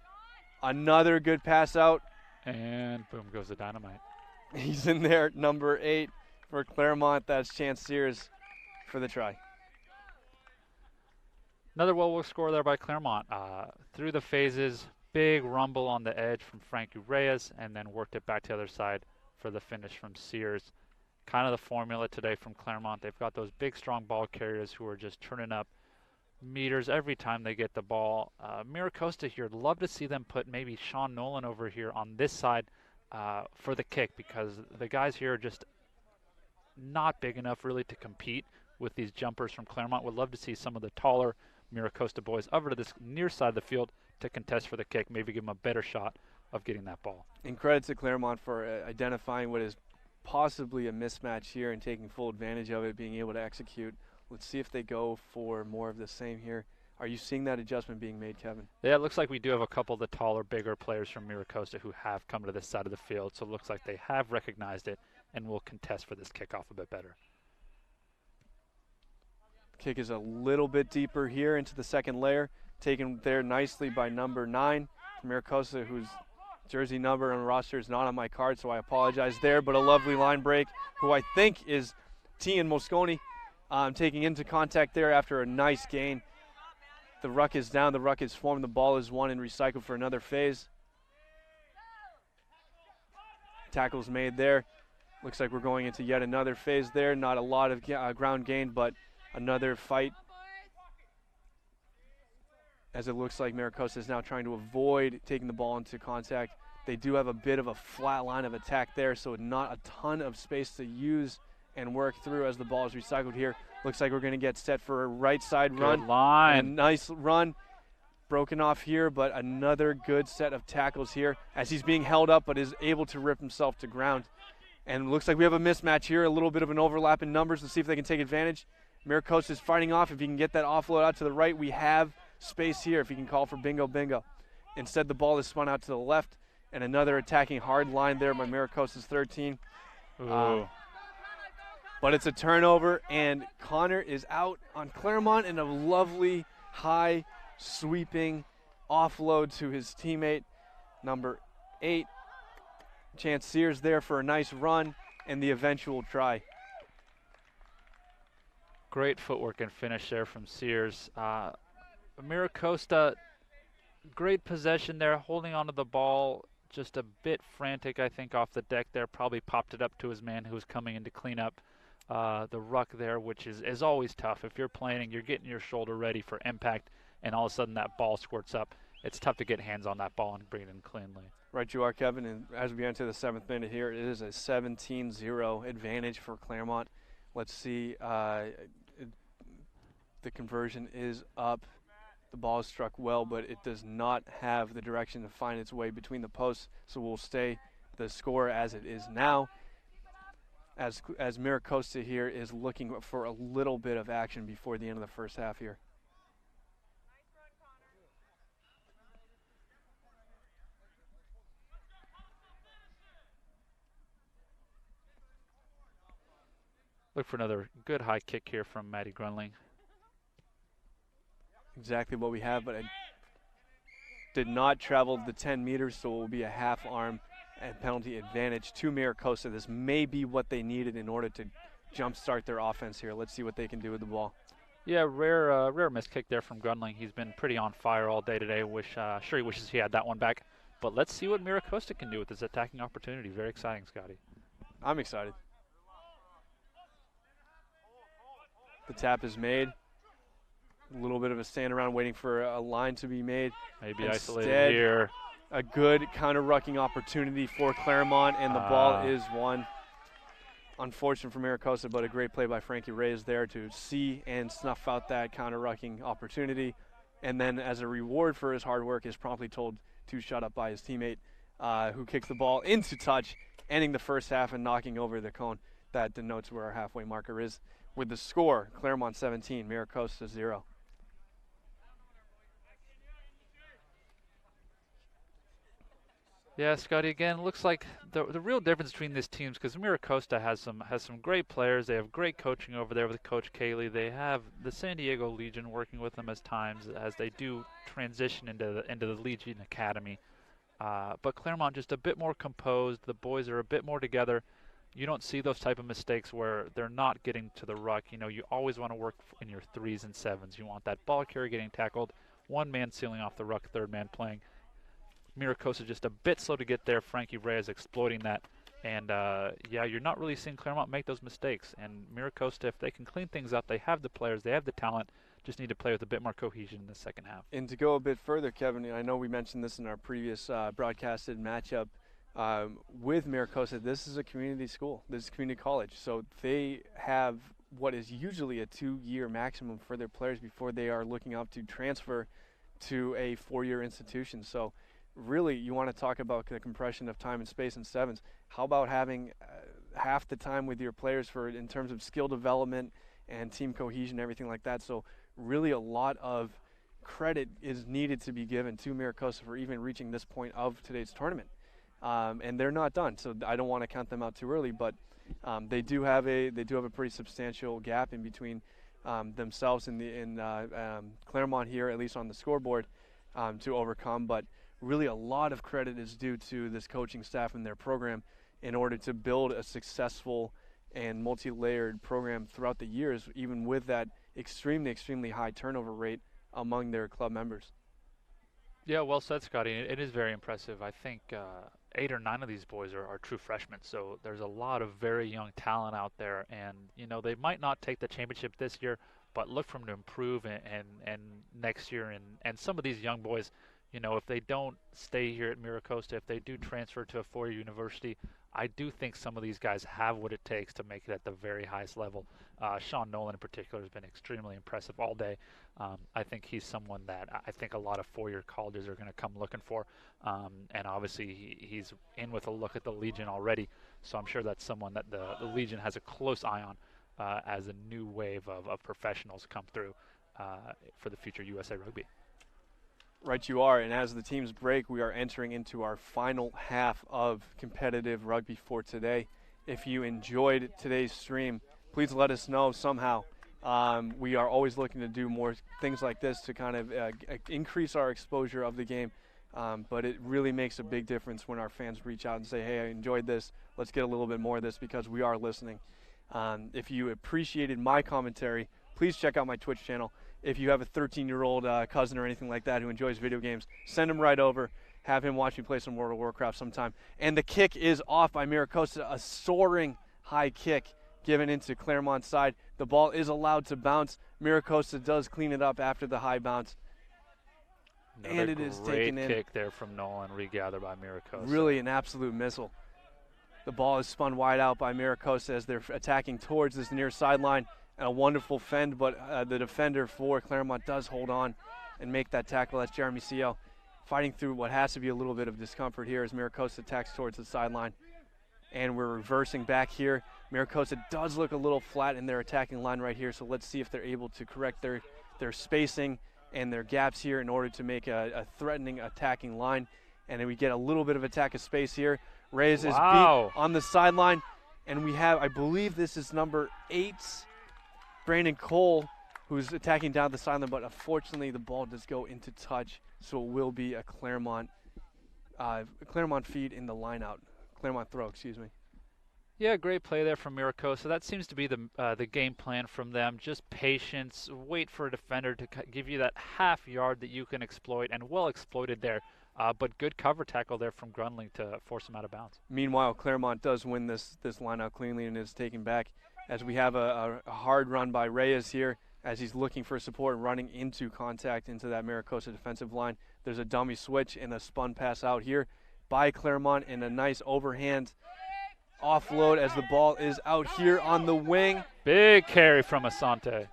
Another good pass out. And boom goes the dynamite. He's in there, number 8 for Claremont. That's Chance Sears for the try. Another well-worked score there by Claremont. Through the phases, big rumble on the edge from Frankie Reyes, and then worked it back to the other side for the finish from Sears. Kind of the formula today from Claremont. They've got those big, strong ball carriers who are just turning up meters every time they get the ball. MiraCosta here, love to see them put maybe Sean Nolan over here on this side for the kick, because the guys here are just not big enough really to compete with these jumpers from Claremont. Would love to see some of the taller MiraCosta boys over to this near side of the field to contest for the kick, maybe give them a better shot of getting that ball. And credit to Claremont for identifying what is possibly a mismatch here and taking full advantage of it, being able to execute. Let's see if they go for more of the same here. Are you seeing that adjustment being made, Kevin? Yeah, it looks like we do have a couple of the taller, bigger players from MiraCosta who have come to this side of the field, so it looks like they have recognized it and will contest for this kickoff a bit better. Kick is a little bit deeper here into the second layer, taken there nicely by number 9 from MiraCosta, whose jersey number on the roster is not on my card, so I apologize there, but a lovely line break, who I think is Tian Mosconi, taking into contact there after a nice gain. The ruck is down, the ruck is formed, the ball is won and recycled for another phase. Tackles made there. Looks like we're going into yet another phase there. Not a lot of ground gain, but another fight. As it looks like MiraCosta is now trying to avoid taking the ball into contact. They do have a bit of a flat line of attack there, so not a ton of space to use and work through as the ball is recycled here. Looks like we're going to get set for a right side run. Good line. A nice run. Broken off here, but another good set of tackles here as he's being held up but is able to rip himself to ground. And it looks like we have a mismatch here, a little bit of an overlap in numbers. Let's see if they can take advantage. MiraCosta is fighting off. If he can get that offload out to the right, we have space here if he can call for bingo, bingo. Instead, the ball is spun out to the left, and another attacking hard line there by MiraCosta's 13. But it's a turnover, and Connor is out on Claremont in a lovely, high, sweeping offload to his teammate, number 8. Chance Sears there for a nice run and the eventual try. Great footwork and finish there from Sears. MiraCosta, great possession there, holding onto the ball, just a bit frantic, I think, off the deck there. Probably popped it up to his man who was coming in to clean up the ruck there, which is always tough. If you're playing and you're getting your shoulder ready for impact and all of a sudden that ball squirts up, it's tough to get hands on that ball and bring it in cleanly. Right you are, Kevin, and as we enter the 7th minute here, it is a 17-0 advantage for Claremont. Let's see, the conversion is up. The ball is struck well, but it does not have the direction to find its way between the posts, so we'll stay the score as it is now. As MiraCosta here is looking for a little bit of action before the end of the first half here. Look for another good high kick here from Matty Grunling. Exactly what we have, but it did not travel the 10 meters, so it will be a half arm and penalty advantage to MiraCosta. This may be what they needed in order to jumpstart their offense here. Let's see what they can do with the ball. Yeah, rare miss kick there from Grunling. He's been pretty on fire all day today. Sure he wishes he had that one back. But let's see what MiraCosta can do with this attacking opportunity. Very exciting, Scotty. I'm excited. The tap is made. A little bit of a stand around waiting for a line to be made. Maybe isolated here. A good counter-rucking opportunity for Claremont, and the ball is won. Unfortunate for MiraCosta, but a great play by Frankie Reyes there to see and snuff out that counter-rucking opportunity. And then as a reward for his hard work, is promptly told to shut up by his teammate, who kicks the ball into touch, ending the first half and knocking over the cone. That denotes where our halfway marker is. With the score, Claremont 17, MiraCosta 0. Yeah, Scotty, again, looks like the real difference between these teams, because MiraCosta has some great players. They have great coaching over there with Coach Cayley. They have the San Diego Legion working with them as times as they do transition into the Legion Academy. But Claremont just a bit more composed. The boys are a bit more together. You don't see those type of mistakes where they're not getting to the ruck. You know, you always want to work in your 3s and 7s. You want that ball carrier getting tackled, one man sealing off the ruck, third man playing. MiraCosta just a bit slow to get there. Frankie Reyes exploiting that. And, yeah, you're not really seeing Claremont make those mistakes. And MiraCosta, if they can clean things up, they have the players, they have the talent, just need to play with a bit more cohesion in the second half. And to go a bit further, Kevin, I know we mentioned this in our previous broadcasted matchup, with MiraCosta, this is a community school. This is community college. So they have what is usually a 2-year maximum for their players before they are looking up to transfer to a 4-year institution. So really, you want to talk about the compression of time and space in sevens. How about having half the time with your players in terms of skill development and team cohesion, everything like that? So really a lot of credit is needed to be given to MiraCosta for even reaching this point of today's tournament. And they're not done, so I don't want to count them out too early, but they do have a pretty substantial gap in between themselves and Claremont here, at least on the scoreboard, to overcome. But really a lot of credit is due to this coaching staff and their program in order to build a successful and multi-layered program throughout the years, even with that extremely high turnover rate among their club members. Yeah, well said, Scotty. It is very impressive. I think 8 or 9 of these boys are true freshmen, so there's a lot of very young talent out there. And, you know, they might not take the championship this year, but look for them to improve and next year. And some of these young boys, you know, if they don't stay here at MiraCosta, if they do transfer to a 4-year university, I do think some of these guys have what it takes to make it at the very highest level. Sean Nolan in particular has been extremely impressive all day. I think he's someone that I think a lot of 4-year colleges are going to come looking for. And obviously he's in with a look at the Legion already. So I'm sure that's someone that the Legion has a close eye on as a new wave of professionals come through for the future USA Rugby. Right you are, and as the teams break, we are entering into our final half of competitive rugby for today. If you enjoyed today's stream, please let us know somehow. We are always looking to do more things like this to kind of increase our exposure of the game, but it really makes a big difference when our fans reach out and say, hey, I enjoyed this, let's get a little bit more of this, because we are listening. If you appreciated my commentary, please check out my Twitch channel. If you have a 13-year-old cousin or anything like that who enjoys video games, send him right over. Have him watch me play some World of Warcraft sometime. And the kick is off by MiraCosta, a soaring high kick given into Claremont's side. The ball is allowed to bounce. MiraCosta does clean it up after the high bounce. Another and it is taken in. Great kick there from Nolan, regathered by MiraCosta. Really an absolute missile. The ball is spun wide out by MiraCosta as they're attacking towards this near sideline. And a wonderful fend, but the defender for Claremont does hold on and make that tackle. That's JeremyCio fighting through what has to be a little bit of discomfort here as MiraCosta attacks towards the sideline. And we're reversing back here. MiraCosta does look a little flat in their attacking line right here, so let's see if they're able to correct their spacing and their gaps here in order to make a threatening attacking line. And then we get a little bit of attack of space here. Reyes is beat on the sideline, and we have, I believe this is number 8, Brandon Cole, who's attacking down the sideline, but unfortunately the ball does go into touch, so it will be a Claremont feed in the line out. Claremont throw, excuse me. Yeah, great play there from MiraCosta. That seems to be the game plan from them. Just patience, wait for a defender to give you that half yard that you can exploit, and well exploited there. But good cover tackle there from Grunling to force him out of bounds. Meanwhile, Claremont does win this line out cleanly and is taken back, as we have a hard run by Reyes here as he's looking for support, running into contact into that MiraCosta defensive line. There's a dummy switch and a spun pass out here by Claremont, and a nice overhand offload as the ball is out here on the wing. Big carry from Asante.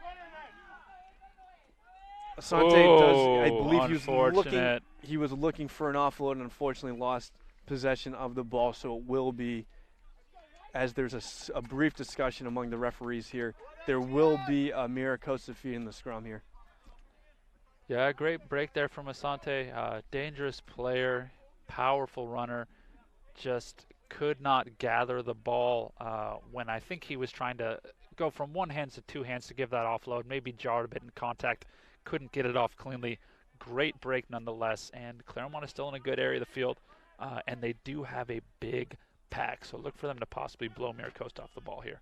Asante does, I believe he was looking for an offload and unfortunately lost possession of the ball, so it will be, as there's a brief discussion among the referees here, there will be a MiraCosta feed in the scrum here. Yeah, great break there from Asante. Dangerous player, powerful runner, just could not gather the ball when I think he was trying to go from one hand to two hands to give that offload, maybe jarred a bit in contact, couldn't get it off cleanly. Great break nonetheless, and Claremont is still in a good area of the field, and they do have a big pack, so look for them to possibly blow MiraCosta off the ball here.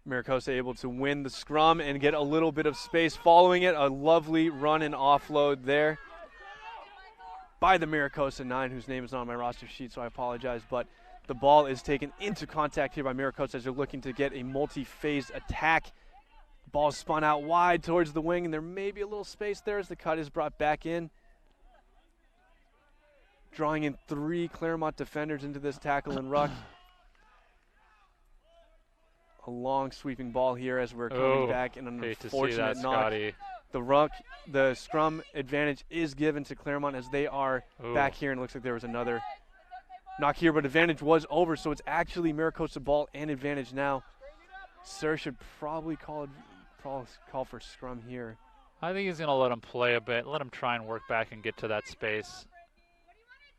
MiraCosta able to win the scrum and get a little bit of space following it. A lovely run and offload there by the MiraCosta 9, whose name is not on my roster sheet, so I apologize. But the ball is taken into contact here by MiraCosta as they're looking to get a multi-phased attack Ball spun out wide towards the wing, and there may be a little space there as the cut is brought back in. Drawing in 3 Claremont defenders into this tackle and ruck. A long sweeping ball here as we're coming back in an unfortunate knock. The scrum advantage is given to Claremont as they are back here, and it looks like there was another knock here, but advantage was over, so it's actually MiraCosta ball and advantage now. Sir should probably call for scrum here. I think he's going to let him play a bit, let him try and work back and get to that space.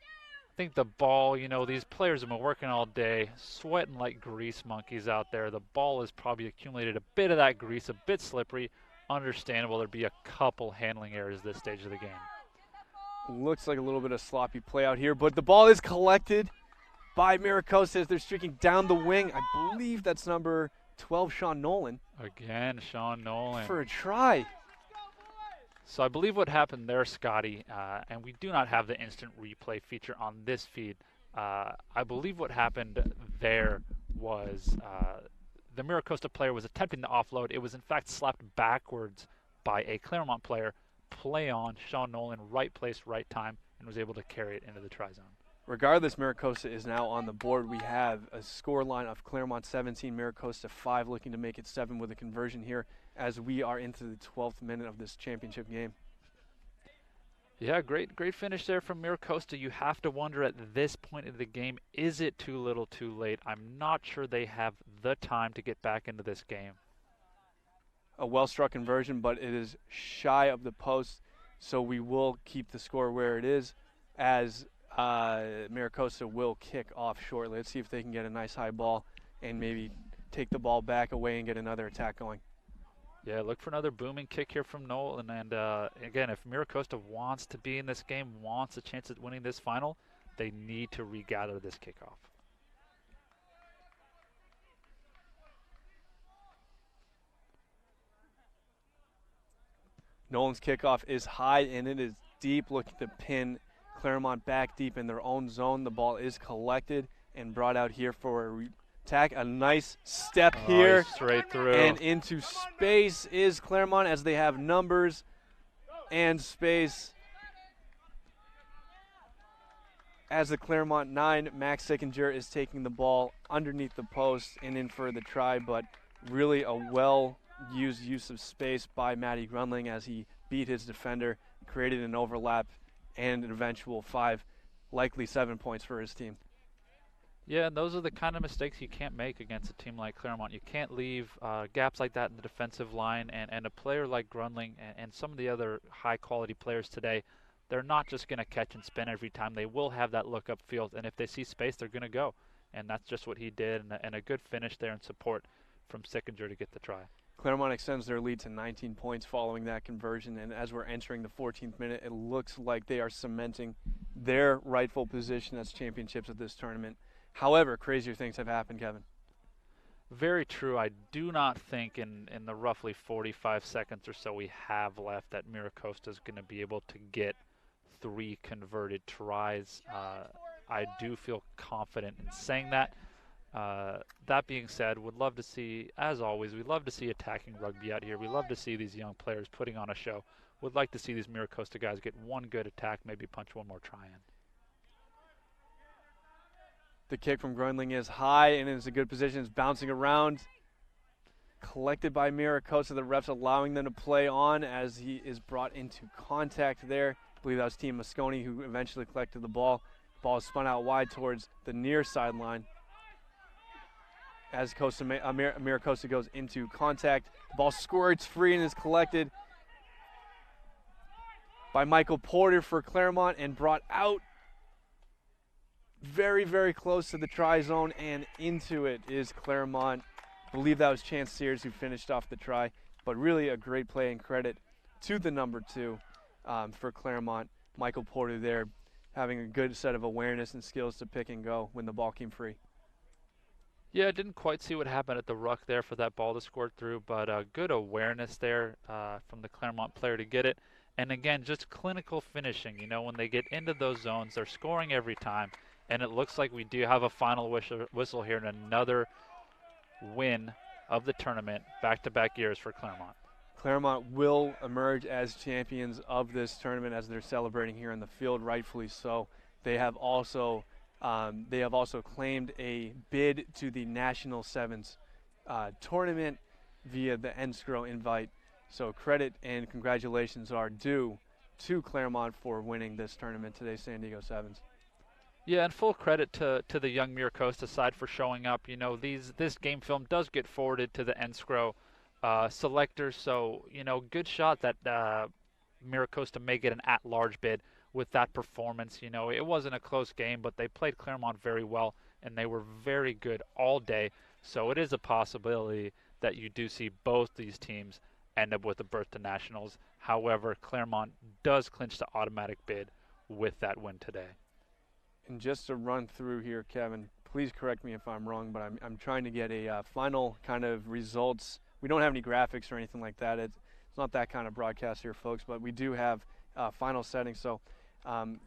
I think the ball, you know, these players have been working all day, sweating like grease monkeys out there. The ball has probably accumulated a bit of that grease, a bit slippery. Understandable there'd be a couple handling errors this stage of the game. Looks like a little bit of sloppy play out here, but the ball is collected by MiraCosta as they're streaking down the wing. I believe that's number 12, Sean Nolan. Again, Sean Nolan. For a try. So I believe what happened there, Scotty, and we do not have the instant replay feature on this feed. I believe what happened there was the MiraCosta player was attempting to offload. It was in fact slapped backwards by a Claremont player. Play on, Sean Nolan, right place, right time, and was able to carry it into the try zone. Regardless, MiraCosta is now on the board. We have a score line of Claremont 17, MiraCosta 5, looking to make it 7 with a conversion here as we are into the 12th minute of this championship game. Yeah, great finish there from MiraCosta. You have to wonder at this point in the game, is it too little too late? I'm not sure they have the time to get back into this game. A well-struck conversion, but it is shy of the post, so we will keep the score where it is as MiraCosta will kick off shortly. Let's see if they can get a nice high ball and maybe take the ball back away and get another attack going. Yeah, look for another booming kick here from Nolan. And again, if MiraCosta wants to be in this game, wants a chance at winning this final, they need to regather this kickoff. Nolan's kickoff is high and it is deep, looking to pin Claremont back deep in their own zone. The ball is collected and brought out here for a attack. A nice step here. Straight through. And into space is Claremont as they have numbers and space. As the Claremont 9, Max Sickinger is taking the ball underneath the post and in for the try, but really a well-used use of space by Matty Grunling as he beat his defender, created an overlap, and an eventual 5, likely 7 points for his team. Yeah, and those are the kind of mistakes you can't make against a team like Claremont. You can't leave gaps like that in the defensive line, and a player like Grunling and some of the other high-quality players today, they're not just going to catch and spin every time. They will have that look upfield, and if they see space, they're going to go. And that's just what he did, and a good finish there in support from Sickinger to get the try. Claremont extends their lead to 19 points following that conversion, and as we're entering the 14th minute, it looks like they are cementing their rightful position as championships of this tournament. However, crazier things have happened, Kevin. Very true. I do not think in the roughly 45 seconds or so we have left that MiraCosta is going to be able to get 3 converted tries. I do feel confident in saying that. That being said, would love to see, as always, we love to see attacking rugby out here. We love to see these young players putting on a show. Would like to see these MiraCosta guys get one good attack, maybe punch one more try in. The kick from Grunling is high and is a good position. It's bouncing around. Collected by MiraCosta. The refs allowing them to play on as he is brought into contact there. I believe that was Team Mosconi who eventually collected the ball. Ball is spun out wide towards the near sideline. As MiraCosta goes into contact, the ball squirts free and is collected by Michael Porter for Claremont and brought out very, very close to the try zone, and into it is Claremont. I believe that was Chance Sears who finished off the try, but really a great play and credit to the number 2 for Claremont. Michael Porter there having a good set of awareness and skills to pick and go when the ball came free. Yeah, I didn't quite see what happened at the ruck there for that ball to squirt through, but good awareness there from the Claremont player to get it. And again, just clinical finishing. You know, when they get into those zones, they're scoring every time. And it looks like we do have a final whistle here and another win of the tournament back-to-back years for Claremont. Claremont will emerge as champions of this tournament as they're celebrating here in the field, rightfully so. They have also claimed a bid to the National Sevens tournament via the NSCRO invite. So credit and congratulations are due to Claremont for winning this tournament today, San Diego Sevens. Yeah, and full credit to the young MiraCosta side for showing up. You know, this game film does get forwarded to the NSCRO selectors, so, you know, good shot that MiraCosta may get an at-large bid with that performance. You know, it wasn't a close game, but they played Claremont very well, and they were very good all day. So it is a possibility that you do see both these teams end up with a berth to nationals. However, Claremont does clinch the automatic bid with that win today. And just to run through here, Kevin, please correct me if I'm wrong, but I'm trying to get a final kind of results. We don't have any graphics or anything like that. It's not that kind of broadcast here, folks, but we do have final settings. So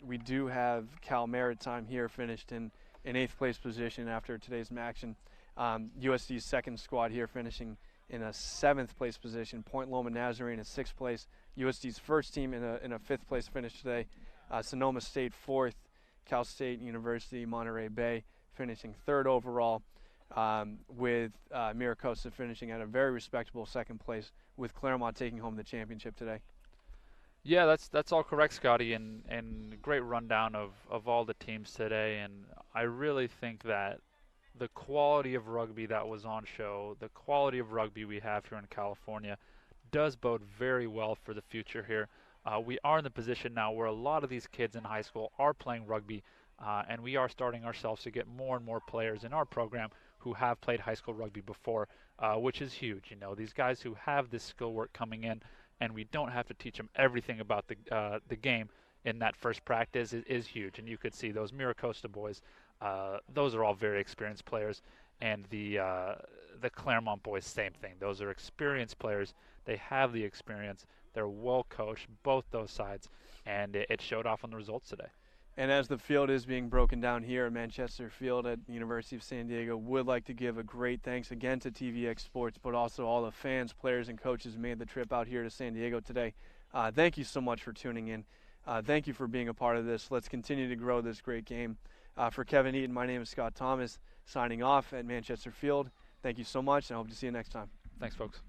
we do have Cal Maritime here finished in 8th place position after today's action. USD's second squad here finishing in a 7th place position. Point Loma Nazarene in 6th place. USD's first team in a 5th place finish today. Sonoma State 4th. Cal State University, Monterey Bay finishing 3rd overall, with MiraCosta finishing at a very respectable 2nd place, with Claremont taking home the championship today. Yeah, that's all correct, Scotty, and great rundown of all the teams today. And I really think that the quality of rugby that was on show, the quality of rugby we have here in California, does bode very well for the future here. We are in the position now where a lot of these kids in high school are playing rugby, and we are starting ourselves to get more and more players in our program who have played high school rugby before, which is huge. You know, these guys who have this skill work coming in, and we don't have to teach them everything about the game in that first practice is huge. And you could see those MiraCosta boys; those are all very experienced players, and the Claremont boys, same thing. Those are experienced players. They have the experience. They're well coached, both those sides, and it showed off on the results today. And as the field is being broken down here at Manchester Field at the University of San Diego, would like to give a great thanks again to TVX Sports, but also all the fans, players, and coaches who made the trip out here to San Diego today. Thank you so much for tuning in. Thank you for being a part of this. Let's continue to grow this great game. For Kevin Eaton, my name is Scott Thomas, signing off at Manchester Field. Thank you so much, and I hope to see you next time. Thanks, folks.